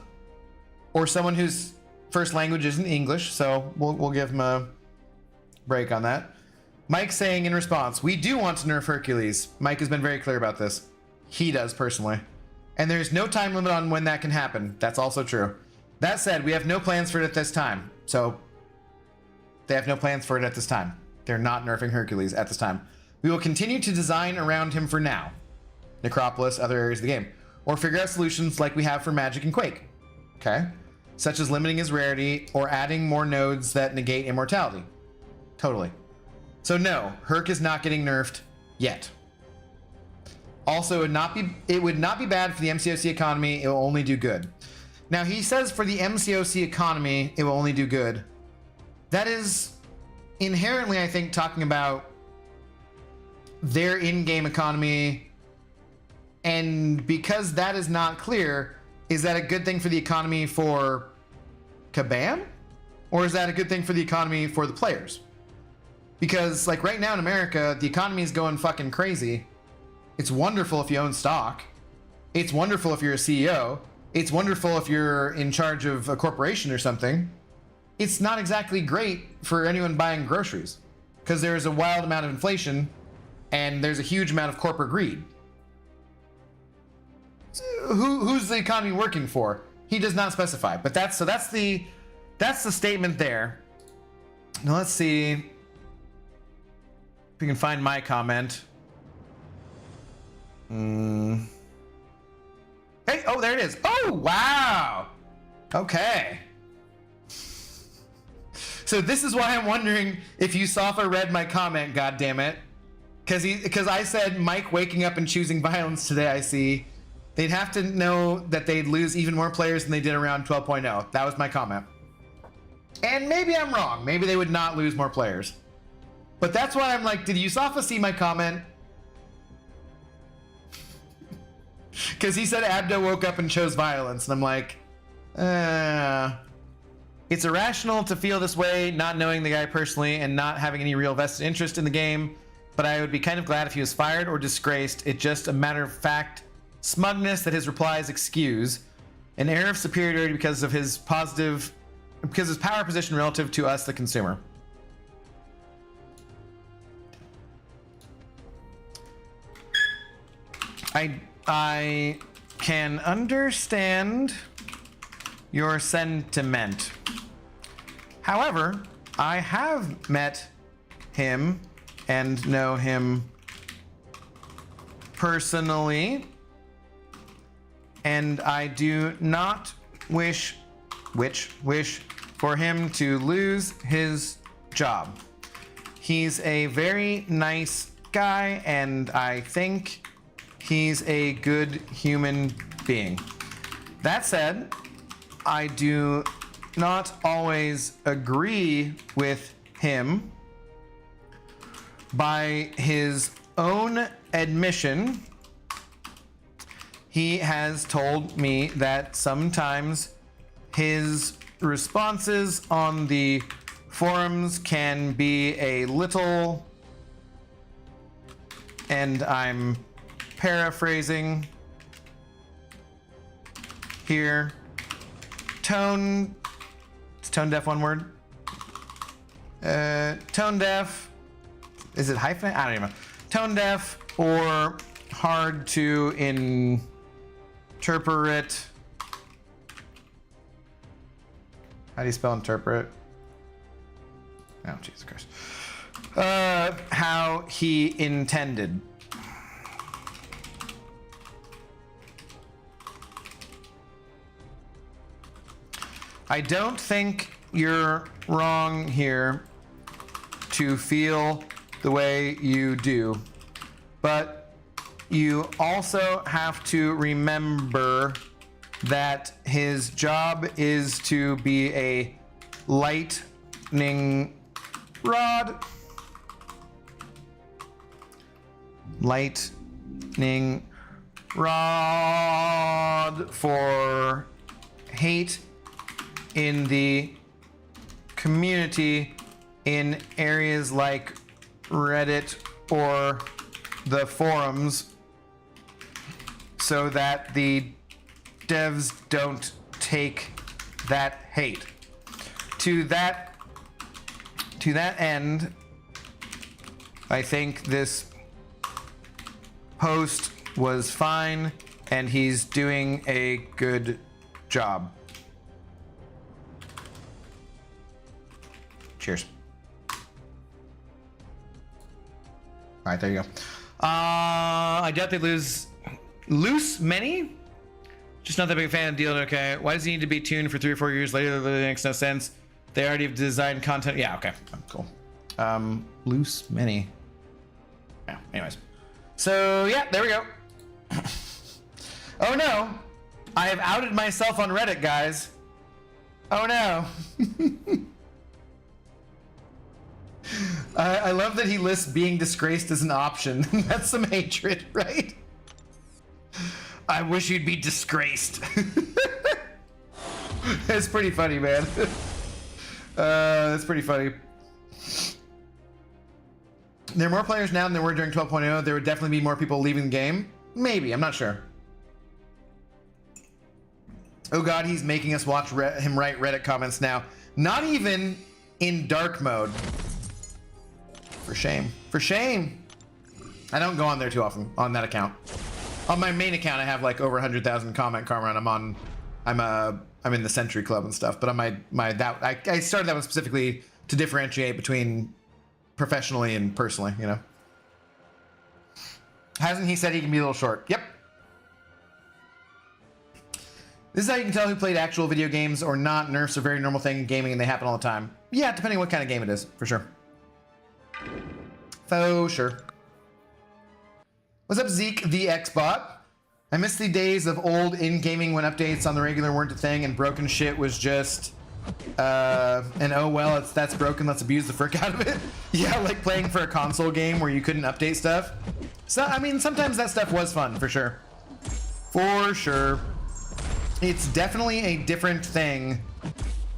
or someone whose first language isn't English, so we'll give him a break on that. Mike saying in response, we do want to nerf Hercules. Mike has been very clear about this. He does personally. And there's no time limit on when that can happen. That's also true. That said, we have no plans for it at this time. So they have no plans for it at this time. They're not nerfing Hercules at this time. We will continue to design around him for now. Necropolis, other areas of the game. Or figure out solutions like we have for Magic and Quake. Okay? Such as limiting his rarity or adding more nodes that negate immortality. Totally. So no, Herc is not getting nerfed yet. Also, it would not be bad for the MCOC economy. It will only do good. Now, he says for the MCOC economy, it will only do good. That is inherently, I think, talking about their in-game economy. And because that is not clear, is that a good thing for the economy for Kabam? Or is that a good thing for the economy for the players? Because, like, right now in America, the economy is going fucking crazy. It's wonderful if you own stock. It's wonderful if you're a CEO. It's wonderful if you're in charge of a corporation or something. It's not exactly great for anyone buying groceries because there's a wild amount of inflation and there's a huge amount of corporate greed. So who's the economy working for? He does not specify, but that's the statement there. Now let's see if we can find my comment. Hey, oh, there it is. Oh, wow. Okay. So this is why I'm wondering if Yusafa read my comment, goddammit. Because I said Mike waking up and choosing violence today, I see. They'd have to know that they'd lose even more players than they did around 12.0. That was my comment. And maybe I'm wrong. Maybe they would not lose more players. But that's why I'm like, did Yusafa see my comment? Because he said Abdo woke up and chose violence. And I'm like, it's irrational to feel this way, not knowing the guy personally and not having any real vested interest in the game. But I would be kind of glad if he was fired or disgraced. It's just a matter of fact smugness that his replies excuse. An air of superiority because his power position relative to us, the consumer. I can understand your sentiment. However, I have met him and know him personally, and I do not wish for him to lose his job. He's a very nice guy, and I think he's a good human being. That said, I do not always agree with him. By his own admission, he has told me that sometimes his responses on the forums can be a little, and I'm paraphrasing here, is tone deaf one word? Tone deaf, is it hyphen? I don't even know. Tone deaf or hard to interpret. How do you spell interpret? Oh, Jesus Christ. How he intended. I don't think you're wrong here to feel the way you do, but you also have to remember that his job is to be a lightning rod. Lightning rod for hate in the community in areas like Reddit or the forums, so that the devs don't take that hate. To that end, I think this post was fine and he's doing a good job. Cheers. All right, there you go. I doubt they lose many. Just not that big a fan of the deal. Okay, why does he need to be tuned for 3 or 4 years later? That makes no sense. They already have designed content. Yeah, okay, cool. Loose many. Yeah. Anyways, so yeah, there we go. Oh no, I have outed myself on Reddit, guys. Oh no. I love that he lists being disgraced as an option. That's some hatred, right? I wish you'd be disgraced. It's pretty funny, man. That's pretty funny. There are more players now than there were during 12.0. There would definitely be more people leaving the game. Maybe, I'm not sure. Oh god, he's making us watch him write Reddit comments now. Not even in dark mode. For shame. For shame. I don't go on there too often on that account. On my main account, I have like over 100,000 comment karma, and I'm in the Century Club and stuff. But on I started that one specifically to differentiate between professionally and personally, you know. Hasn't he said he can be a little short? Yep. This is how you can tell who played actual video games or not. Nerfs are a very normal thing in gaming, and they happen all the time. Yeah, depending on what kind of game it is, for sure. For sure. What's up, Zeke the Xbot? I miss the days of old in-gaming when updates on the regular weren't a thing and broken shit was just and oh well, that's broken, let's abuse the frick out of it. Yeah, like playing for a console game where you couldn't update stuff. So I mean, sometimes that stuff was fun, for sure. For sure. It's definitely a different thing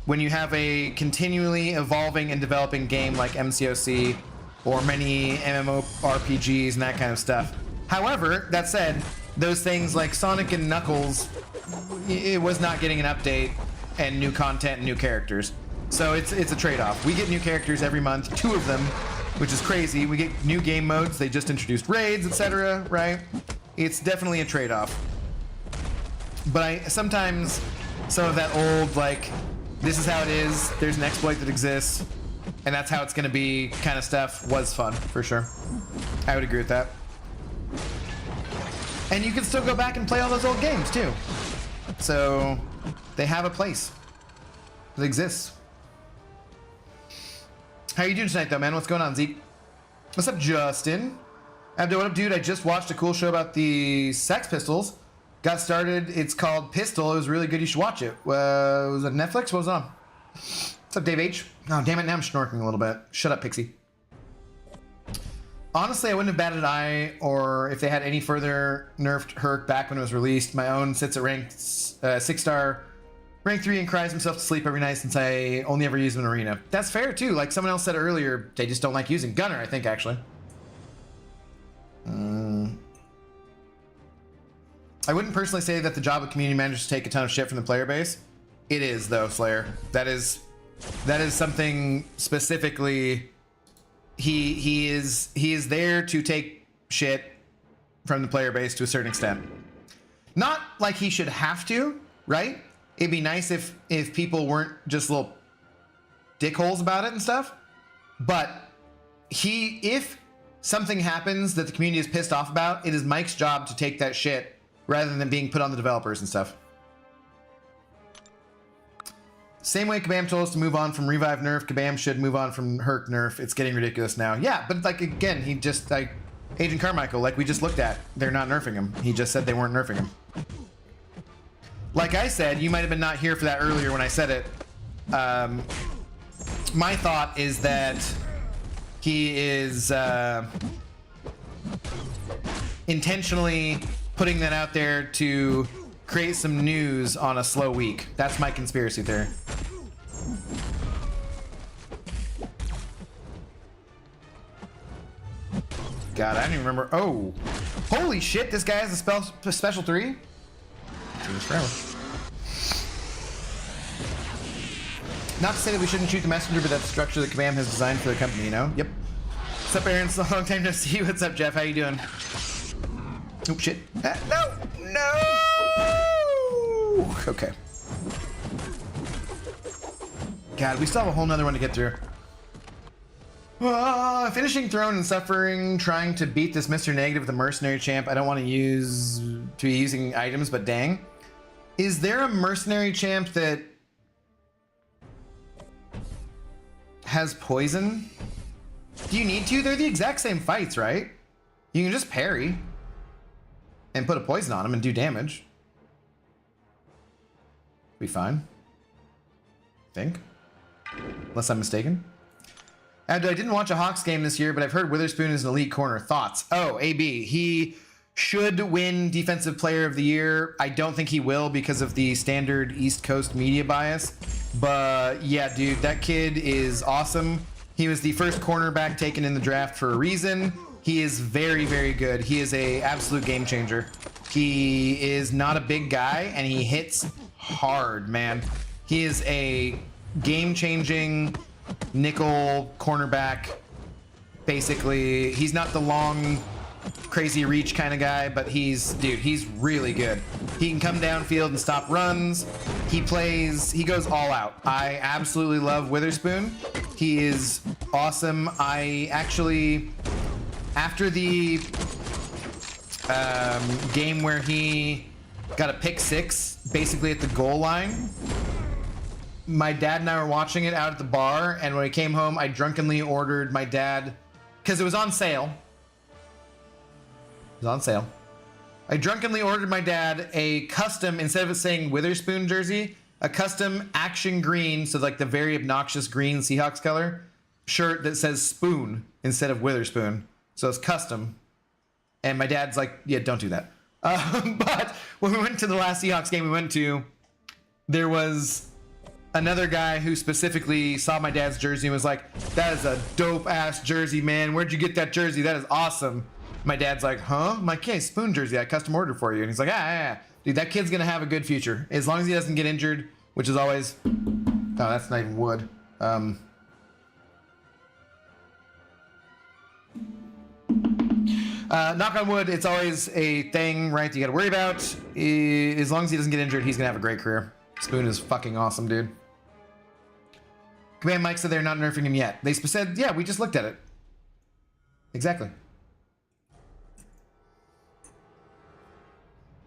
when you have a continually evolving and developing game like MCOC or many MMORPGs and that kind of stuff. However, that said, those things like Sonic and Knuckles, it was not getting an update and new content and new characters. So it's a trade-off. We get new characters every month, 2 of them, which is crazy. We get new game modes, they just introduced raids, etc., right? It's definitely a trade-off. But sometimes some of that old, like, this is how it is, there's an exploit that exists, and that's how it's gonna be kind of stuff was fun, for sure. I would agree with that. And you can still go back and play all those old games, too. So, they have a place. It exists. How you doing tonight, though, man? What's going on, Zeke? What's up, Justin? Abdo, what up, dude? I just watched a cool show about the Sex Pistols. Got started. It's called Pistol. It was really good. You should watch it. Was it Netflix? What was it on? What's up, Dave H? Oh, damn it. Now I'm snorking a little bit. Shut up, Pixie. Honestly, I wouldn't have batted an eye or if they had any further nerfed Herc back when it was released. My own sits at rank 6-star, rank 3, and cries himself to sleep every night since I only ever use him in arena. That's fair, too. Like someone else said earlier, they just don't like using Gunner, I think, actually. I wouldn't personally say that the job of community manager is to take a ton of shit from the player base. It is, though, Slayer. That is something specifically. He is there to take shit from the player base to a certain extent. Not like he should have to, right? It'd be nice if people weren't just little dickholes about it and stuff. But if something happens that the community is pissed off about, it is Mike's job to take that shit rather than being put on the developers and stuff. Same way Kabam told us to move on from Revive nerf, Kabam should move on from Herc nerf. It's getting ridiculous now. Yeah, but like again, he just like Agent Carmichael, like we just looked at, they're not nerfing him. He just said they weren't nerfing him. Like I said, you might have been not here for that earlier when I said it. My thought is that he is intentionally putting that out there to create some news on a slow week. That's my conspiracy theory. God, I don't even remember. Oh, holy shit! This guy has a special 3. Not to say that we shouldn't shoot the messenger, but that's the structure that Kabam has designed for the company. You know? Yep. What's up, Aaron? It's a long time no see. What's up, Jeff? How you doing? Oh shit! No! No! Okay. God, we still have a whole nother one to get through. Finishing Throne and suffering, trying to beat this Mr. Negative with a mercenary champ. I don't want to be using items, but dang. Is there a mercenary champ that has poison? Do you need to? They're the exact same fights, right? You can just parry and put a poison on them and do damage. Be fine. I think. Unless I'm mistaken. I didn't watch a Hawks game this year, but I've heard Witherspoon is an elite corner. Thoughts? Oh, AB. He should win Defensive Player of the Year. I don't think he will because of the standard East Coast media bias. But yeah, dude, that kid is awesome. He was the first cornerback taken in the draft for a reason. He is very, very good. He is an absolute game changer. He is not a big guy, and he hits hard, man. He is a game-changing nickel cornerback. Basically, he's not the long, crazy reach kind of guy, but he's really good. He can come downfield and stop runs. He goes all out. I absolutely love Witherspoon. He is awesome. I actually, after the game where he got a pick 6, basically at the goal line, my dad and I were watching it out at the bar, and when I came home, I drunkenly ordered my dad, because it was on sale. It was on sale. I drunkenly ordered my dad a custom, instead of it saying Witherspoon jersey, a custom action green, so like the very obnoxious green Seahawks color, shirt that says Spoon instead of Witherspoon. So it's custom. And my dad's like, yeah, don't do that. But when we went to the last Seahawks game we went to, there was another guy who specifically saw my dad's jersey and was like, that is a dope ass jersey, man. Where'd you get that jersey? That is awesome. My dad's like, huh? I'm like, okay, Spoon jersey, I custom ordered for you. And he's like, yeah. Dude, that kid's gonna have a good future. As long as he doesn't get injured, which is always, oh, that's not even wood. Knock on wood, it's always a thing, right, that you gotta worry about. As long as he doesn't get injured, he's gonna have a great career. Spoon is fucking awesome, dude. Command Mike said they're not nerfing him yet. They said, yeah, we just looked at it. Exactly.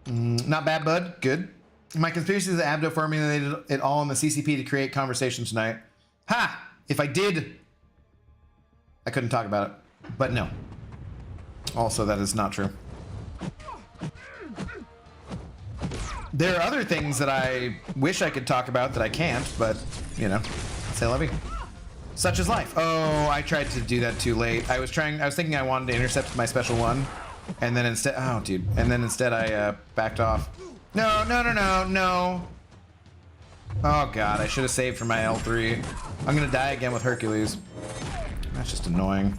Not bad, bud. Good. My conspiracy is that Abdo formulated it all in the CCP to create conversation tonight. Ha! If I did, I couldn't talk about it. But no. Also, that is not true. There are other things that I wish I could talk about that I can't, but, you know, say la vie. Such is life. Oh, I tried to do that too late. I was thinking I wanted to intercept my special 1, and then instead, oh, dude. And then instead I backed off. No. Oh, God, I should have saved for my L3. I'm gonna die again with Hercules. That's just annoying.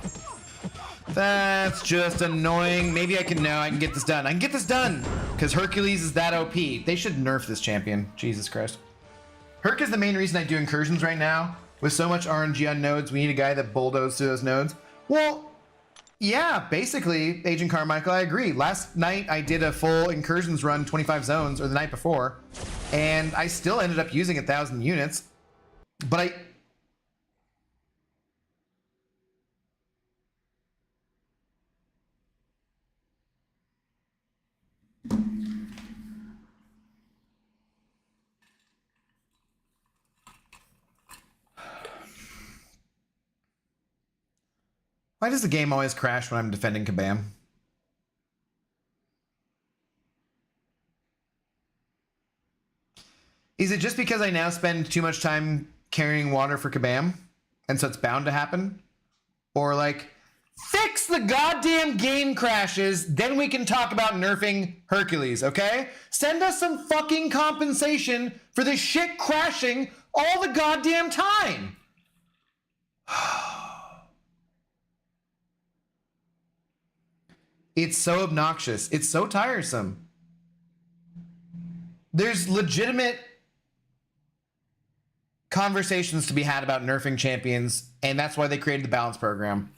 That's just annoying. Maybe I can get this done. I can get this done! Because Hercules is that OP. They should nerf this champion. Jesus Christ. Herc is the main reason I do incursions right now. With so much RNG on nodes, we need a guy that bulldozes through those nodes. Well, yeah, basically, Agent Carmichael, I agree. Last night, I did a full incursions run, 25 zones, or the night before, and I still ended up using 1,000 units. But why does the game always crash when I'm defending Kabam? Is it just because I now spend too much time carrying water for Kabam? And so it's bound to happen? Or like, fix the goddamn game crashes, then we can talk about nerfing Hercules, okay? Send us some fucking compensation for this shit crashing all the goddamn time. It's so obnoxious. It's so tiresome. There's legitimate conversations to be had about nerfing champions, and that's why they created the balance program.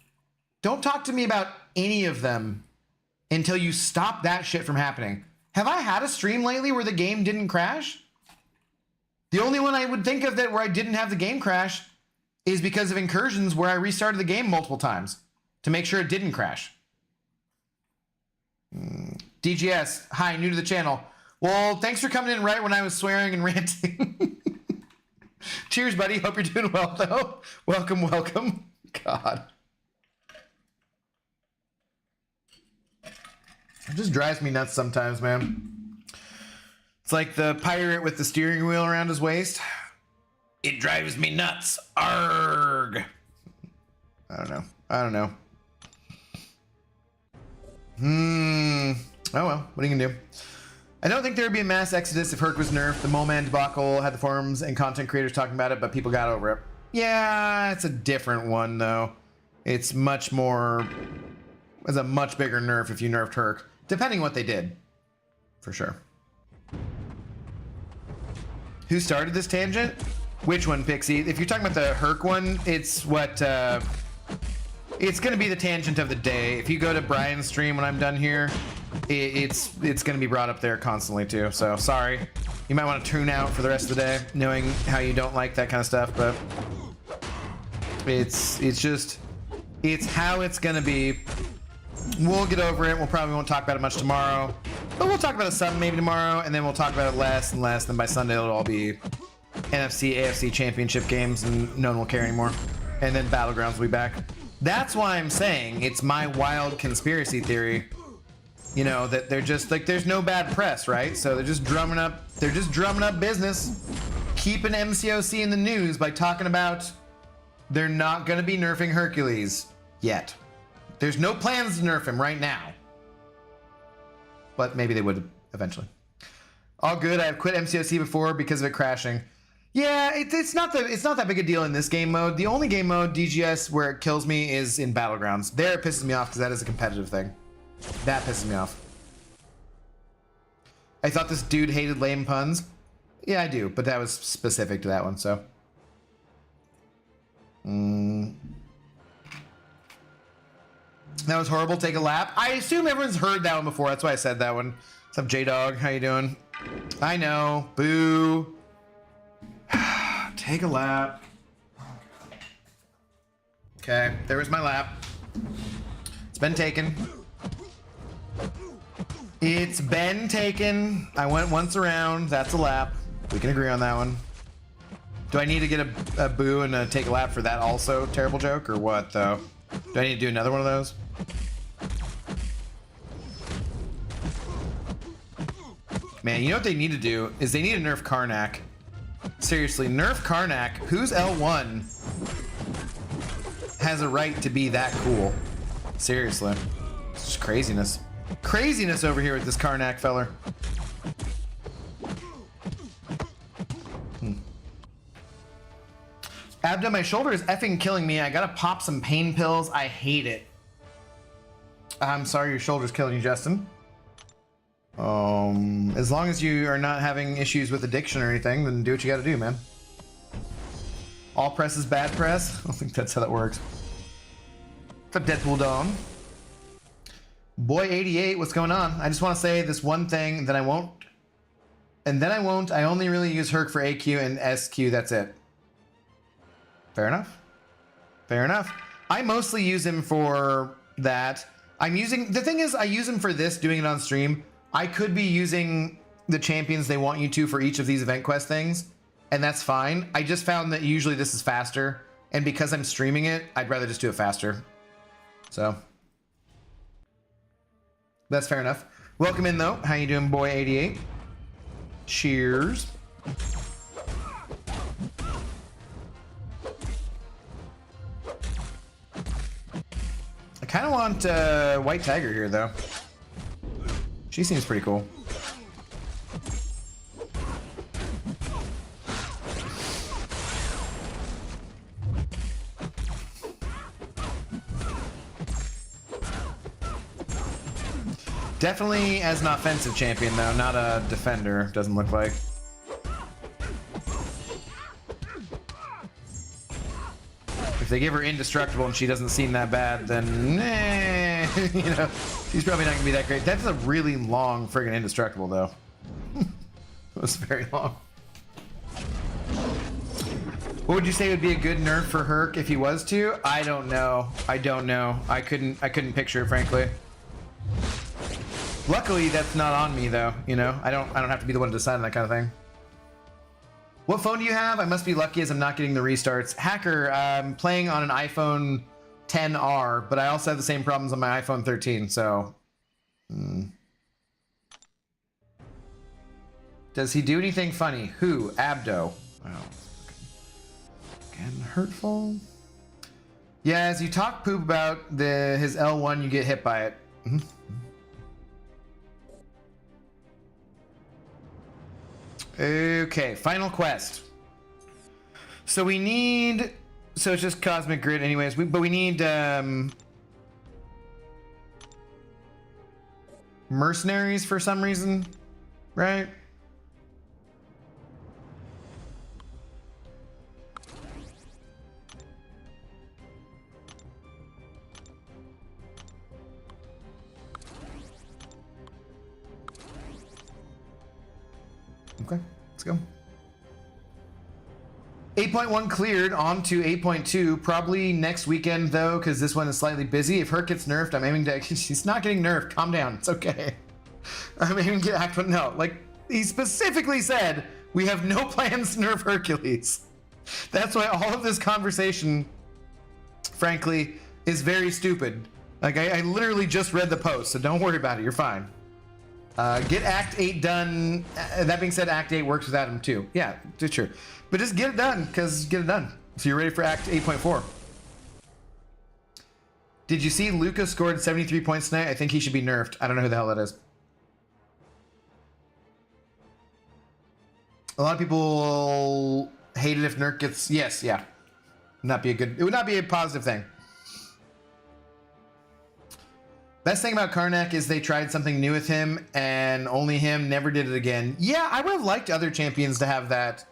Don't talk to me about any of them until you stop that shit from happening. Have I had a stream lately where the game didn't crash? The only one I would think of that where I didn't have the game crash is because of incursions where I restarted the game multiple times to make sure it didn't crash. DGS, hi, new to the channel. Well, thanks for coming in right when I was swearing and ranting. Cheers, buddy. Hope you're doing well, though. Welcome, welcome. God. It just drives me nuts sometimes, man. It's like the pirate with the steering wheel around his waist. It drives me nuts. Arrgh. I don't know. Oh well, what are you gonna do? I don't think there would be a mass exodus if Herc was nerfed. The Mole Man debacle had the forums and content creators talking about it, but people got over it. Yeah, it's a different one though. It's a much bigger nerf if you nerfed Herc, depending what they did, for sure. Who started this tangent? Which one, Pixie? If you're talking about the Herc one, it's what, it's gonna be the tangent of the day. If you go to Brian's stream when I'm done here, it's gonna be brought up there constantly too. So sorry, you might want to tune out for the rest of the day, knowing how you don't like that kind of stuff. But it's how it's gonna be. We'll get over it. We'll probably won't talk about it much tomorrow, but we'll talk about it some maybe tomorrow, and then we'll talk about it less and less. Then by Sunday it'll all be NFC, AFC championship games, and no one will care anymore. And then Battlegrounds will be back. That's why I'm saying it's my wild conspiracy theory. You know, that they're just like, there's no bad press, right? So they're just drumming up business, keeping MCOC in the news by talking about they're not going to be nerfing Hercules yet. There's no plans to nerf him right now, but maybe they would eventually. All good. I have quit MCOC before because of it crashing. Yeah, it's not that big a deal in this game mode. The only game mode, DGS, where it kills me is in Battlegrounds. There it pisses me off because that is a competitive thing. That pisses me off. I thought this dude hated lame puns. Yeah, I do, but that was specific to that one, so. That was horrible. Take a lap. I assume everyone's heard that one before. That's why I said that one. What's up, J-Dog? How you doing? I know. Boo. Take a lap. Okay, there was my lap. It's been taken. It's been taken. I went once around. That's a lap. We can agree on that one. Do I need to get a boo and a take a lap for that also terrible joke, or what, though? Do I need to do another one of those? Man, you know what they need to do is they need to nerf Karnak. Seriously, nerf Karnak. Who's L1 has a right to be that cool? Seriously. It's just craziness. Craziness over here with this Karnak feller. Abda, my shoulder is effing killing me. I gotta pop some pain pills. I hate it. I'm sorry your shoulder's killing you, Justin. As long as you are not having issues with addiction or anything, then do what you gotta do, man. All press is bad press? I don't think that's how that works. What's up, Deadpool Dawn? Boy 88, what's going on? I just want to say this one thing, then I won't. And then I won't. I only really use Herc for AQ and SQ, that's it. Fair enough. Fair enough. I mostly use him for that. The thing is, I use him for this, doing it on stream. I could be using the champions they want you to for each of these event quest things, and that's fine. I just found that usually this is faster, and because I'm streaming it, I'd rather just do it faster. So that's fair enough. Welcome in though. How you doing, boy 88? Cheers. want White Tiger here, though. She seems pretty cool. Definitely as an offensive champion, though, not a defender, doesn't look like. If they give her indestructible and she doesn't seem that bad, then, you know, she's probably not going to be that great. That's a really long friggin' indestructible, though. It was very long. What would you say would be a good nerf for Herc if he was to? I don't know. I don't know. I couldn't picture it, frankly. Luckily, that's not on me, though. You know, I don't have to be the one to decide on that kind of thing. What phone do you have? I must be lucky as I'm not getting the restarts. Hacker, I'm playing on an iPhone 10R, but I also have the same problems on my iPhone 13, so... Does he do anything funny? Who? Abdo. Wow. Again, hurtful? Yeah, as you talk poop about his L1, you get hit by it. Okay, final quest. So we need... So it's just Cosmic Grid anyways, but we need mercenaries for some reason, right? Okay, let's go. 8.1 cleared, on to 8.2, probably next weekend though, because this one is slightly busy. If Herc gets nerfed, I'm aiming to... She's not getting nerfed, calm down, it's okay. I'm aiming to get Act 1, no, like, he specifically said, we have no plans to nerf Hercules. That's why all of this conversation, frankly, is very stupid. Like, I literally just read the post, so don't worry about it, you're fine. Get Act 8 done. That being said, Act 8 works without him too. Yeah, it's true. But just get it done, because get it done. So you're ready for Act 8.4. Did you see Luca scored 73 points tonight? I think he should be nerfed. I don't know who the hell that is. A lot of people hate it if Nerf gets... Yes, yeah. Not be a good... It would not be a positive thing. Best thing about Karnak is they tried something new with him, and only him, never did it again. Yeah, I would have liked other champions to have that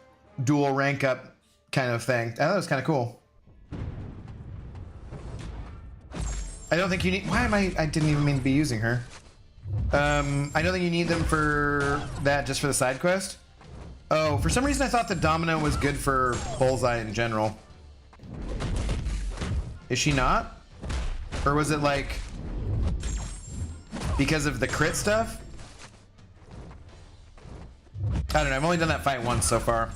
dual rank up kind of thing. I thought it was kind of cool. I don't think you need... Why am I didn't even mean to be using her. I don't think you need them for that, just for the side quest. Oh, for some reason I thought the Domino was good for Bullseye in general. Is she not? Or was it like... because of the crit stuff? I don't know, I've only done that fight once so far.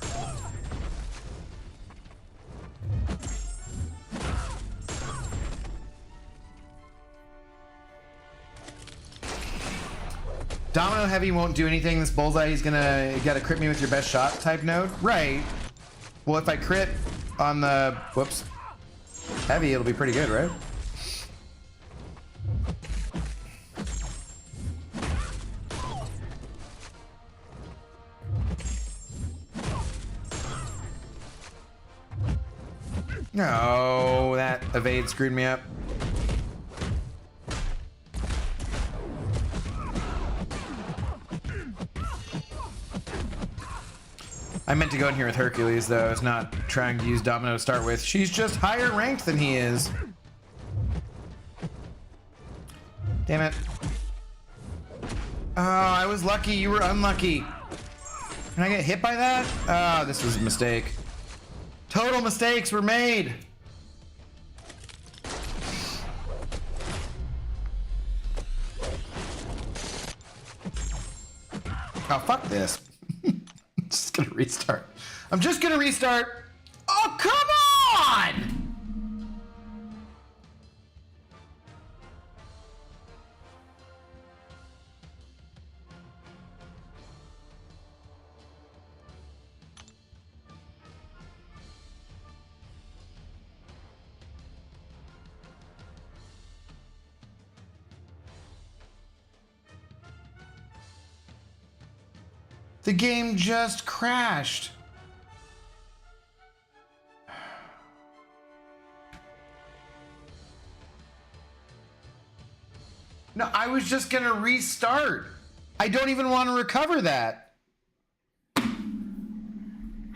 Domino heavy won't do anything. This Bullseye, he's gonna... You gotta crit me with your best shot type node? Right. Well, if I crit on the... Whoops. Heavy, it'll be pretty good, right? No, that evade screwed me up. I meant to go in here with Hercules, though. I was not trying to use Domino to start with. She's just higher ranked than he is. Damn it. Oh, I was lucky. You were unlucky. Can I get hit by that? Oh, this was a mistake. Total mistakes were made. Oh, fuck this. I'm just gonna restart. I'm just gonna restart. Oh, come on! The game just crashed. No, I was just gonna restart. I don't even want to recover that.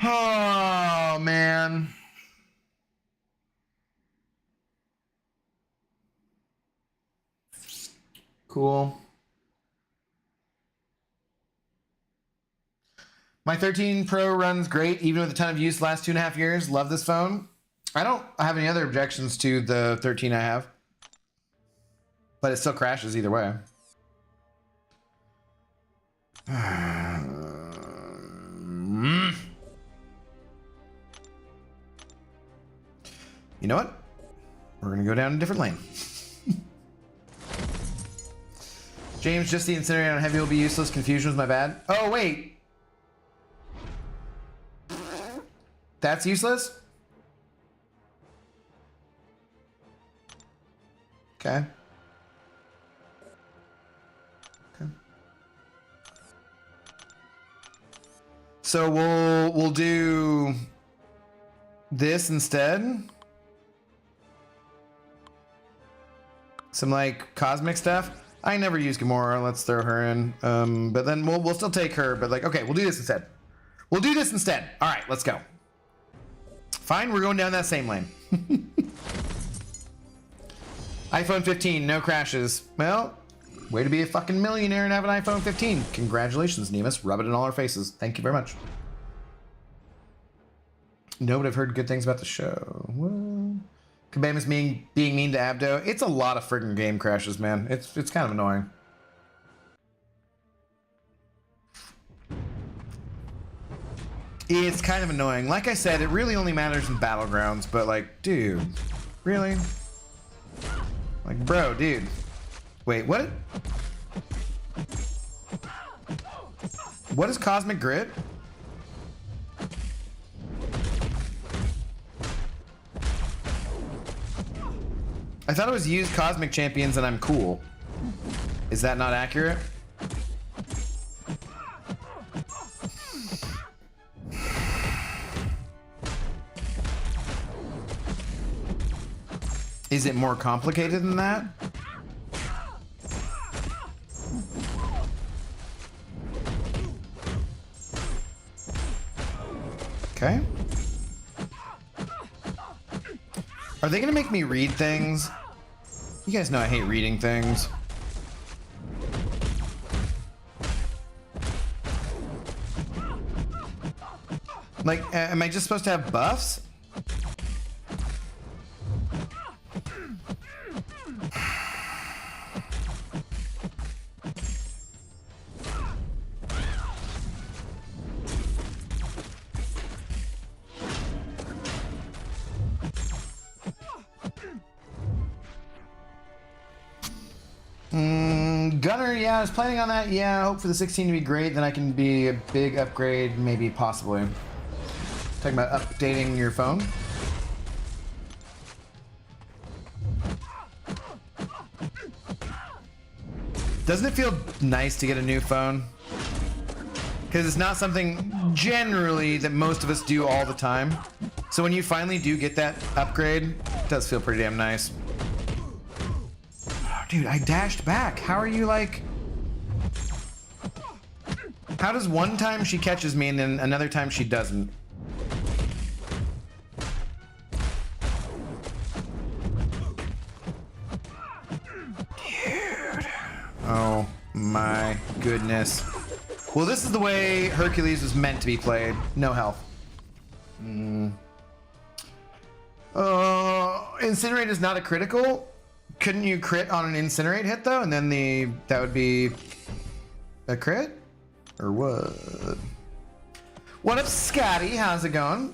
Oh, man. Cool. My 13 Pro runs great, even with a ton of use the last 2.5 years. Love this phone. I don't have any other objections to the 13 I have, but it still crashes either way. You know what? We're gonna go down a different lane. James, just the incinerator on heavy will be useless. Confusion was my bad. Oh, wait. That's useless? Okay. Okay. So we'll do this instead. Some like cosmic stuff. I never use Gamora. Let's throw her in. But then we'll still take her. But like, okay, we'll do this instead. We'll do this instead. All right, let's go. Fine, we're going down that same lane. iPhone 15, no crashes. Well, way to be a fucking millionaire and have an iPhone 15. Congratulations, Nemus. Rub it in all our faces. Thank you very much. No, but I've heard good things about the show. Well, Kabama's being mean to Abdo. It's a lot of friggin' game crashes, man. It's kind of annoying. It's kind of annoying. Like I said, it really only matters in Battlegrounds, but like, dude, really? Like, bro, dude. Wait, what? What is Cosmic Grid? I thought it was use Cosmic Champions and I'm cool. Is that not accurate? Is it more complicated than that? Okay. Are they gonna make me read things? You guys know I hate reading things. Like, am I just supposed to have buffs? Gunner, yeah, I was planning on that. Yeah, I hope for the 16 to be great, then I can be a big upgrade, maybe, possibly. Talking about updating your phone. Doesn't it feel nice to get a new phone? Because it's not something generally that most of us do all the time. So when you finally do get that upgrade, it does feel pretty damn nice. Dude, I dashed back. How are you like... How does one time she catches me and then another time she doesn't? Dude. Oh my goodness. Well, this is the way Hercules was meant to be played. No health. Incinerate is not a critical. Couldn't you crit on an incinerate hit though, and then that would be a crit, or what? What up, Scotty? How's it going?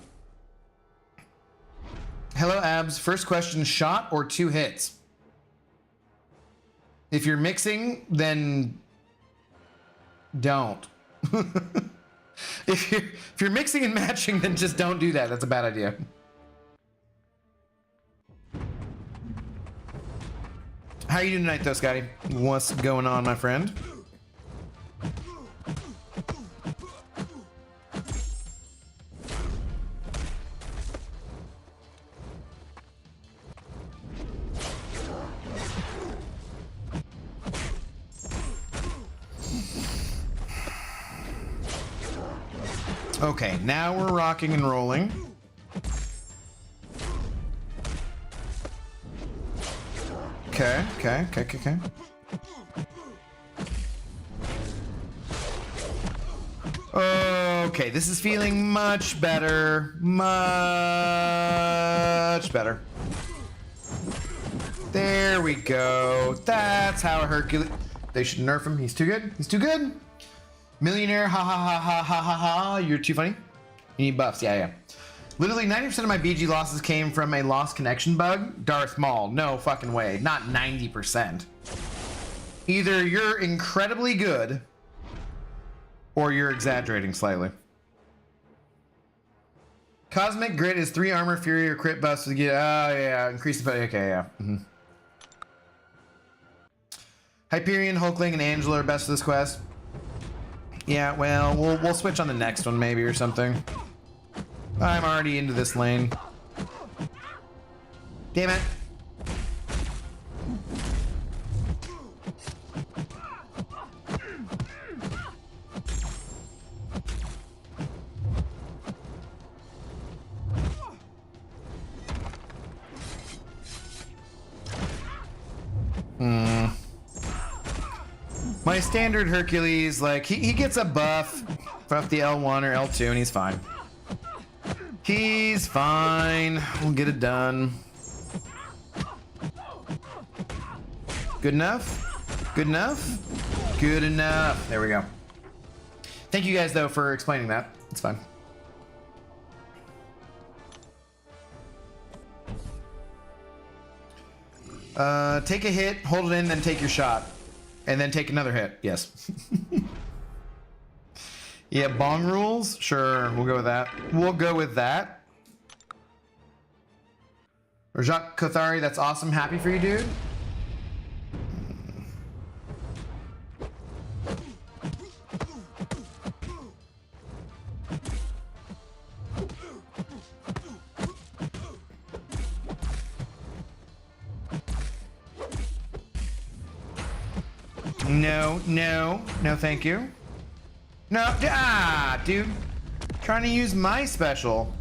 Hello, Abs. First question: shot or 2 hits? If you're mixing, then don't. If you're mixing and matching, then just don't do that. That's a bad idea. How you doing tonight, though, Scotty? What's going on, my friend? Okay, now we're rocking and rolling. Okay. Okay, this is feeling much better. Much better. There we go. That's how a Hercules... They should nerf him. He's too good. He's too good. Millionaire. Ha ha ha ha ha ha ha. You're too funny. You need buffs. Yeah. Literally 90% of my BG losses came from a lost connection bug. Darth Maul. No fucking way. Not 90%. Either you're incredibly good or you're exaggerating slightly. Cosmic Grit is 3 armor, fury, or crit buffs to get... Oh, yeah. Increase the... Okay, yeah. Hyperion, Hulkling, and Angela are best for this quest. Yeah, well, we'll switch on the next one maybe or something. I'm already into this lane. Damn it. My standard Hercules, like, he gets a buff off the L1 or L2 and he's fine. He's fine. We'll get it done. Good enough? Good enough? Good enough. There we go. Thank you guys, though, for explaining that. It's fine. Take a hit, hold it in, then take your shot. And then take another hit. Yes. Yeah, bong rules? Sure, we'll go with that. We'll go with that. Rajat Kothari, that's awesome. Happy for you, dude. No, thank you. No, dude. Trying to use my special.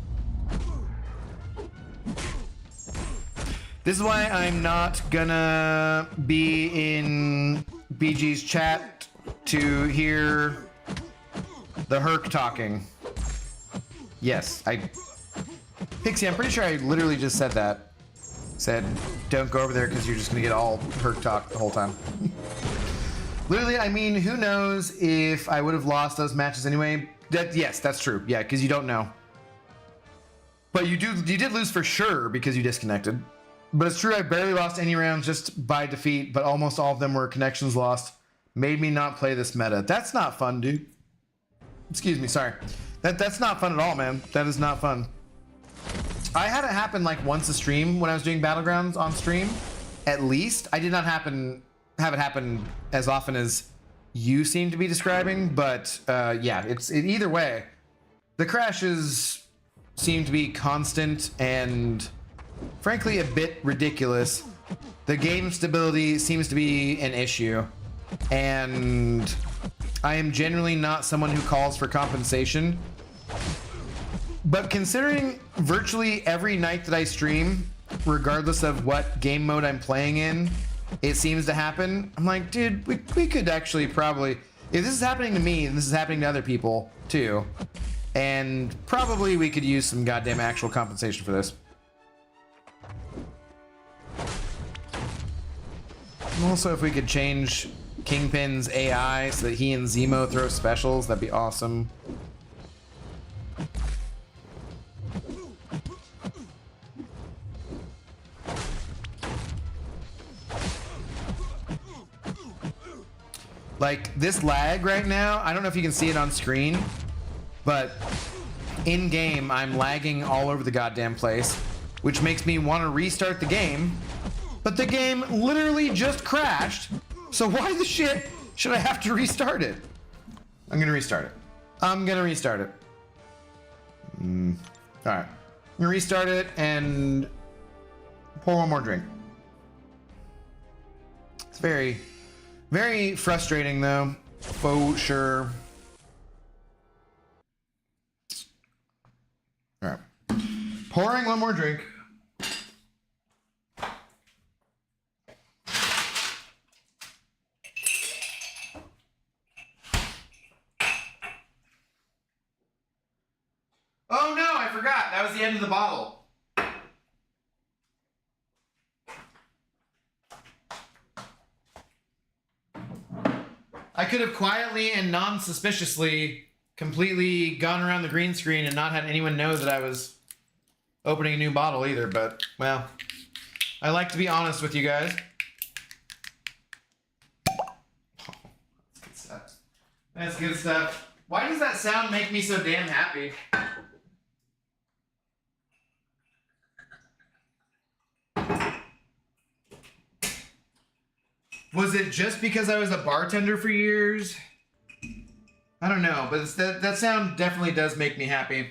This is why I'm not gonna be in BG's chat to hear the Herc talking. Yes, Pixie, I'm pretty sure I literally just said that. Said, don't go over there because you're just gonna get all Herc talk the whole time. Literally, I mean, who knows if I would have lost those matches anyway. Yes, that's true. Yeah, because you don't know. But you did lose for sure because you disconnected. But it's true, I barely lost any rounds just by defeat, but almost all of them were connections lost. Made me not play this meta. That's not fun, dude. Excuse me, sorry. That's not fun at all, man. That is not fun. I had it happen like once a stream when I was doing Battlegrounds on stream, at least. I did not have it happen as often as you seem to be describing, but yeah, either way, the crashes seem to be constant and frankly a bit ridiculous. The game stability seems to be an issue, and I am generally not someone who calls for compensation, but considering virtually every night that I stream, regardless of what game mode I'm playing in, it seems to happen. I'm like, dude, we could actually probably, if this is happening to me, and this is happening to other people too, and probably we could use some goddamn actual compensation for this. Also, if we could change Kingpin's AI so that he and Zemo throw specials, that'd be awesome. Like, this lag right now, I don't know if you can see it on screen, but in-game, I'm lagging all over the goddamn place, which makes me want to restart the game, but the game literally just crashed, so why the shit should I have to restart it? I'm gonna restart it. Alright. I'm gonna restart it and pour one more drink. It's very, very frustrating though, for sure. one more drink. Oh no, I forgot. That was the end of the bottle. I could have quietly and non-suspiciously completely gone around the green screen and not had anyone know that I was opening a new bottle either, but, well, I like to be honest with you guys. Oh, that's good stuff. That's good stuff. Why does that sound make me so damn happy? Was it just because I was a bartender for years? I don't know, but that sound definitely does make me happy.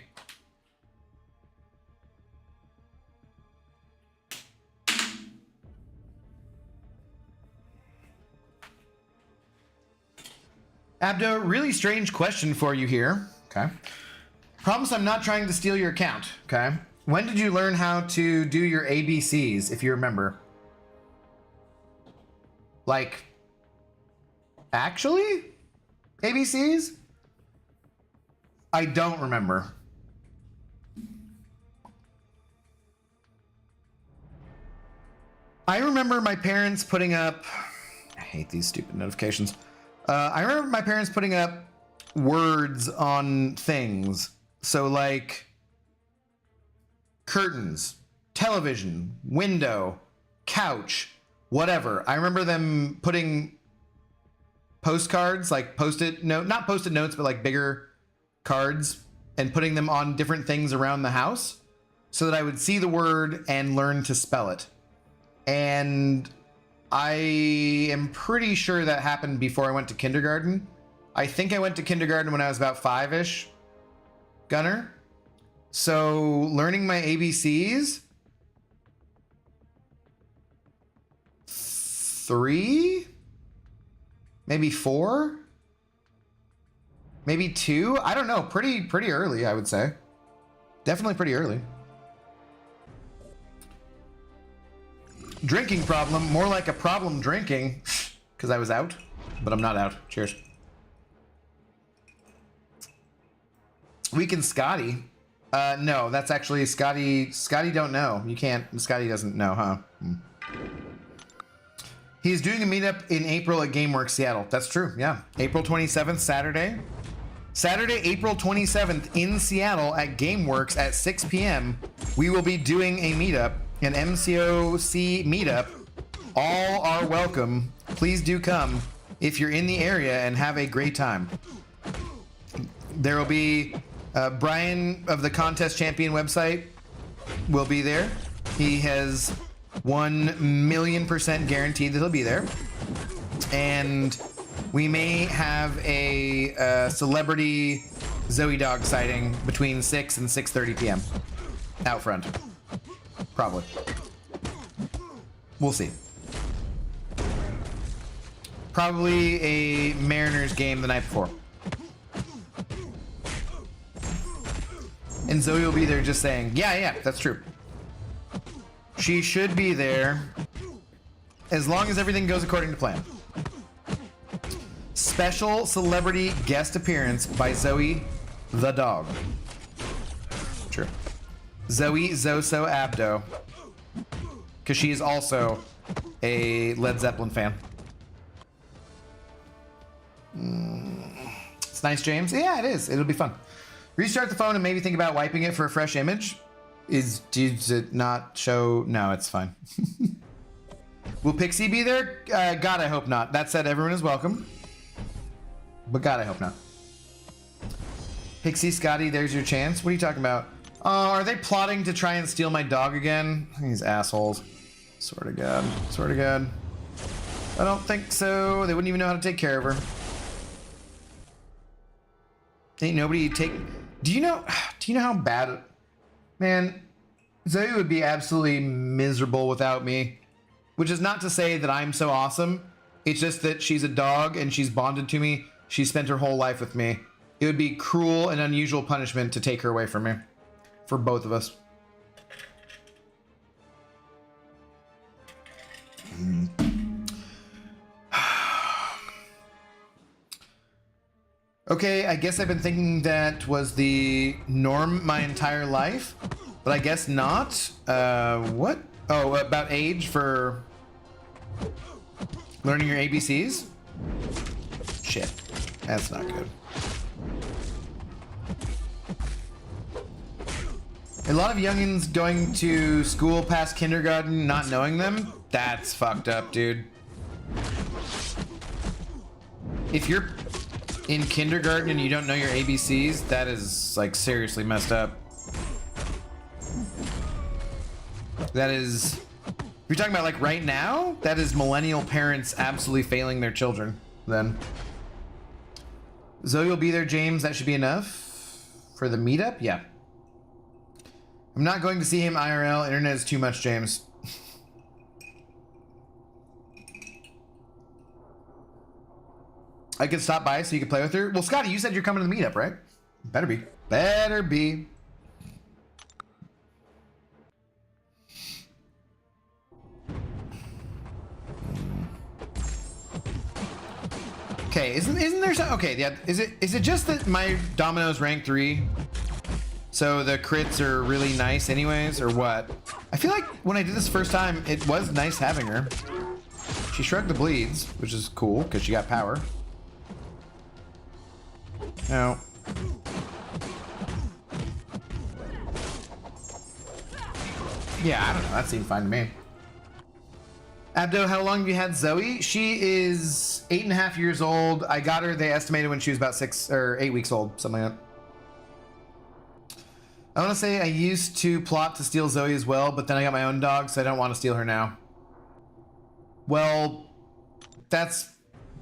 Abdo, really strange question for you here. Okay. Promise I'm not trying to steal your account. Okay. When did you learn how to do your ABCs, if you remember? Like, actually? ABCs? I don't remember. I remember my parents putting up... I hate these stupid notifications. I remember my parents putting up words on things. So, like, curtains, television, window, couch, whatever. I remember them putting postcards, like post-it note, not post-it notes, but like bigger cards, and putting them on different things around the house so that I would see the word and learn to spell it. And I am pretty sure that happened before I went to kindergarten. I think I went to kindergarten when I was about 5-ish, Gunner. So learning my ABCs, 3, maybe 4, maybe 2. I don't know. Pretty early, I would say. Definitely pretty early. Drinking problem, more like a problem drinking, because I was out, but I'm not out. Cheers. Weekend Scotty. No, that's actually Scotty. Scotty don't know. You can't. Scotty doesn't know, huh? He's doing a meetup in April at GameWorks Seattle. That's true. Yeah. April 27th, Saturday. Saturday, April 27th in Seattle at GameWorks at 6 p.m. We will be doing a meetup, an MCOC meetup. All are welcome. Please do come if you're in the area and have a great time. There will be Brian of the Contest Champion website will be there. He has 1,000,000% guaranteed that he'll be there. And we may have a celebrity Zoe dog sighting between 6 and 6:30 p.m. out front. Probably. We'll see. Probably a Mariners game the night before. And Zoe will be there just saying, yeah, that's true. She should be there as long as everything goes according to plan. Special celebrity guest appearance by Zoe the dog. True. Zoe Zoso Abdo. Because she is also a Led Zeppelin fan. It's nice, James. Yeah, it is. It'll be fun. Restart the phone and maybe think about wiping it for a fresh image. Does it not show? No, it's fine. Will Pixie be there? God, I hope not. That said, everyone is welcome. But God, I hope not. Pixie, Scotty, there's your chance. What are you talking about? Are they plotting to try and steal my dog again? These assholes. Swear to God. Swear to God. I don't think so. They wouldn't even know how to take care of her. Ain't nobody take... Do you know how bad... Man, Zoe would be absolutely miserable without me. Which is not to say that I'm so awesome. It's just that she's a dog and she's bonded to me. She spent her whole life with me. It would be cruel and unusual punishment to take her away from me. For both of us. Okay, I guess I've been thinking that was the norm my entire life, but I guess not. What? Oh, about age for learning your ABCs? Shit, that's not good. A lot of youngins going to school past kindergarten not knowing them? That's fucked up, dude. If you're in kindergarten and you don't know your ABCs, that is like seriously messed up. That is, if you're talking about like right now, that is millennial parents absolutely failing their children then. Zoe will be there, James. That should be enough for the meetup. Yeah. I'm not going to see him IRL. Internet is too much, James. I could stop by so you could play with her. Well, Scotty, you said you're coming to the meetup, right? Better be. Better be. Okay, isn't there some, okay, yeah, is it just that my Domino's rank 3? So the crits are really nice anyways, or what? I feel like when I did this first time, it was nice having her. She shrugged the bleeds, which is cool, because she got power. No. Yeah, I don't know. That seemed fine to me. Abdo, how long have you had Zoe? She is 8.5 years old. I got her, they estimated when she was about 6 or 8 weeks old, something like that. I want to say I used to plot to steal Zoe as well, but then I got my own dog, so I don't want to steal her now. Well, that's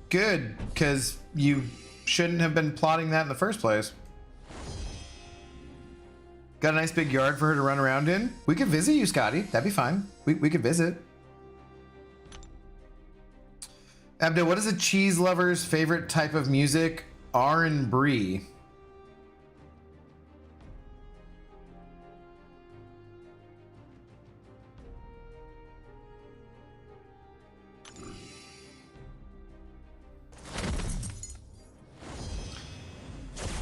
good, because you shouldn't have been plotting that in the first place. Got a nice big yard for her to run around in. We could visit you, Scotty. That'd be fine. We could visit. Abdo, what is a cheese lover's favorite type of music? R and Brie.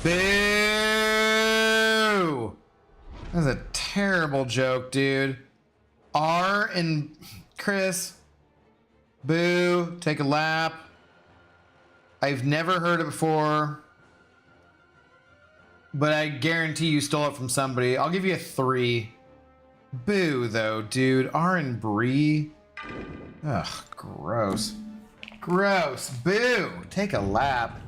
Boo! That's a terrible joke, dude. R and Chris. Boo. Take a lap. I've never heard it before, but I guarantee you stole it from somebody. I'll give you a 3. Boo, though, dude. R and Brie. Ugh, gross. Gross. Boo. Take a lap.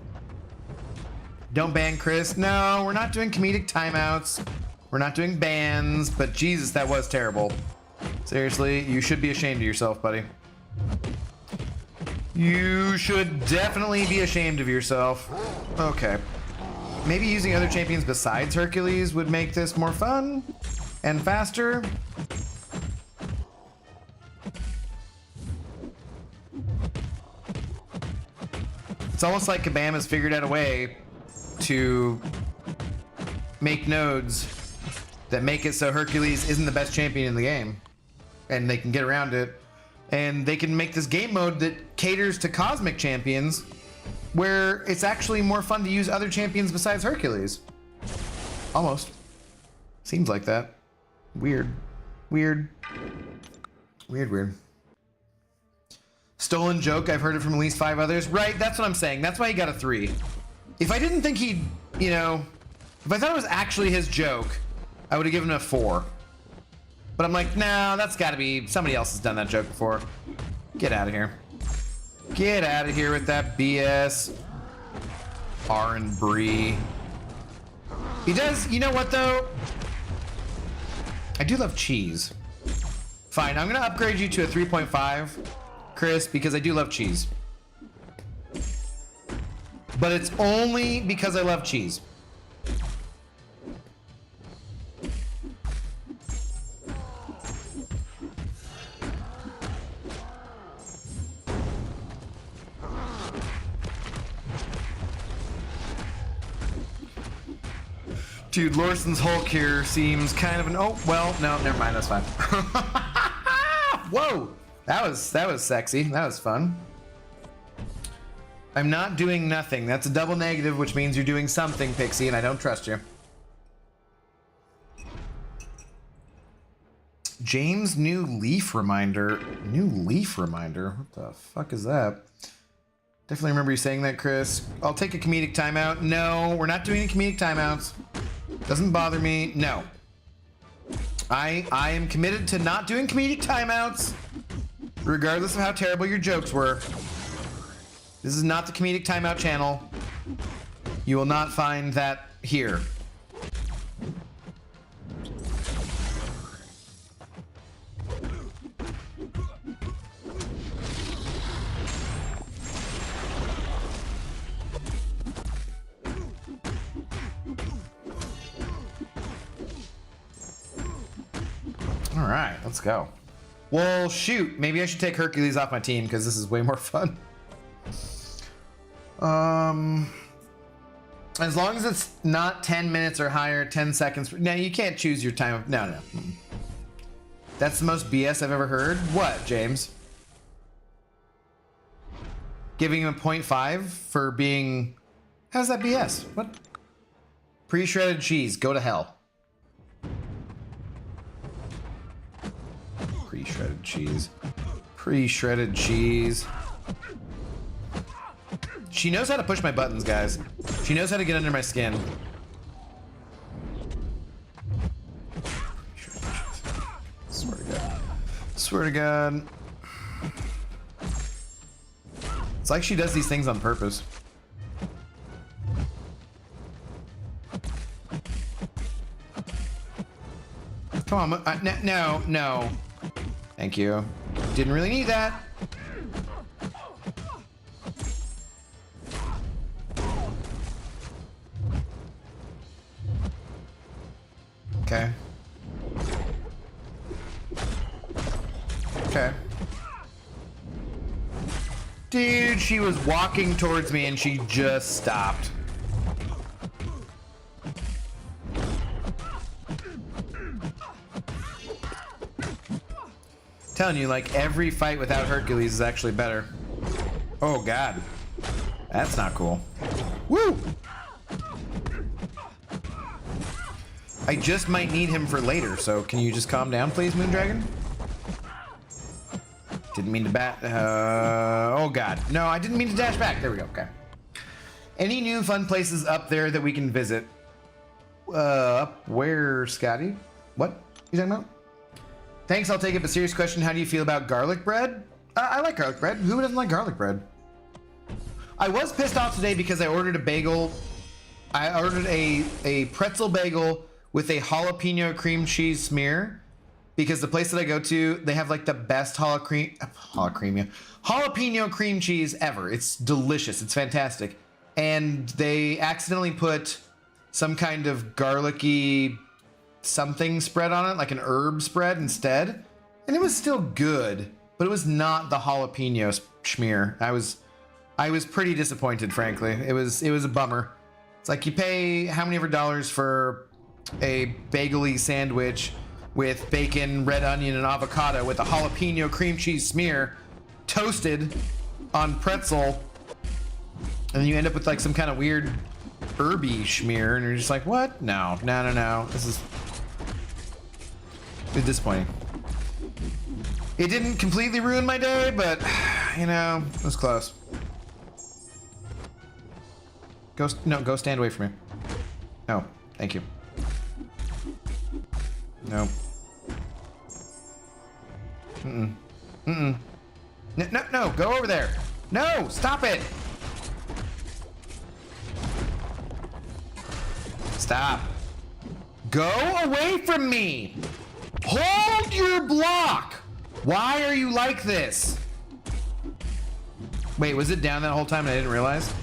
Don't ban Chris. No, we're not doing comedic timeouts. We're not doing bans, but Jesus, that was terrible. Seriously, you should be ashamed of yourself, buddy. You should definitely be ashamed of yourself. Okay. Maybe using other champions besides Hercules would make this more fun and faster. It's almost like Kabam has figured out a way to make nodes that make it so Hercules isn't the best champion in the game, and they can get around it, and they can make this game mode that caters to cosmic champions where it's actually more fun to use other champions besides Hercules. Almost. Seems like that. Weird. Weird. Weird, weird. Stolen joke, I've heard it from at least 5 others. Right, that's what I'm saying. That's why he got a 3. If I didn't think he'd, you know, if I thought it was actually his joke, I would have given him a 4. But I'm like, nah, that's gotta be, somebody else has done that joke before. Get out of here. Get out of here with that BS. R and Brie. He does, you know what though? I do love cheese. Fine, I'm gonna upgrade you to a 3.5, Chris, because I do love cheese. But it's only because I love cheese. Dude, Lorson's Hulk here seems kind of an, oh, well, no, never mind, that's fine. Whoa, that was sexy, that was fun. I'm not doing nothing. That's a double negative, which means you're doing something, Pixie, and I don't trust you. James' new leaf reminder. New leaf reminder? What the fuck is that? Definitely remember you saying that, Chris. I'll take a comedic timeout. No, we're not doing any comedic timeouts. Doesn't bother me. No. I am committed to not doing comedic timeouts, regardless of how terrible your jokes were. This is not the comedic timeout channel. You will not find that here. All right, let's go. Well, shoot, maybe I should take Hercules off my team because this is way more fun. As long as it's not 10 minutes or higher, 10 seconds. No, you can't choose your time. No. That's the most BS I've ever heard. What, James? Giving him a 0.5 for being... How's that BS? What? Pre-shredded cheese. Go to hell. Pre-shredded cheese. Pre-shredded cheese. She knows how to push my buttons, guys. She knows how to get under my skin. Swear to God. Swear to God. It's like she does these things on purpose. Come on. No. Thank you. Didn't really need that. Okay. Okay. Dude, she was walking towards me and she just stopped. Telling you, like, every fight without Hercules is actually better. Oh, God. That's not cool. Woo! I just might need him for later, so can you just calm down, please, Moondragon? Didn't mean to bat. Oh, God. No, I didn't mean to dash back. There we go. Okay. Any new fun places up there that we can visit? Up where, Scotty? What you talking about? Thanks, I'll take it. But serious question, how do you feel about garlic bread? I like garlic bread. Who doesn't like garlic bread? I was pissed off today because I ordered a bagel. I ordered a pretzel bagel with a jalapeno cream cheese smear because the place that I go to, they have like the best jalapeno cream cheese ever. It's delicious. It's fantastic. And they accidentally put some kind of garlicky something spread on it, like an herb spread instead, and it was still good, but it was not the jalapeno schmear. I was pretty disappointed, frankly. It was a bummer. It's like you pay how many ever dollars for a bagel-y sandwich with bacon, red onion, and avocado with a jalapeno cream cheese smear toasted on pretzel, and you end up with like some kind of weird herby schmear, and you're just like, what? No. This is disappointing. It didn't completely ruin my day, but you know, it was close. Go stand away from me. No, thank you. No. No, go over there. No, stop it. Stop. Go away from me. Hold your block. Why are you like this? Wait, was it down that whole time and I didn't realize?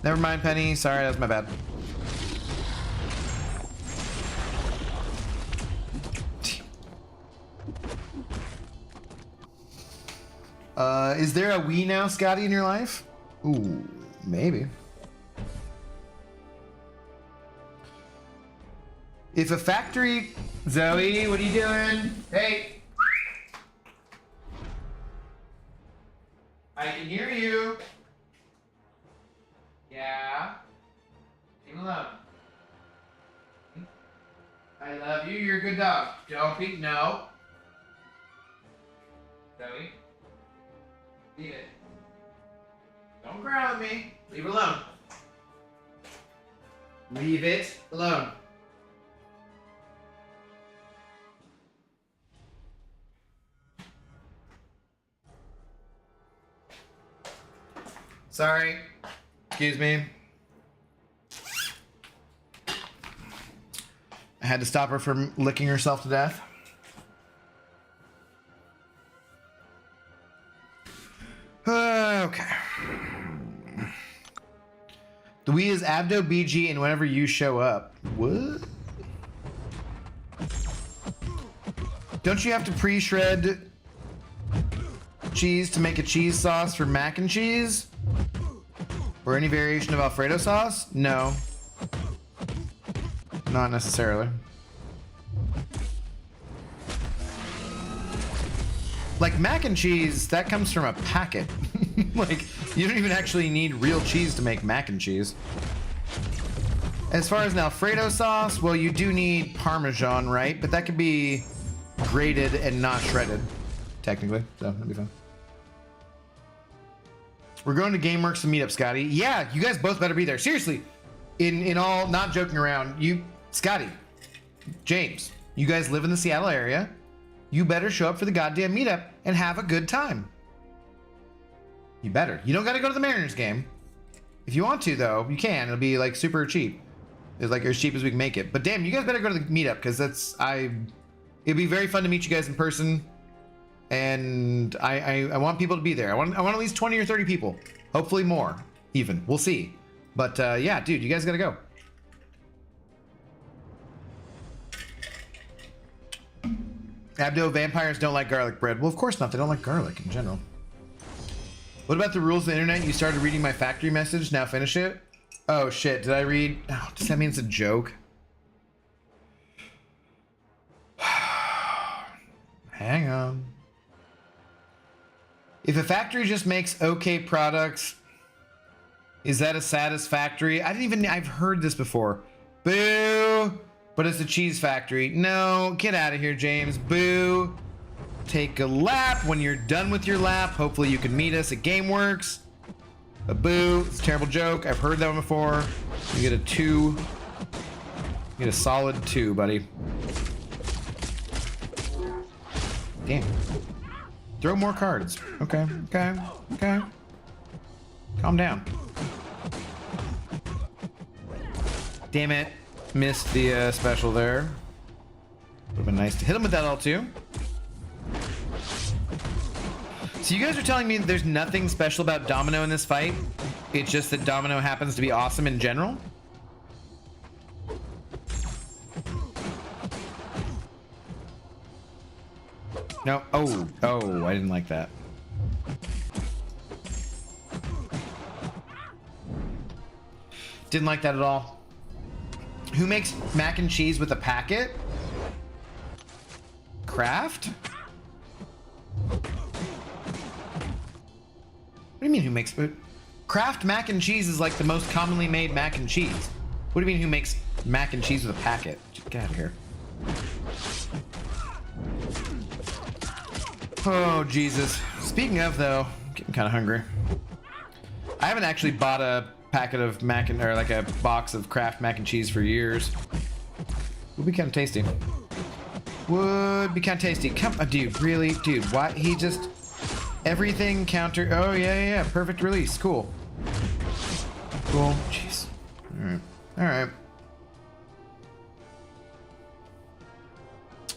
Never mind, Penny. Sorry, that was my bad. Is there a Wii now, Scotty, in your life? Ooh, maybe. If a factory... Zoe, what are you doing? Hey! I can hear you. alone. I love you. You're a good dog. Don't be. No. Zoe. Leave it. Don't growl at me. Leave it alone. Leave it alone. Sorry. Excuse me. I had to stop her from licking herself to death. Okay. The Wii is Abdo BG and whenever you show up. What? Don't you have to pre-shred cheese to make a cheese sauce for mac and cheese? Or any variation of Alfredo sauce? No. Not necessarily. Like mac and cheese, that comes from a packet. Like, you don't even actually need real cheese to make mac and cheese. As far as an Alfredo sauce, well, you do need Parmesan, right? But that could be grated and not shredded, technically. So, that'd be fine. We're going to GameWorks to meet up, Scotty. Yeah, you guys both better be there. Seriously, in all, not joking around, Scotty, James, you guys live in the Seattle area. You better show up for the goddamn meetup and have a good time. You better. You don't got to go to the Mariners game. If you want to, though, you can. It'll be like super cheap. It's like as cheap as we can make it. But damn, you guys better go to the meetup because it'd be very fun to meet you guys in person. And I want people to be there. I want at least 20 or 30 people. Hopefully more, even. We'll see. But yeah, dude, you guys gotta go. Abdo, vampires don't like garlic bread. Well, of course not. They don't like garlic in general. What about the rules of the internet? You started reading my factory message. Now finish it. Oh shit! Did I read? Oh, does that mean it's a joke? Hang on. If a factory just makes okay products, is that a satisfactory? I've heard this before. Boo! But it's a cheese factory. No, get out of here, James. Boo. Take a lap. When you're done with your lap, hopefully you can meet us at GameWorks. A boo. It's a terrible joke. I've heard that one before. You get a 2. You get a solid 2, buddy. Damn. Throw more cards. Okay, okay, okay. Calm down. Damn it. Missed the special there. Would've been nice to hit him with that L2. So you guys are telling me there's nothing special about Domino in this fight? It's just that Domino happens to be awesome in general? No. Oh, I didn't like that. Didn't like that at all. Who makes mac and cheese with a packet? Kraft? What do you mean who makes... Kraft mac and cheese is like the most commonly made mac and cheese. What do you mean who makes mac and cheese with a packet? Get out of here. Oh, Jesus. Speaking of, though, I'm getting kind of hungry. I haven't actually bought a packet of or like a box of Kraft mac and cheese for years. Would be kind of tasty. Would be kind of tasty. Come on, dude, really? Dude, why? He just... Everything counter... Oh, yeah. Perfect release. Cool. Cool. Jeez. Alright. Alright.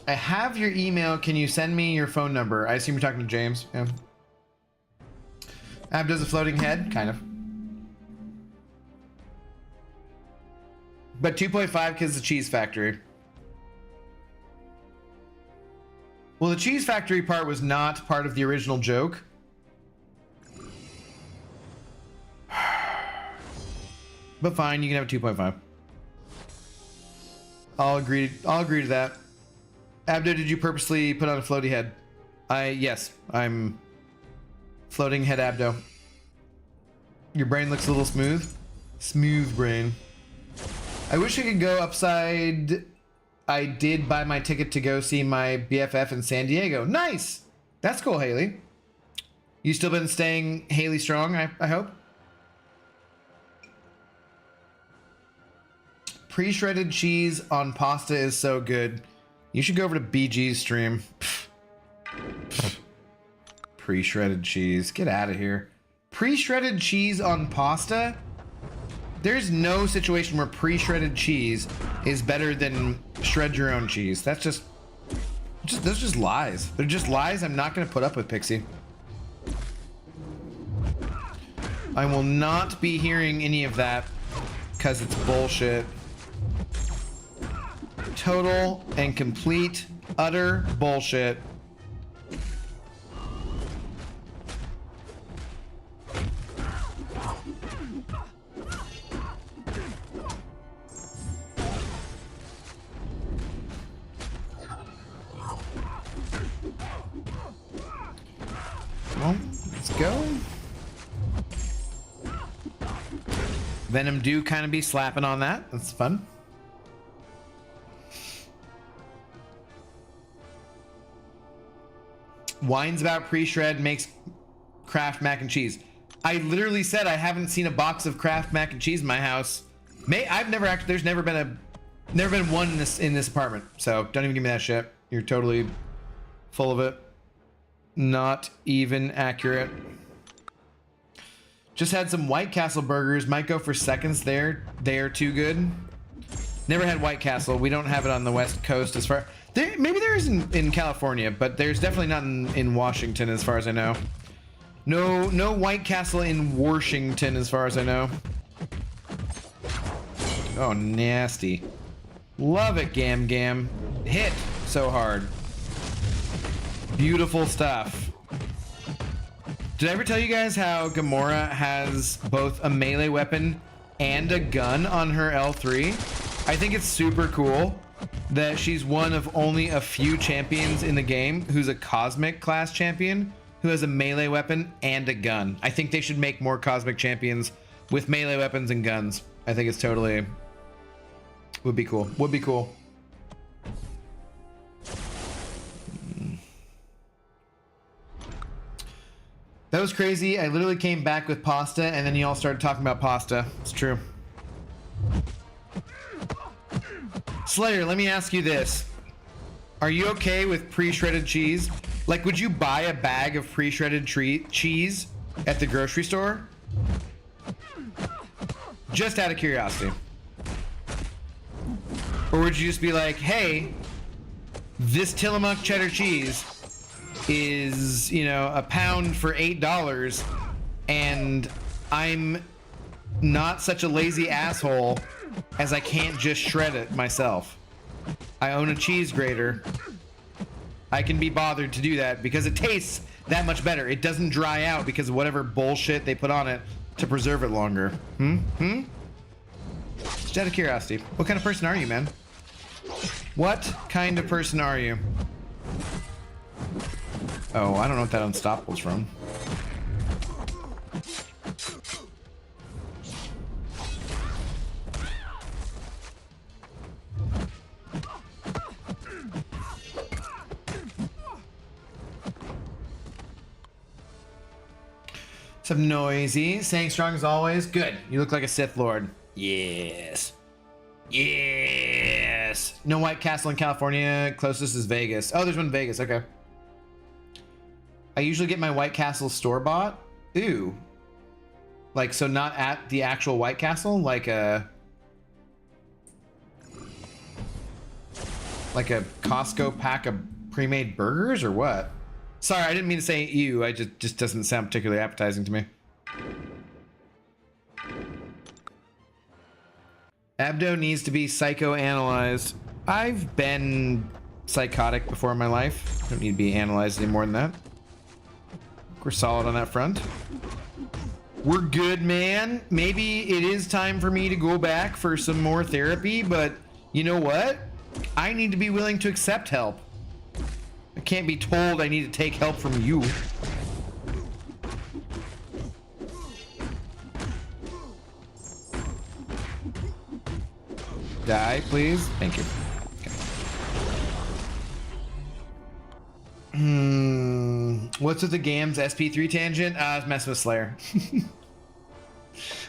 I have your email. Can you send me your phone number? I assume you're talking to James. Yeah. Ab does a floating head, kind of. But 2.5 because the cheese factory. Well, the cheese factory part was not part of the original joke. But fine, you can have a 2.5. I'll agree to that. Abdo, did you purposely put on a floaty head? Yes, I'm floating head Abdo. Your brain looks a little smooth. Smooth brain. I wish I could go upside. I did buy my ticket to go see my BFF in San Diego. Nice. That's cool, Haley. You still been staying Haley strong, I hope? Pre-shredded cheese on pasta is so good. You should go over to BG's stream. Pre-shredded cheese. Get out of here. Pre-shredded cheese on pasta? There's no situation where pre-shredded cheese is better than shred your own cheese. That's just those are just lies. They're just lies I'm not going to put up with, Pixie. I will not be hearing any of that because it's bullshit. Total and complete, utter bullshit. Well, let's go. Venom do kind of be slapping on that. That's fun. Whines about pre-shred makes Kraft mac and cheese. I literally said I haven't seen a box of Kraft mac and cheese in my house. I've never actually. There's never been one in this apartment. So don't even give me that shit. You're totally full of it. Not even accurate. Just had some White Castle burgers. Might go for seconds there. They are too good. Never had White Castle. We don't have it on the West Coast as far. Maybe there is in California, but there's definitely not in Washington as far as I know. No White Castle in Washington as far as I know. Oh, nasty. Love it, Gam Gam. Hit so hard. Beautiful stuff. Did I ever tell you guys how Gamora has both a melee weapon and a gun on her L3? I think it's super cool that she's one of only a few champions in the game who's a cosmic class champion who has a melee weapon and a gun. I think they should make more cosmic champions with melee weapons and guns. I think it's totally would be cool. Would be cool. That was crazy. I literally came back with pasta and then you all started talking about pasta. It's true. Slayer, let me ask you this. Are you okay with pre-shredded cheese? Like, would you buy a bag of pre-shredded cheese at the grocery store? Just out of curiosity. Or would you just be like, hey, this Tillamook cheddar cheese is, you know, a pound for $8 and I'm not such a lazy asshole as I can't just shred it myself. I own a cheese grater. I can be bothered to do that because it tastes that much better. It doesn't dry out because of whatever bullshit they put on it to preserve it longer. Just out of curiosity. What kind of person are you, man? What kind of person are you? Oh, I don't know what that Unstoppable's from. Some noisy. Staying strong as always. Good. You look like a Sith Lord. Yes. Yes. No White Castle in California. Closest is Vegas. Oh, there's one in Vegas. Okay. I usually get my White Castle store-bought. Ooh. Like, so not at the actual White Castle? Like a Costco pack of pre-made burgers or what? Sorry, I didn't mean to say ew. I just doesn't sound particularly appetizing to me. Abdo needs to be psychoanalyzed. I've been psychotic before in my life. I don't need to be analyzed any more than that. We're solid on that front. We're good, man. Maybe it is time for me to go back for some more therapy, but you know what? I need to be willing to accept help. I can't be told I need to take help from you. Die, please. Thank you. Okay. What's with the Gams SP3 tangent? I was messing with Slayer.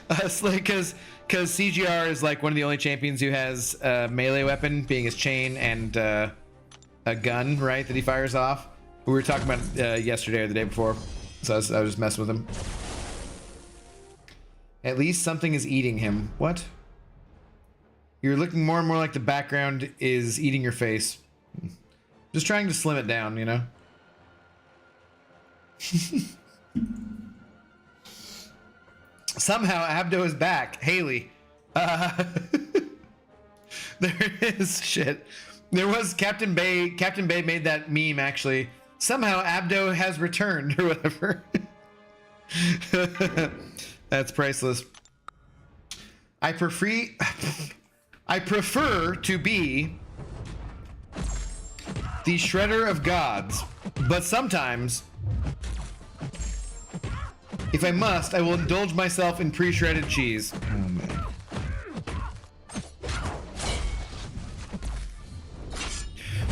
Because CGR is like one of the only champions who has a melee weapon, being his chain, and a gun, right, that he fires off. We were talking about yesterday or the day before, so I was just messing with him. At least something is eating him. What? You're looking more and more like the background is eating your face. Just trying to slim it down, you know? Somehow Abdo is back. Haley. There is shit. There was Captain Bay. Captain Bay made that meme actually. Somehow Abdo has returned or whatever. That's priceless. I prefer to be the shredder of gods, but sometimes, if I must, I will indulge myself in pre-shredded cheese. Oh man.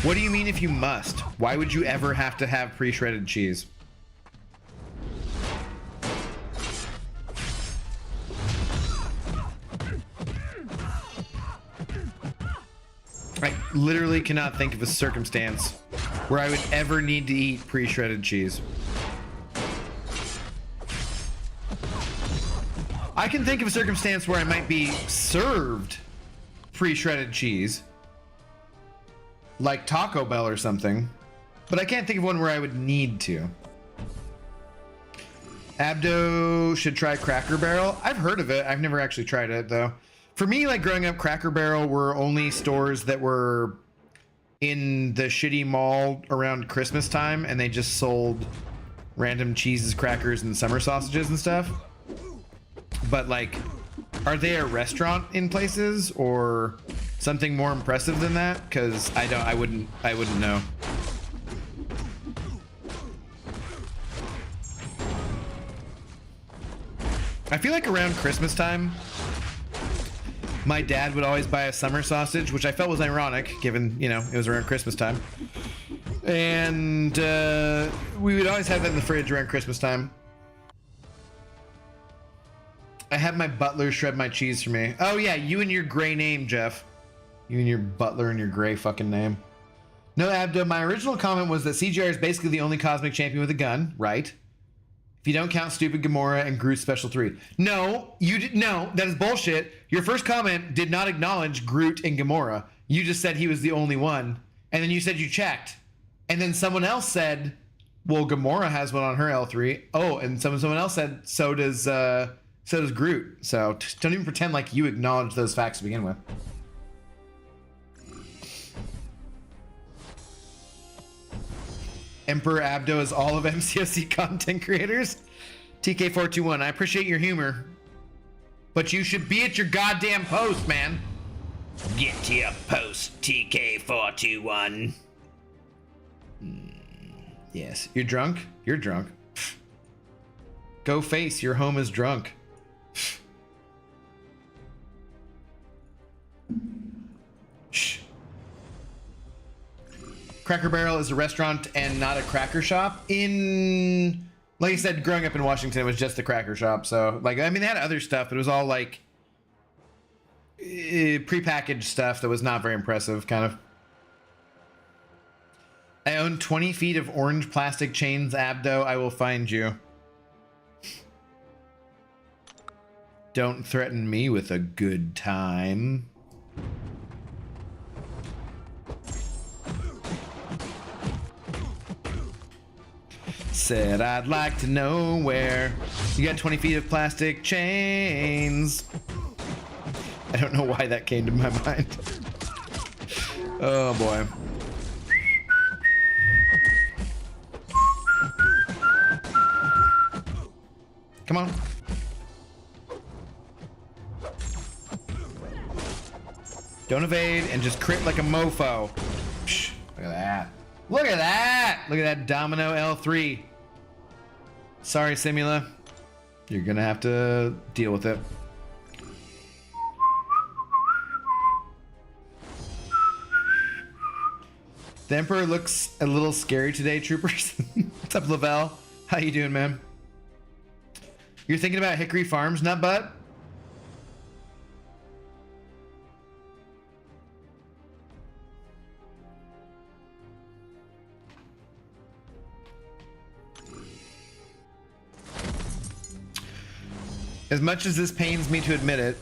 What do you mean if you must? Why would you ever have to have pre-shredded cheese? I literally cannot think of a circumstance where I would ever need to eat pre-shredded cheese. I can think of a circumstance where I might be served pre-shredded cheese, like Taco Bell or something, but I can't think of one where I would need to. Abdo should try Cracker Barrel. I've heard of it. I've never actually tried it though. For me, like growing up, Cracker Barrel were only stores that were in the shitty mall around Christmas time, and they just sold random cheeses, crackers, and summer sausages and stuff. But like, are they a restaurant in places or something more impressive than that? Because I wouldn't know. I feel like around Christmas time, my dad would always buy a summer sausage, which I felt was ironic, given, you know, it was around Christmas time. And we would always have that in the fridge around Christmas time. I had my butler shred my cheese for me. Oh yeah, you and your gray name, Jeff. You and your butler and your gray fucking name. No, Abdo, my original comment was that CGR is basically the only cosmic champion with a gun, right? If you don't count stupid Gamora and Groot's Special 3. No, you did no, that is bullshit. Your first comment did not acknowledge Groot and Gamora. You just said he was the only one. And then you said you checked. And then someone else said, well, Gamora has one on her L3. Oh, and someone else said, so does Groot. So don't even pretend like you acknowledge those facts to begin with. Emperor Abdo is all of MCOC content creators. TK421, I appreciate your humor, but you should be at your goddamn post, man. Get to your post, TK421. Yes, you're drunk? You're drunk. Go face, your home is drunk. Shh. Cracker Barrel is a restaurant and not a cracker shop. In, like I said, growing up in Washington, it was just a cracker shop. So, like, I mean, they had other stuff, but it was all like prepackaged stuff that was not very impressive, kind of. I own 20 feet of orange plastic chains, Abdo. I will find you. Don't threaten me with a good time. Said I'd like to know where you got 20 feet of plastic chains. I don't know why that came to my mind. Oh boy. Come on. Don't evade and just crit like a mofo. Psh, look at that. Look at that! Look at that Domino L3. Sorry, Simula. You're gonna have to deal with it. The Emperor looks a little scary today, troopers. What's up, Lavelle? How you doing, man? You're thinking about Hickory Farms, nut butt? As much as this pains me to admit it,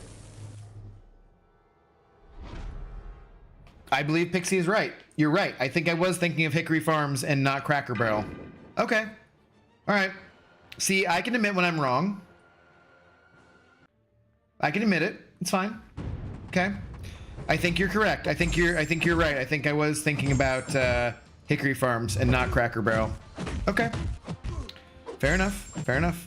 I believe Pixie is right. You're right. I think I was thinking of Hickory Farms and not Cracker Barrel. Okay. All right. See, I can admit when I'm wrong. I can admit it. It's fine. Okay. I think you're correct. I think you're right. I think I was thinking about Hickory Farms and not Cracker Barrel. Okay. Fair enough. Fair enough.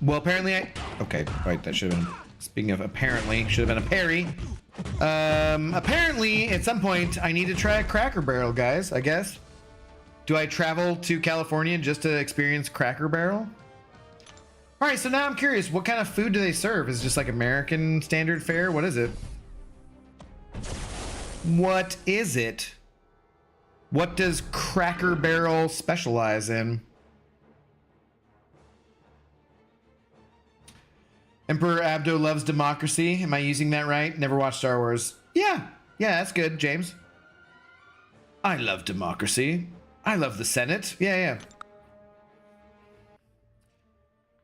Well, apparently okay, right, that should have been, speaking of apparently, should have been a parry. Apparently, at some point, I need to try a Cracker Barrel, guys, I guess. Do I travel to California just to experience Cracker Barrel? All right, so now I'm curious, what kind of food do they serve? Is it just like American standard fare? What is it? What is it? What does Cracker Barrel specialize in? Emperor Abdo loves democracy. Am I using that right? Never watched Star Wars. Yeah, that's good, James. I love democracy. I love the Senate. Yeah.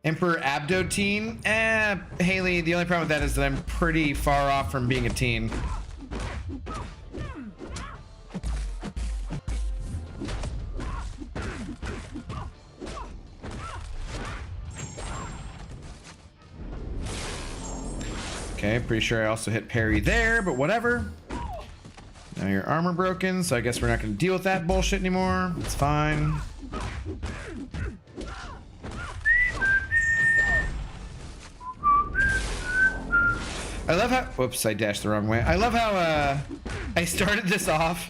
Emperor Abdo teen? Haley, the only problem with that is that I'm pretty far off from being a teen. Okay, pretty sure I also hit parry there, but whatever. Now your armor broken, so I guess we're not going to deal with that bullshit anymore. It's fine. I love how... Whoops, I dashed the wrong way. I love how I started this off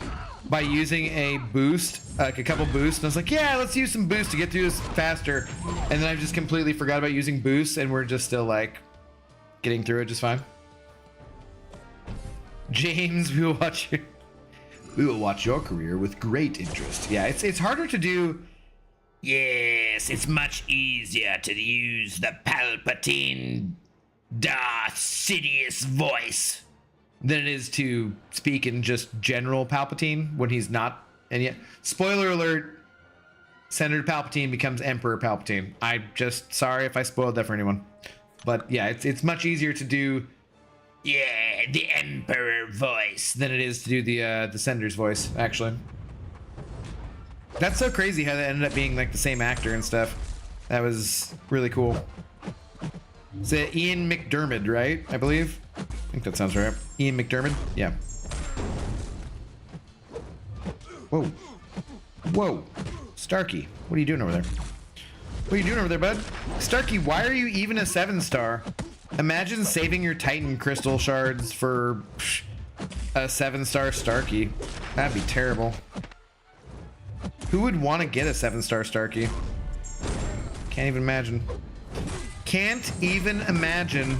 by using a boost, like a couple boosts, and I was like, yeah, let's use some boosts to get through this faster. And then I just completely forgot about using boosts, and we're just still like... getting through it just fine. James, we will watch your career with great interest. Yeah, it's harder to do. Yes, it's much easier to use the Palpatine Darth Sidious voice than it is to speak in just general Palpatine when he's not. And yet, spoiler alert, Senator Palpatine becomes Emperor Palpatine. Sorry if I spoiled that for anyone. But yeah, it's much easier to do, the Emperor voice than it is to do the Senator's voice, actually. That's so crazy how that ended up being like the same actor and stuff. That was really cool. It's Ian McDermott, right? I believe. I think that sounds right. Ian McDermott? Yeah. Whoa. Whoa. Starkey, what are you doing over there? What are you doing over there, bud? Starkey, why are you even a 7-star? Imagine saving your Titan crystal shards for a 7-star Starkey. That'd be terrible. Who would want to get a 7-star Starkey? Can't even imagine. Can't even imagine.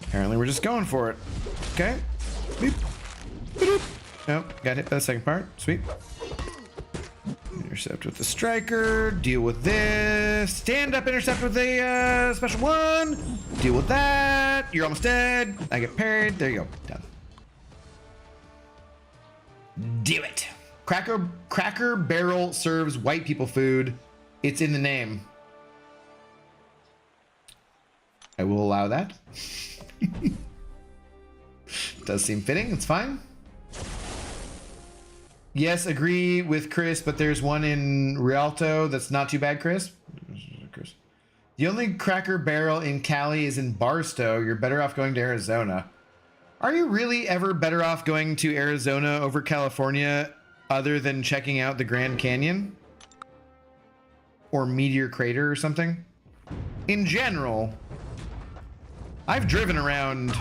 Apparently we're just going for it. Okay. Beep. Oh, got hit by the second part. Sweet. Intercept with the striker. Deal with this. Stand up, intercept with the special one. Deal with that. You're almost dead. I get parried. There you go. Done. Do it. Cracker Barrel serves white people food. It's in the name. I will allow that. Does seem fitting. It's fine. Yes, agree with Chris, but there's one in Rialto that's not too bad, Chris. The only Cracker Barrel in Cali is in Barstow. You're better off going to Arizona. Are you really ever better off going to Arizona over California other than checking out the Grand Canyon? Or Meteor Crater or something? In general, I've driven around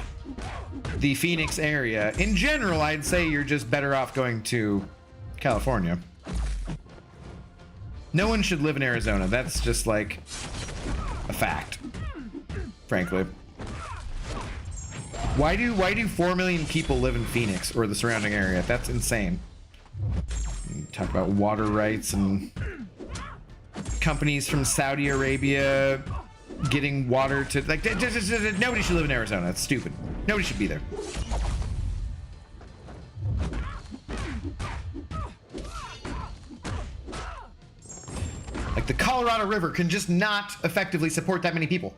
the Phoenix area. In general, I'd say you're just better off going to California. No one should live in Arizona. That's just like a fact, frankly. Why do 4 million people live in Phoenix or the surrounding area? That's insane. Talk about water rights and companies from Saudi Arabia getting water to like nobody should live in Arizona. It's stupid. Nobody should be there. Like the Colorado River can just not effectively support that many people.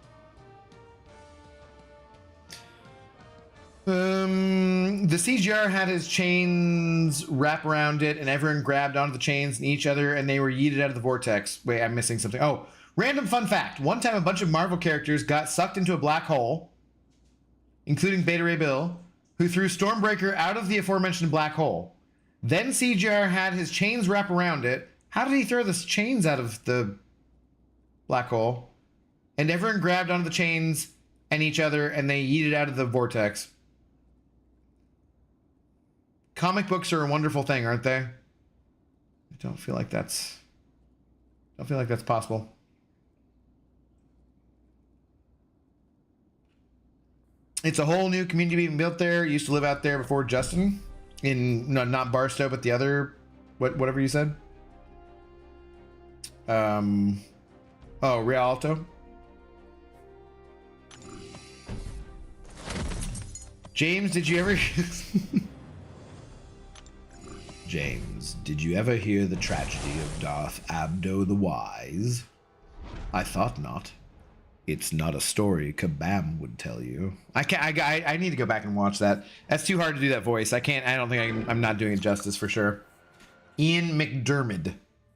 The CGR had his chains wrap around it and everyone grabbed onto the chains and each other and they were yeeted out of the vortex. Wait, I'm missing something. Oh, random fun fact. One time a bunch of Marvel characters got sucked into a black hole, including Beta Ray Bill, who threw Stormbreaker out of the aforementioned black hole. Then CGR had his chains wrap around it. How did he throw the chains out of the black hole? And everyone grabbed onto the chains and each other and they yeeted out of the vortex. Comic books are a wonderful thing, aren't they? I don't feel like that's possible. It's a whole new community being built there. Used to live out there before Justin. No, not Barstow, but the other whatever you said. Oh, Rialto. James, did you ever James, did you ever hear the tragedy of Darth Abdo the Wise? I thought not. It's not a story Kabam would tell you. I need to go back and watch that. That's too hard to do that voice. I don't think I'm not doing it justice for sure. Ian McDermott.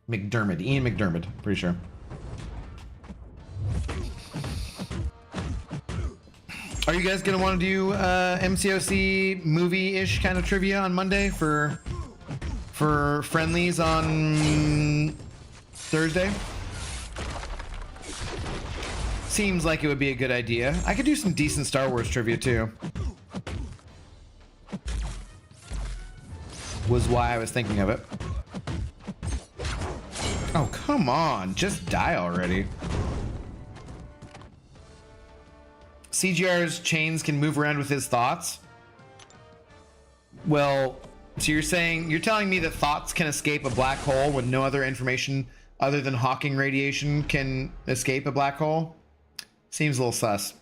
Ian McDermott, pretty sure. Are you guys gonna want to do MCOC movie-ish kind of trivia on Monday for friendlies on Thursday? Seems like it would be a good idea. I could do some decent Star Wars trivia too. Was why I was thinking of it. Oh, come on. Just die already. CGR's chains can move around with his thoughts? Well, so you're telling me that thoughts can escape a black hole when no other information other than Hawking radiation can escape a black hole? Seems a little sus.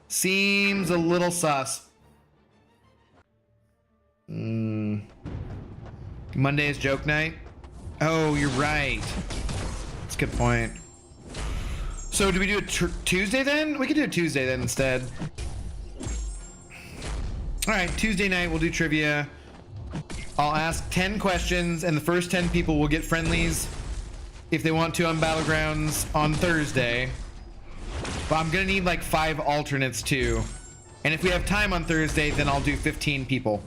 Seems a little sus. Monday is joke night? Oh, you're right. That's a good point. So do we do it Tuesday then? We could do it Tuesday then instead. All right, Tuesday night we'll do trivia. I'll ask 10 questions and the first 10 people will get friendlies if they want to on Battlegrounds on Thursday. But I'm gonna need like 5 alternates too. And if we have time on Thursday, then I'll do 15 people.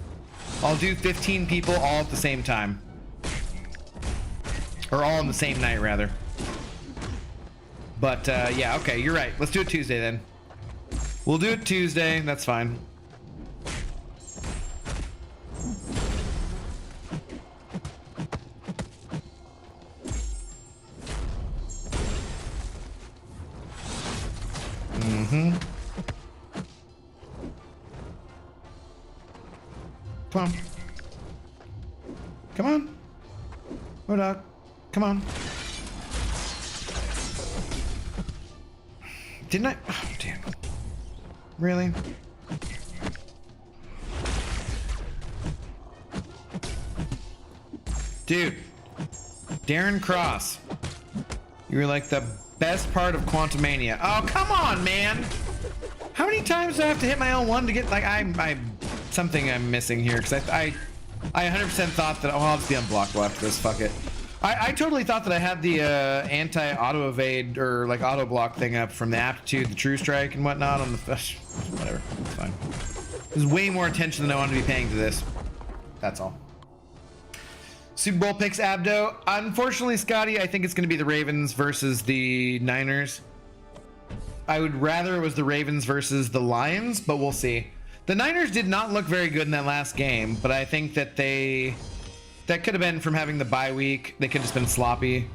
I'll do 15 people all at the same time. Or all on the same night, rather. But, yeah, okay, you're right. Let's do it Tuesday, then. We'll do it Tuesday. That's fine. Mm-hmm. Come on. Come on. Hold up. Come on. Didn't I? Oh, damn. Really? Dude. Darren Cross. You were like the best part of Quantumania. Oh, come on, man. How many times do I have to hit my L1 to get, like, something I'm missing here, because I 100% thought that, oh, I'll just be unblockable after this, fuck it. I totally thought that I had the anti-auto evade or like auto block thing up from the aptitude, the true strike and whatnot on the, whatever, it's fine. There's way more attention than I want to be paying to this. That's all. Super Bowl picks Abdo. Unfortunately, Scotty, I think it's going to be the Ravens versus the Niners. I would rather it was the Ravens versus the Lions, but we'll see. The Niners did not look very good in that last game, but I think that that could have been from having the bye week. They could have just been sloppy.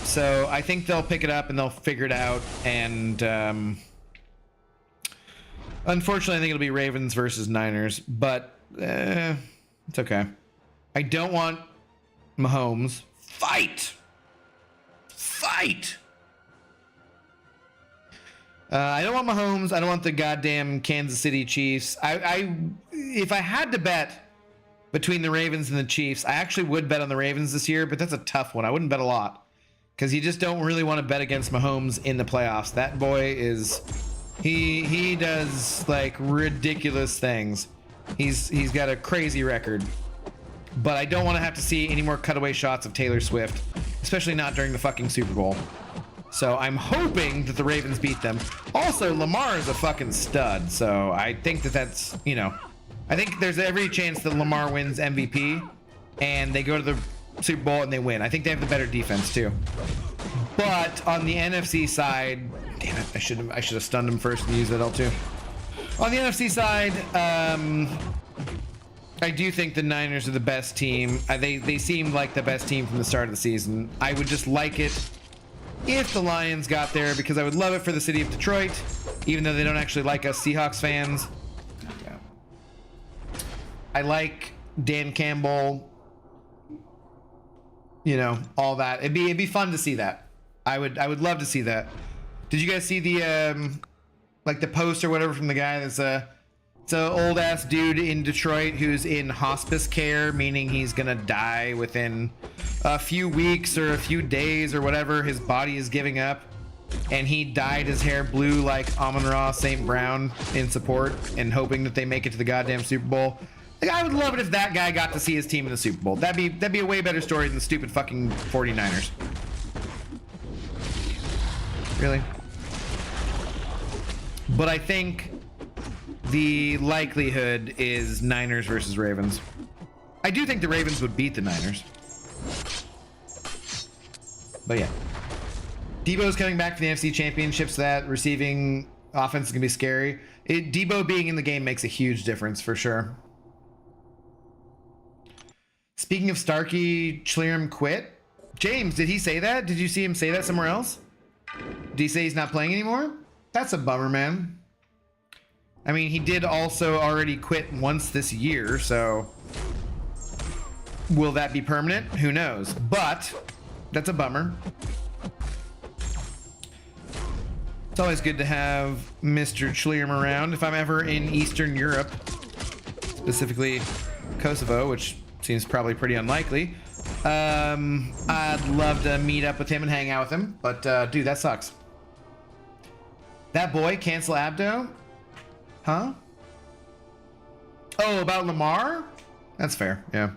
So I think they'll pick it up and they'll figure it out. And unfortunately, I think it'll be Ravens versus Niners, but it's okay. I don't want Mahomes. Fight! I don't want Mahomes. I don't want the goddamn Kansas City Chiefs. If I had to bet between the Ravens and the Chiefs, I actually would bet on the Ravens this year, but that's a tough one. I wouldn't bet a lot because you just don't really want to bet against Mahomes in the playoffs. That boy is, he does like ridiculous things. He's got a crazy record, but I don't want to have to see any more cutaway shots of Taylor Swift, especially not during the fucking Super Bowl. So I'm hoping that the Ravens beat them. Also, Lamar is a fucking stud. So I think that's, you know, I think there's every chance that Lamar wins MVP and they go to the Super Bowl and they win. I think they have the better defense too. But on the NFC side, damn it, I should have stunned him first and used that L2. On the NFC side, I do think the Niners are the best team. They seemed like the best team from the start of the season. I would just like it if the Lions got there, because I would love it for the city of Detroit, even though they don't actually like us Seahawks fans. Yeah. I like Dan Campbell, you know, all that. It'd be fun to see that. I would love to see that. Did you guys see the like the post or whatever from the guy that's it's an old ass dude in Detroit who's in hospice care, meaning he's gonna die within a few weeks or a few days or whatever his body is giving up, and he dyed his hair blue like Amon-Ra St. Brown in support and hoping that they make it to the goddamn Super Bowl. Like, I would love it if that guy got to see his team in the Super Bowl. That'd be a way better story than the stupid fucking 49ers. Really? But I think the likelihood is Niners versus Ravens. I do think the Ravens would beat the Niners. But yeah. Debo's coming back to the NFC Championship, so that receiving offense is going to be scary. Debo being in the game makes a huge difference for sure. Speaking of Starkey, Schlieren quit. James, did he say that? Did you see him say that somewhere else? Did he say he's not playing anymore? That's a bummer, man. I mean, he did also already quit once this year, so will that be permanent? Who knows? But that's a bummer. It's always good to have Mr. Schlieren around. If I'm ever in Eastern Europe, specifically Kosovo, which seems probably pretty unlikely, I'd love to meet up with him and hang out with him. But dude, that sucks. That boy, cancel Abdo? Huh? Oh, about Lamar? That's fair, yeah.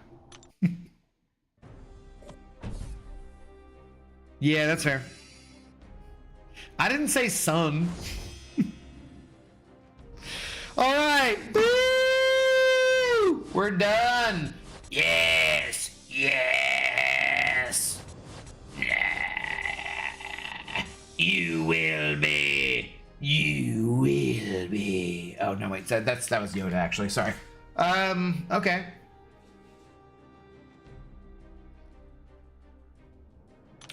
Yeah, that's fair. I didn't say son. All right. Woo! We're done. Yes. Yes. You will be. You will be. Oh no, wait. That was Yoda actually. Sorry. Okay.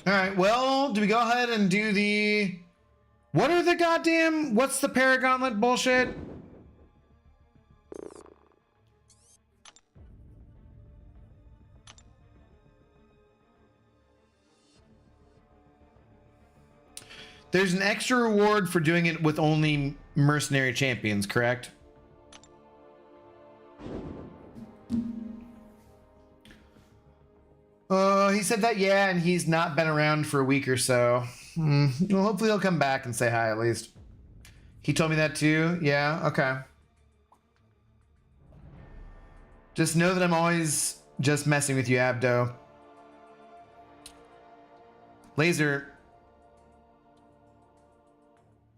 All right. Well, do we go ahead and do the? What's the ParaGauntlet bullshit? There's an extra reward for doing it with only mercenary champions, correct? He said that, yeah, and he's not been around for a week or so. Well, hopefully he'll come back and say hi at least. He told me that too? Yeah, okay. Just know that I'm always just messing with you, Abdo. Laser.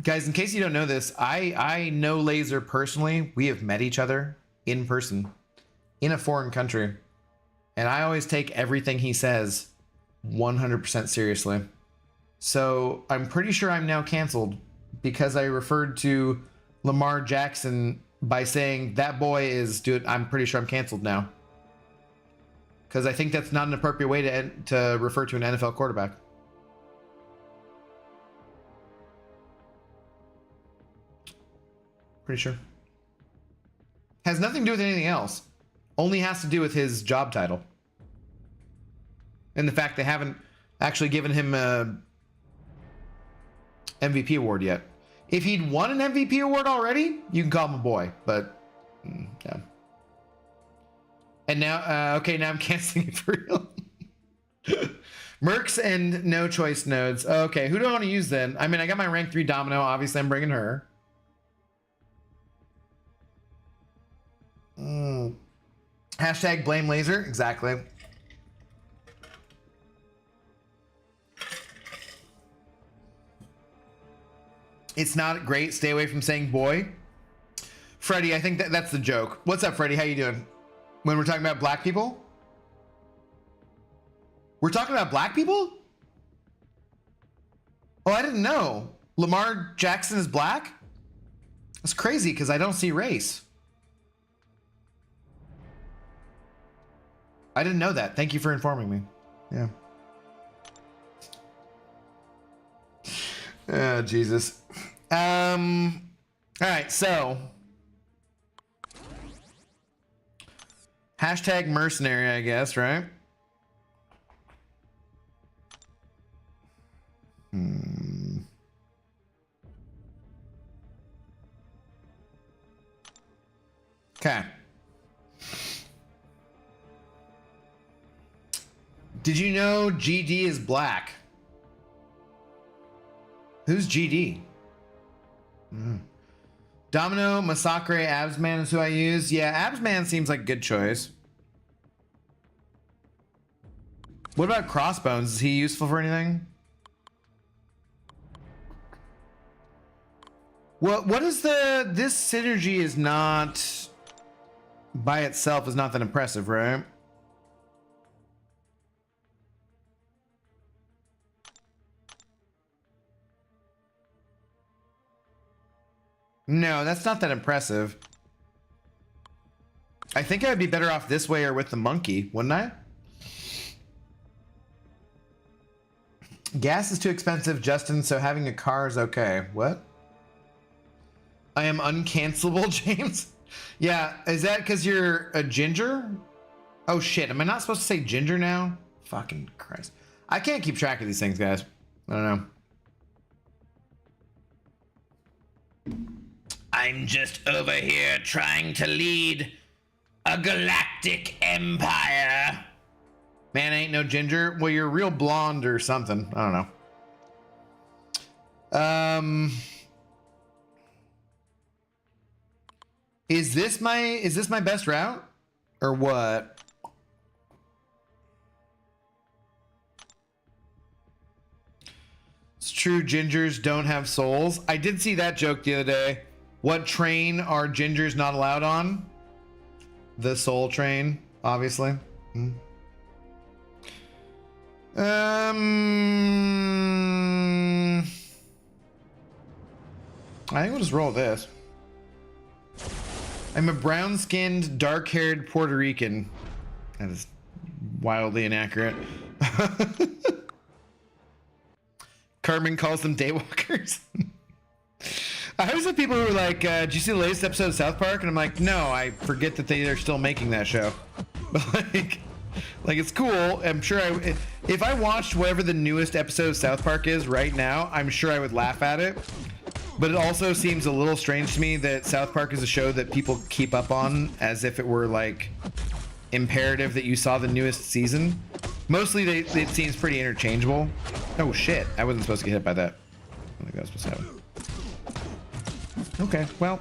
Guys, in case you don't know this, I know Laser personally. We have met each other in person in a foreign country. And I always take everything he says 100% seriously. So I'm pretty sure I'm now canceled because I referred to Lamar Jackson by saying that boy is, dude, I'm pretty sure I'm canceled now. Because I think that's not an appropriate way to refer to an NFL quarterback. Pretty sure. Has nothing to do with anything else. Only has to do with his job title. And the fact they haven't actually given him a MVP award yet. If he'd won an MVP award already, you can call him a boy, but yeah. And now, okay, now I'm canceling it for real. Mercs and no choice nodes. Okay, who do I want to use then? I mean, I got my rank 3 Domino. Obviously, I'm bringing her. Hashtag blame laser. Exactly. It's not great. Stay away from saying boy. Freddie, I think that's the joke. What's up, Freddie? How you doing? When we're talking about black people? We're talking about black people? Oh, I didn't know. Lamar Jackson is black? That's crazy because I don't see race. I didn't know that. Thank you for informing me. Yeah. Oh, Jesus. All right, so hashtag mercenary, I guess, right? Okay. Did you know GD is black? Who's GD? Domino, Massacre, Absman is who I use. Yeah, Absman seems like a good choice. What about Crossbones? Is he useful for anything? What is this synergy is not by itself is not that impressive, right? No, that's not that impressive. I think I would be better off this way or with the monkey, wouldn't I? Gas is too expensive, Justin, so having a car is okay. What? I am uncancelable, James? Yeah, is that because you're a ginger? Oh shit, am I not supposed to say ginger now? Fucking Christ. I can't keep track of these things, guys. I don't know. I'm just over here trying to lead a galactic empire. Man, ain't no ginger. Well, you're real blonde or something. I don't know. Is this my best route or what? It's true, gingers don't have souls. I did see that joke the other day. What train are gingers not allowed on? The soul train, obviously. I think we'll just roll this. I'm a brown-skinned, dark-haired Puerto Rican. That is wildly inaccurate. Carmen calls them daywalkers. I always have people who are like, did you see the latest episode of South Park? And I'm like, no, I forget that they are still making that show. But like it's cool. I'm sure if I watched whatever the newest episode of South Park is right now, I'm sure I would laugh at it. But it also seems a little strange to me that South Park is a show that people keep up on as if it were like imperative that you saw the newest season. Mostly it seems pretty interchangeable. Oh shit, I wasn't supposed to get hit by that. I think that was supposed to happen. Okay, well.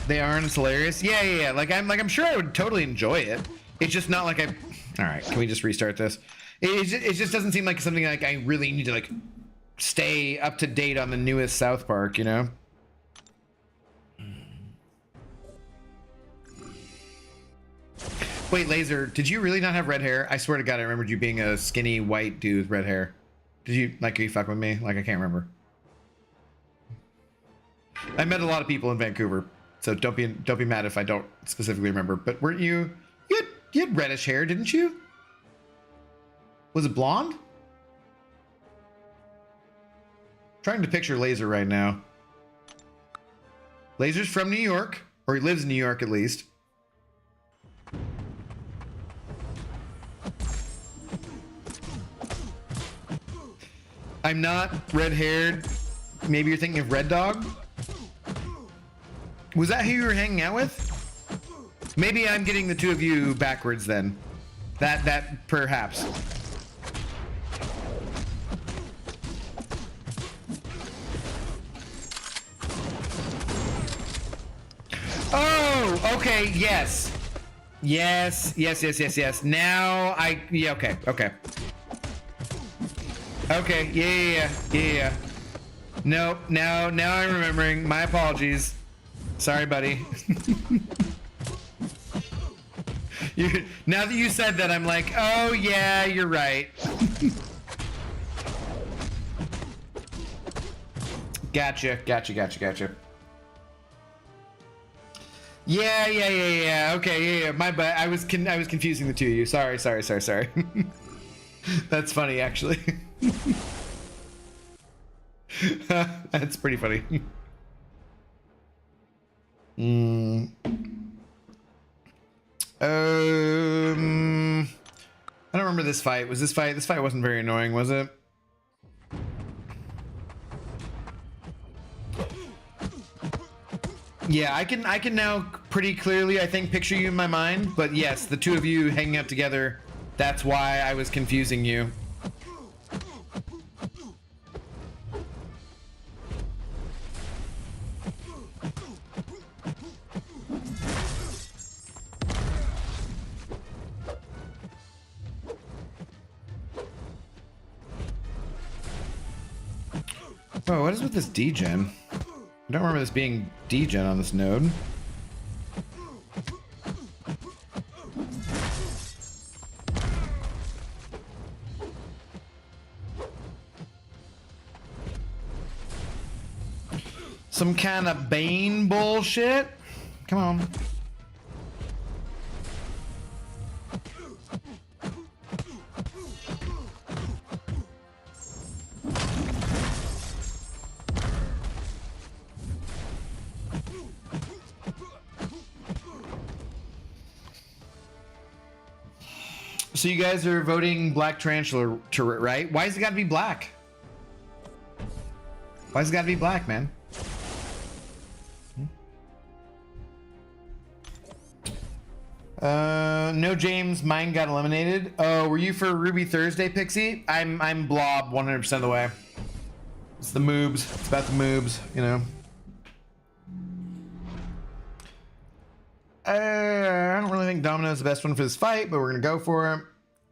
They are and it's hilarious. Yeah. Like I'm sure I would totally enjoy it. It's just not like I. All right, can we just restart this? It just doesn't seem like something like I really need to like stay up to date on the newest South Park, you know? Wait, Laser, did you really not have red hair? I swear to God, I remembered you being a skinny white dude with red hair. Did you, like, are you fucking with me? Like, I can't remember. I met a lot of people in Vancouver, so don't be mad if I don't specifically remember. But weren't you had reddish hair, didn't you? Was it blonde? Trying to picture Laser right now. Laser's from New York, or he lives in New York at least. I'm not red-haired. Maybe you're thinking of Red Dog? Was that who you were hanging out with? Maybe I'm getting the two of you backwards then. That perhaps. Oh, okay, yes. Yes. Now yeah, okay. Okay, yeah. Nope, now I'm remembering. My apologies. Sorry, buddy. Now that you said that, I'm like, oh yeah, you're right. Gotcha. Yeah. Okay, yeah. My bad. I was confusing the two of you. Sorry. That's funny, actually. That's pretty funny. I don't remember this fight. This fight wasn't very annoying, was it? Yeah, I can now pretty clearly, I think, picture you in my mind. But yes, the two of you hanging out together, that's why I was confusing you. Oh, what is with this degen? I don't remember this being degen on this node. Some kind of Bane bullshit? Come on. So you guys are voting Black Tarantula, right? Why has it got to be black? Why's it got to be black, man? No, James, mine got eliminated. Oh, were you for Ruby Thursday, Pixie? I'm Blob 100% of the way. It's the moobs. It's about the moobs, you know. I don't really think Domino's the best one for this fight, but we're gonna go for it.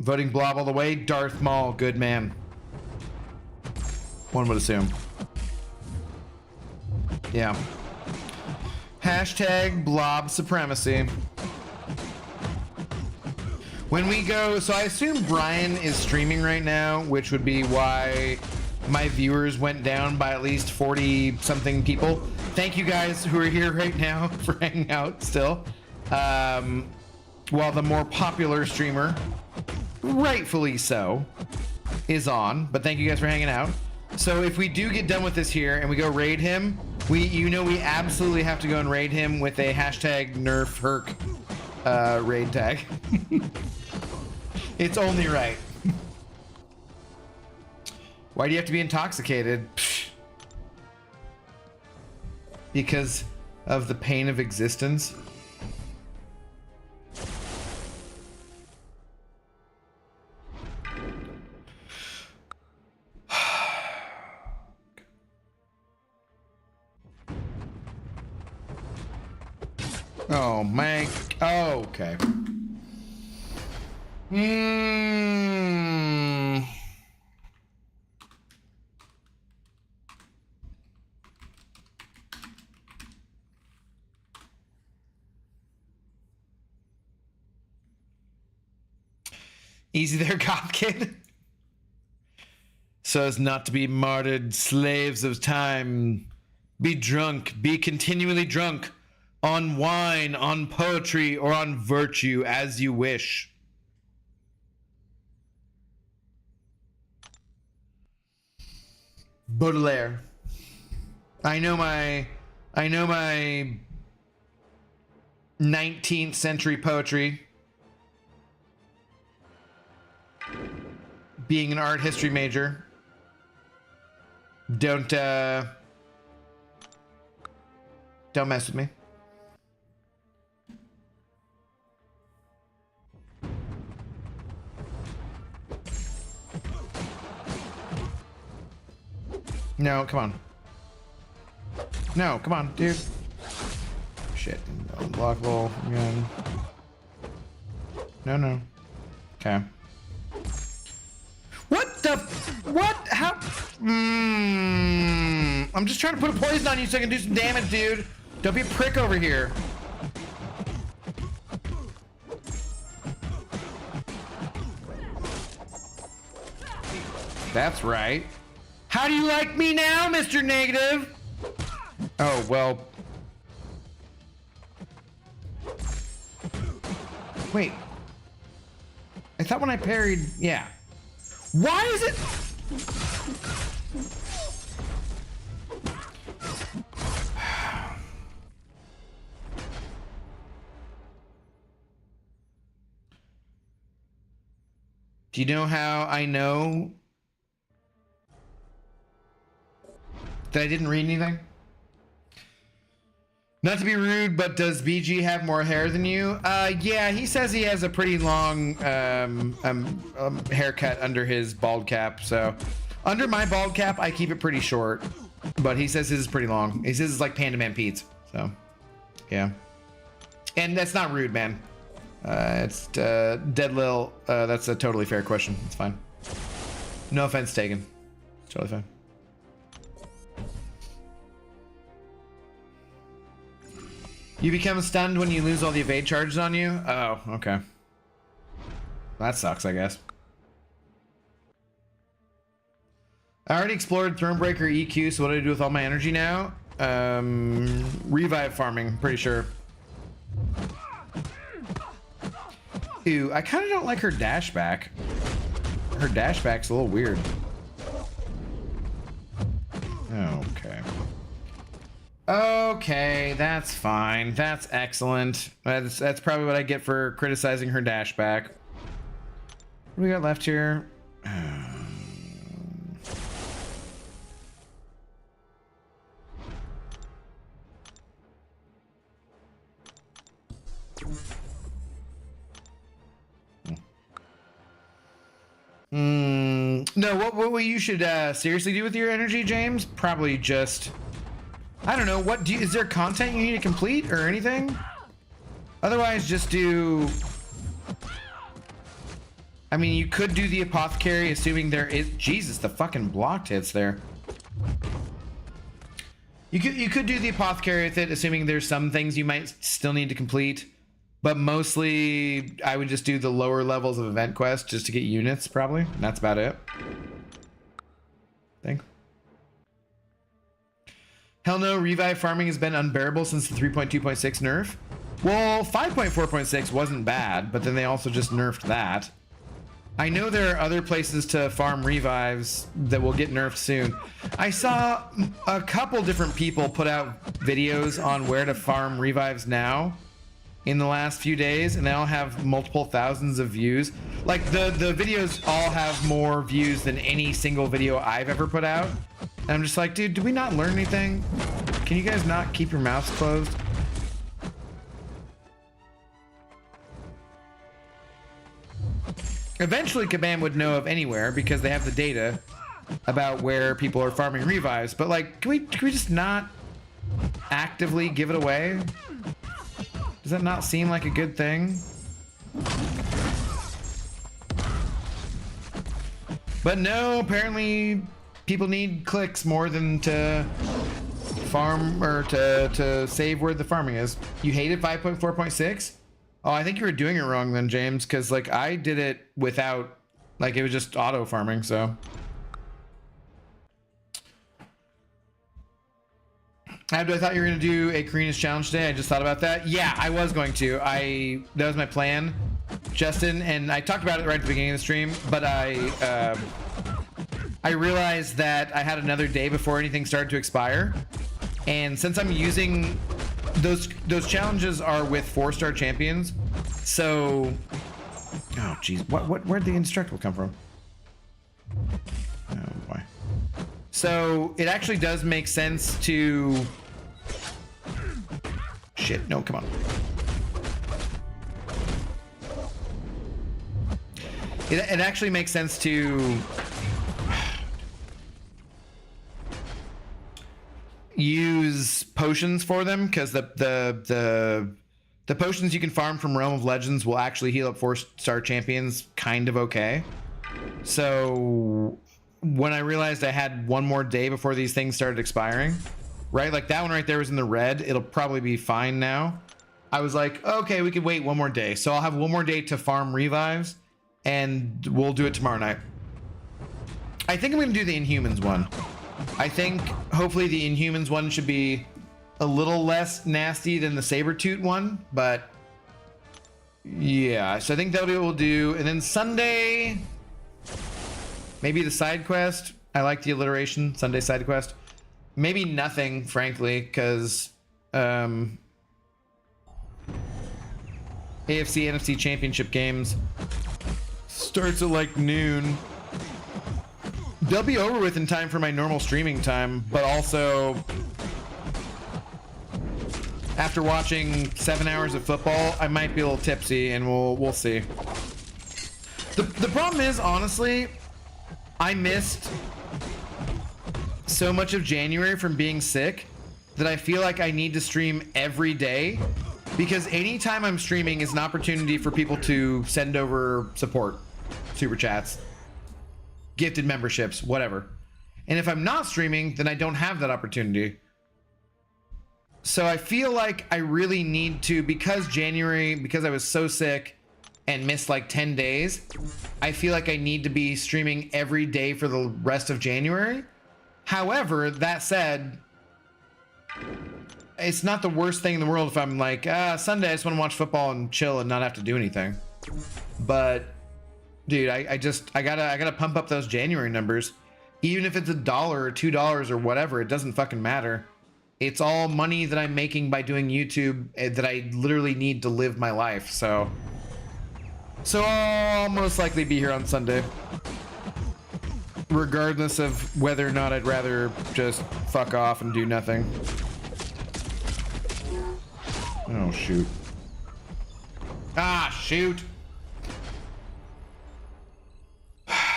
Voting Blob all the way. Darth Maul, good man. One would assume. Yeah. Hashtag Blob supremacy. When we go, so I assume Brian is streaming right now, which would be why my viewers went down by at least 40 something people. Thank you guys who are here right now for hanging out still. While the more popular streamer, rightfully so, is on, but thank you guys for hanging out. So if we do get done with this here and we go raid him, we absolutely have to go and raid him with a hashtag nerf Herc raid tag. It's only right. Why do you have to be intoxicated? Psh. Because of the pain of existence. Oh, my. Oh, okay. Easy there, cop kid. so as not to be martyred slaves of time. Be drunk, be continually drunk on wine, on poetry, or on virtue as you wish. Baudelaire. I know my 19th century poetry. Being an art history major. Don't mess with me. No, come on. No, come on, dude. Shit. Unblockable again. No. Okay. What the? What? How? I'm just trying to put a poison on you so I can do some damage, dude. Don't be a prick over here. That's right. How do you like me now, Mr. Negative? Oh, well. Wait. I thought when I parried, yeah. Why is it? Do you know how I know that I didn't read anything? Not to be rude, but does BG have more hair than you? Yeah, he says he has a pretty long haircut under his bald cap. So under my bald cap, I keep it pretty short, but he says his is pretty long. He says it's like Panda Man Pete's. So yeah, and that's not rude, man. It's Dead Lil. That's a totally fair question. It's fine. No offense taken. It's totally fine. You become stunned when you lose all the evade charges on you? Oh, okay. That sucks, I guess. I already explored Thronebreaker EQ, so what do I do with all my energy now? Revive farming, pretty sure. Ew, I kind of don't like her dash back. Her dash back's a little weird. Okay. Okay, that's fine. That's excellent. That's probably what I get for criticizing her dash back. What do we got left here? No, what you should seriously do with your energy, James? Probably just, I don't know, is there content you need to complete or anything? Otherwise, just do, I mean, you could do the apothecary, assuming there is, Jesus, the fucking blocked hits there. You could do the apothecary with it, assuming there's some things you might still need to complete. But mostly, I would just do the lower levels of event quest just to get units, probably. And that's about it. I think. Hell no, revive farming has been unbearable since the 3.2.6 nerf. Well, 5.4.6 wasn't bad, but then they also just nerfed that. I know there are other places to farm revives that will get nerfed soon. I saw a couple different people put out videos on where to farm revives now in the last few days, and they all have multiple thousands of views. Like the videos all have more views than any single video I've ever put out. And I'm just like, dude, do we not learn anything? Can you guys not keep your mouths closed? Eventually Kabam would know of anywhere because they have the data about where people are farming revives, but like, can we just not actively give it away? Does that not seem like a good thing? But no, apparently people need clicks more than to farm or to save where the farming is. You hated 5.4.6? Oh, I think you were doing it wrong then, James, because like I did it without, like it was just auto farming, so. I thought you were going to do a Karina's challenge today. I just thought about that. Yeah, I was going to. That was my plan, Justin, and I talked about it right at the beginning of the stream, but I realized that I had another day before anything started to expire. And since I'm using those challenges are with 4-star champions, so oh geez, where'd the indestructible come from? Oh boy. So it actually does make sense to shit. No, come on. It actually makes sense to use potions for them, because the potions you can farm from Realm of Legends will actually heal up 4-star champions kind of okay. So when I realized I had one more day before these things started expiring, right? Like that one right there was in the red. It'll probably be fine now. I was like, okay, we could wait one more day. So I'll have one more day to farm revives, and we'll do it tomorrow night. I think I'm going to do the Inhumans one. I think hopefully the Inhumans one should be a little less nasty than the Sabretooth one, but yeah, so I think that'll be what we'll do. And then Sunday, maybe the side quest. I like the alliteration, Sunday side quest. Maybe nothing, frankly, because AFC, NFC Championship games starts at like noon. They'll be over with in time for my normal streaming time, but also after watching 7 hours of football, I might be a little tipsy, and we'll see. The problem is, honestly, I missed so much of January from being sick that I feel like I need to stream every day, because anytime I'm streaming is an opportunity for people to send over support, super chats, gifted memberships, whatever. And if I'm not streaming, then I don't have that opportunity. So I feel like I really need to, because I was so sick and missed like 10 days, I feel like I need to be streaming every day for the rest of January. However, that said, it's not the worst thing in the world if I'm like, Sunday I just want to watch football and chill and not have to do anything. But dude, I gotta pump up those January numbers. Even if it's $1 or $2 or whatever, it doesn't fucking matter. It's all money that I'm making by doing YouTube that I literally need to live my life. So I'll most likely be here on Sunday, regardless of whether or not I'd rather just fuck off and do nothing. Oh shoot. Ah shoot.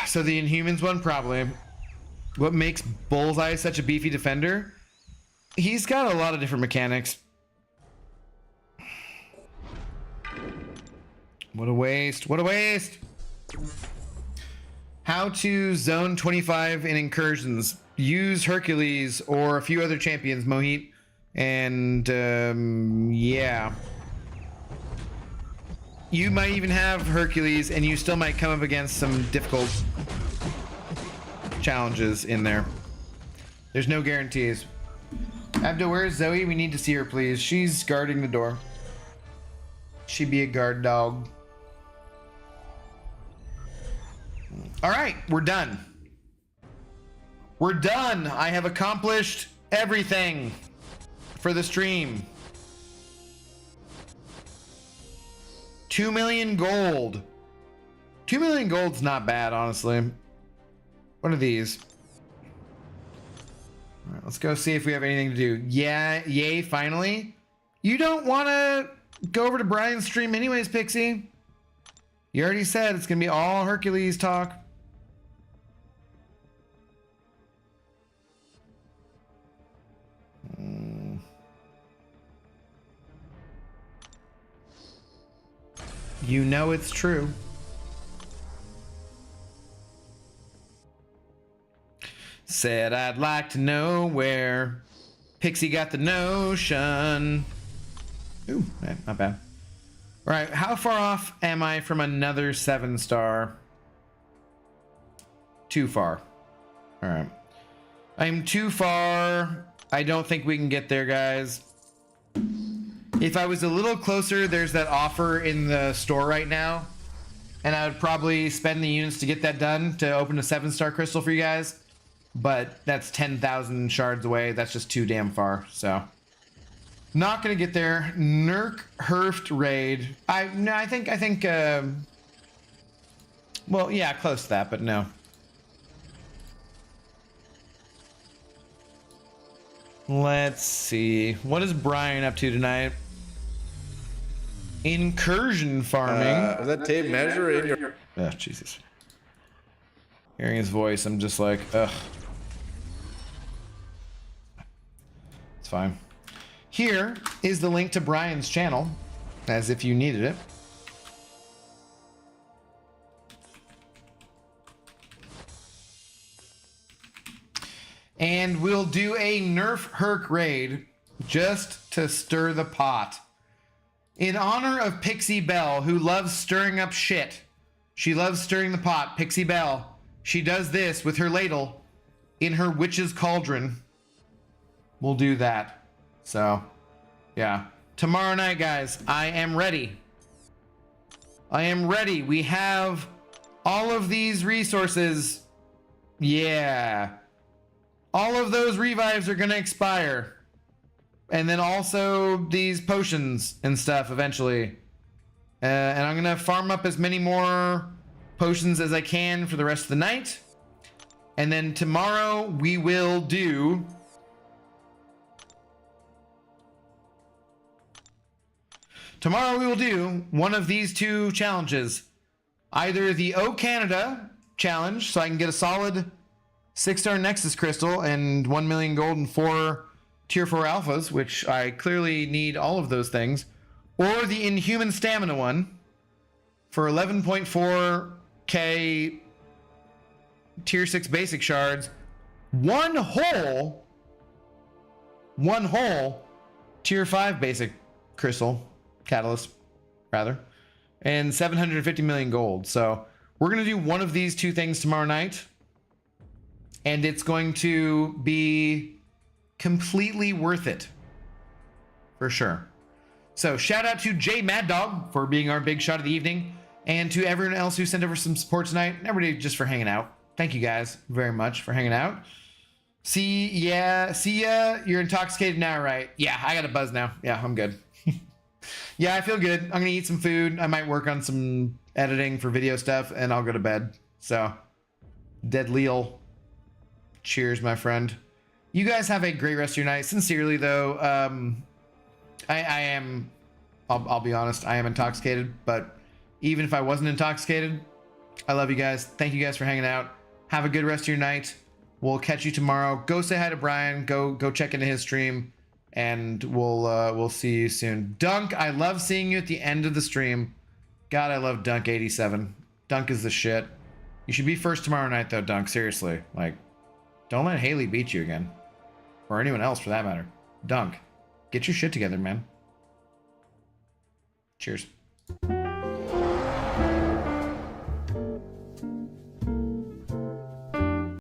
So the Inhumans one, probably. What makes Bullseye such a beefy defender? He's got a lot of different mechanics. What a waste. What a waste. How to zone 25 in incursions. Use Hercules or a few other champions, Mohit. And yeah. You might even have Hercules and you still might come up against some difficult challenges in there. There's no guarantees. Abdo, where's Zoe? We need to see her, please. She's guarding the door. She be a guard dog. All right, we're done. We're done. I have accomplished everything for the stream. 2 million gold. 2 million gold's not bad, honestly. What are these? All right, let's go see if we have anything to do. Yeah, yay, finally. You don't want to go over to Brian's stream anyways, Pixie. You already said it's going to be all Hercules talk. You know it's true. Said I'd like to know where Pixie got the notion. Ooh, not bad. All right, how far off am I from another 7-star? Too far. All right. I'm too far I don't think we can get there, guys. If I was a little closer, there's that offer in the store right now. And I would probably spend the units to get that done to open a 7-star crystal for you guys. But that's 10,000 shards away. That's just too damn far. So, not gonna get there. Nurk Herft raid. I think. Well, yeah, close to that, but no. Let's see. What is Brian up to tonight? Incursion farming. Is that tape measure in your... Oh, Jesus. Hearing his voice, I'm just like, ugh. It's fine. Here is the link to Brian's channel, as if you needed it. And we'll do a Nerf Herc raid just to stir the pot. In honor of Pixie Belle, who loves stirring up shit. She loves stirring the pot. Pixie Belle. She does this with her ladle in her witch's cauldron. We'll do that. So, yeah. Tomorrow night, guys, I am ready. I am ready. We have all of these resources. Yeah. All of those revives are going to expire. And then also these potions and stuff eventually. And I'm going to farm up as many more potions as I can for the rest of the night. And then tomorrow we will do... Tomorrow we will do one of these two challenges. Either the O Canada challenge, so I can get a solid 6-star Nexus Crystal and 1 million gold and 4 Tier 4 Alphas, which I clearly need all of those things. Or the Inhuman Stamina one for 11.4k Tier 6 Basic Shards. One whole Tier 5 Basic Crystal Catalyst, rather. And 750 million gold. So we're going to do one of these two things tomorrow night. And it's going to be completely worth it. For sure. So shout out to Jay Mad Dog for being our big shot of the evening. And to everyone else who sent over some support tonight. And everybody just for hanging out. Thank you guys very much for hanging out. See ya. You're intoxicated now, right? Yeah, I got a buzz now. Yeah, I'm good. Yeah, I feel good. I'm going to eat some food. I might work on some editing for video stuff. And I'll go to bed. So, Dead Leal. Cheers, my friend. You guys have a great rest of your night. Sincerely, though, I'll be honest, I am intoxicated. But even if I wasn't intoxicated, I love you guys. Thank you guys for hanging out. Have a good rest of your night. We'll catch you tomorrow. Go say hi to Brian. Go check into his stream. And we'll see you soon. Dunk, I love seeing you at the end of the stream. God, I love Dunk87. Dunk is the shit. You should be first tomorrow night, though, Dunk. Seriously. Like, don't let Haley beat you again. Or anyone else, for that matter. Dunk, get your shit together, man. Cheers.